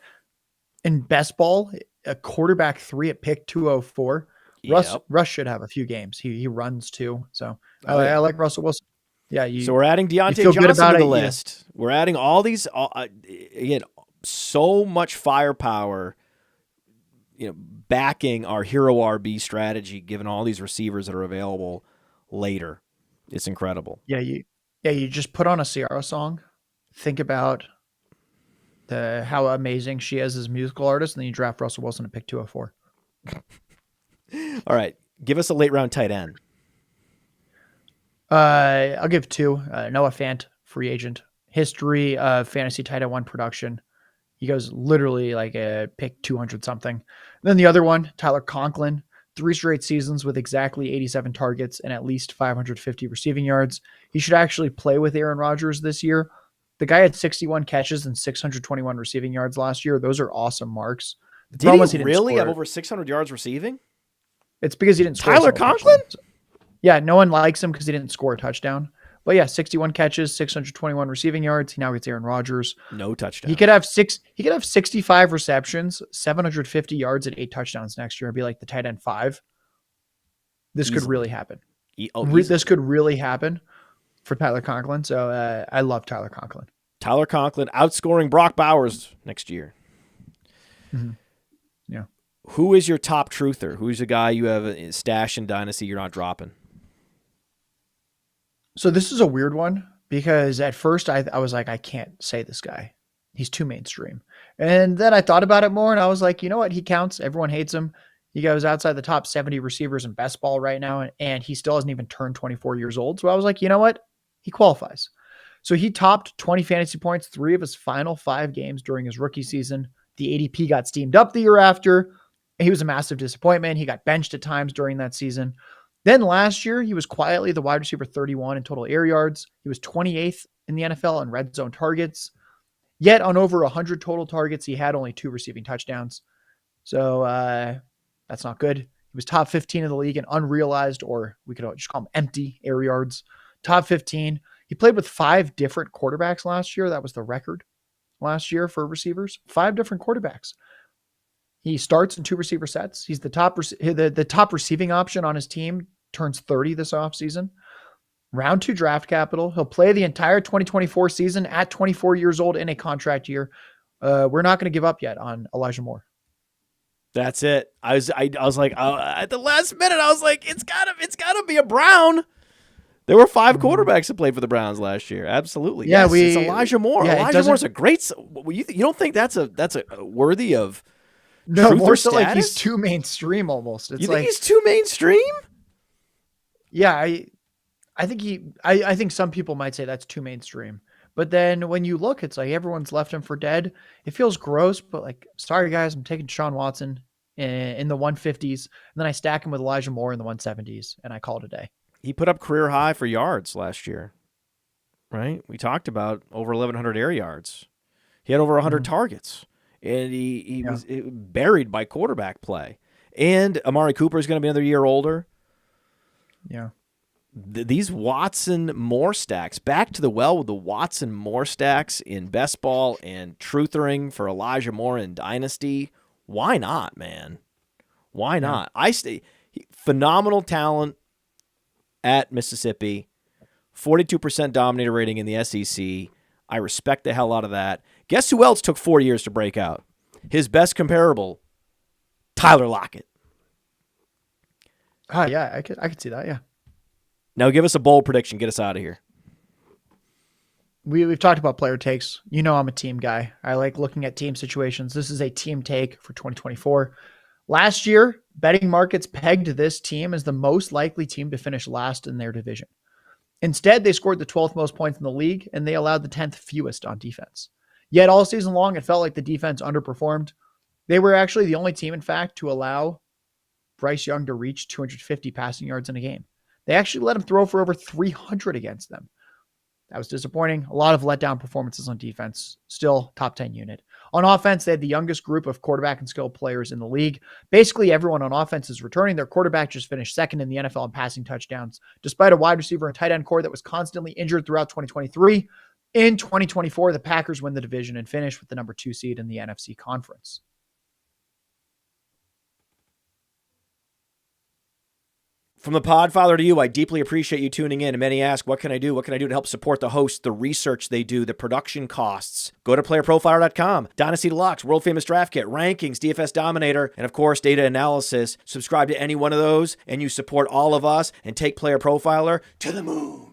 in best ball, a quarterback 3 at pick 204, Russ should have a few games. He runs too. So I like Russell Wilson. Yeah. So we're adding Deontay Johnson to the list. Yeah. We're adding all these, again, so much firepower, backing our hero RB strategy, given all these receivers that are available later. It's incredible. Yeah. You just put on a Ciara song. Think about how amazing she is as a musical artist, and then you draft Russell Wilson at pick 204. All right. Give us a late round tight end. I'll give 2. Noah Fant, free agent. History of fantasy tight end 1 production. He goes literally like a pick 200 something. And then the other one, Tyler Conklin, 3 straight seasons with exactly 87 targets and at least 550 receiving yards. He should actually play with Aaron Rodgers this year. The guy had 61 catches and 621 receiving yards last year. Those are awesome marks. The Did problem was he really have over 600 yards receiving? It's because he didn't score. Tyler Conklin? Yeah, no one likes him because he didn't score a touchdown. But yeah, 61 catches, 621 receiving yards. He now gets Aaron Rodgers. No touchdown. He could have 65 receptions, 750 yards and 8 touchdowns next year and be like the tight end 5. This could really happen. This could really happen for Tyler Conklin. So I love Tyler Conklin. Tyler Conklin outscoring Brock Bowers next year. Mm-hmm. Yeah. Who is your top truther? Who's the guy you have a stash in Dynasty you're not dropping? So this is a weird one because at first I was like, I can't say this guy. He's too mainstream. And then I thought about it more and I was like, you know what? He counts. Everyone hates him. He goes outside the top 70 receivers in best ball right now, and he still hasn't even turned 24 years old. So I was like, you know what? He qualifies. So he topped 20 fantasy points 3 of his final 5 games during his rookie season. The ADP got steamed up the year after. He was a massive disappointment. He got benched at times during that season. Then last year, he was quietly the wide receiver 31 in total air yards. He was 28th in the NFL in red zone targets. Yet on over 100 total targets, he had only 2 receiving touchdowns. So that's not good. He was top 15 in the league in unrealized, or we could just call them empty air yards. Top 15. He played with 5 different quarterbacks last year. That was the record last year for receivers. 5 different quarterbacks. He starts in 2 receiver sets. He's the top receiving option on his team, turns 30 this offseason. Round 2 draft capital. He'll play the entire 2024 season at 24 years old in a contract year. We're not going to give up yet on Elijah Moore. That's it. I was like, at the last minute, I was like, it's gotta be a Brown. There were 5 quarterbacks that played for the Browns last year. Absolutely. Yeah, yes, it's Elijah Moore. Yeah, Elijah Moore's a great. You don't think that's a worthy of? No, more so status? like he's too mainstream almost. It's you think he's too mainstream? Yeah, I think some people might say that's too mainstream. But then when you look, it's like everyone's left him for dead. It feels gross, but like, sorry guys, I'm taking Deshaun Watson in the 150s, and then I stack him with Elijah Moore in the 170s, and I call it a day. He put up career high for yards last year, right? We talked about over 1,100 air yards. He had over 100 targets, and he was buried by quarterback play. And Amari Cooper is going to be another year older. Yeah. These Watson-Moore stacks, back to the well with the Watson-Moore stacks in best ball and truthering for Elijah Moore in Dynasty. Why not, man? Why not? Phenomenal talent at Mississippi, 42% Dominator rating in the SEC. I respect the hell out of that. Guess who else took 4 years to break out? His best comparable, Tyler Lockett. Yeah, I could see that, yeah. Now give us a bold prediction. Get us out of here. We've talked about player takes. You know I'm a team guy. I like looking at team situations. This is a team take for 2024. Last year, betting markets pegged this team as the most likely team to finish last in their division. Instead, they scored the 12th most points in the league, and they allowed the 10th fewest on defense. Yet all season long, it felt like the defense underperformed. They were actually the only team, in fact, to allow Bryce Young to reach 250 passing yards in a game. They actually let him throw for over 300 against them. That was disappointing. A lot of letdown performances on defense. Still top 10 unit. On offense, they had the youngest group of quarterback and skill players in the league. Basically, everyone on offense is returning. Their quarterback just finished second in the NFL in passing touchdowns, despite a wide receiver and tight end core that was constantly injured throughout 2023. In 2024, the Packers win the division and finish with the number 2 seed in the NFC conference. From the Podfather to you, I deeply appreciate you tuning in. And many ask, what can I do? What can I do to help support the hosts, the research they do, the production costs? Go to PlayerProfiler.com, Dynasty Deluxe, World Famous Draft Kit, Rankings, DFS Dominator, and of course, data analysis. Subscribe to any one of those, and you support all of us and take Player Profiler to the moon.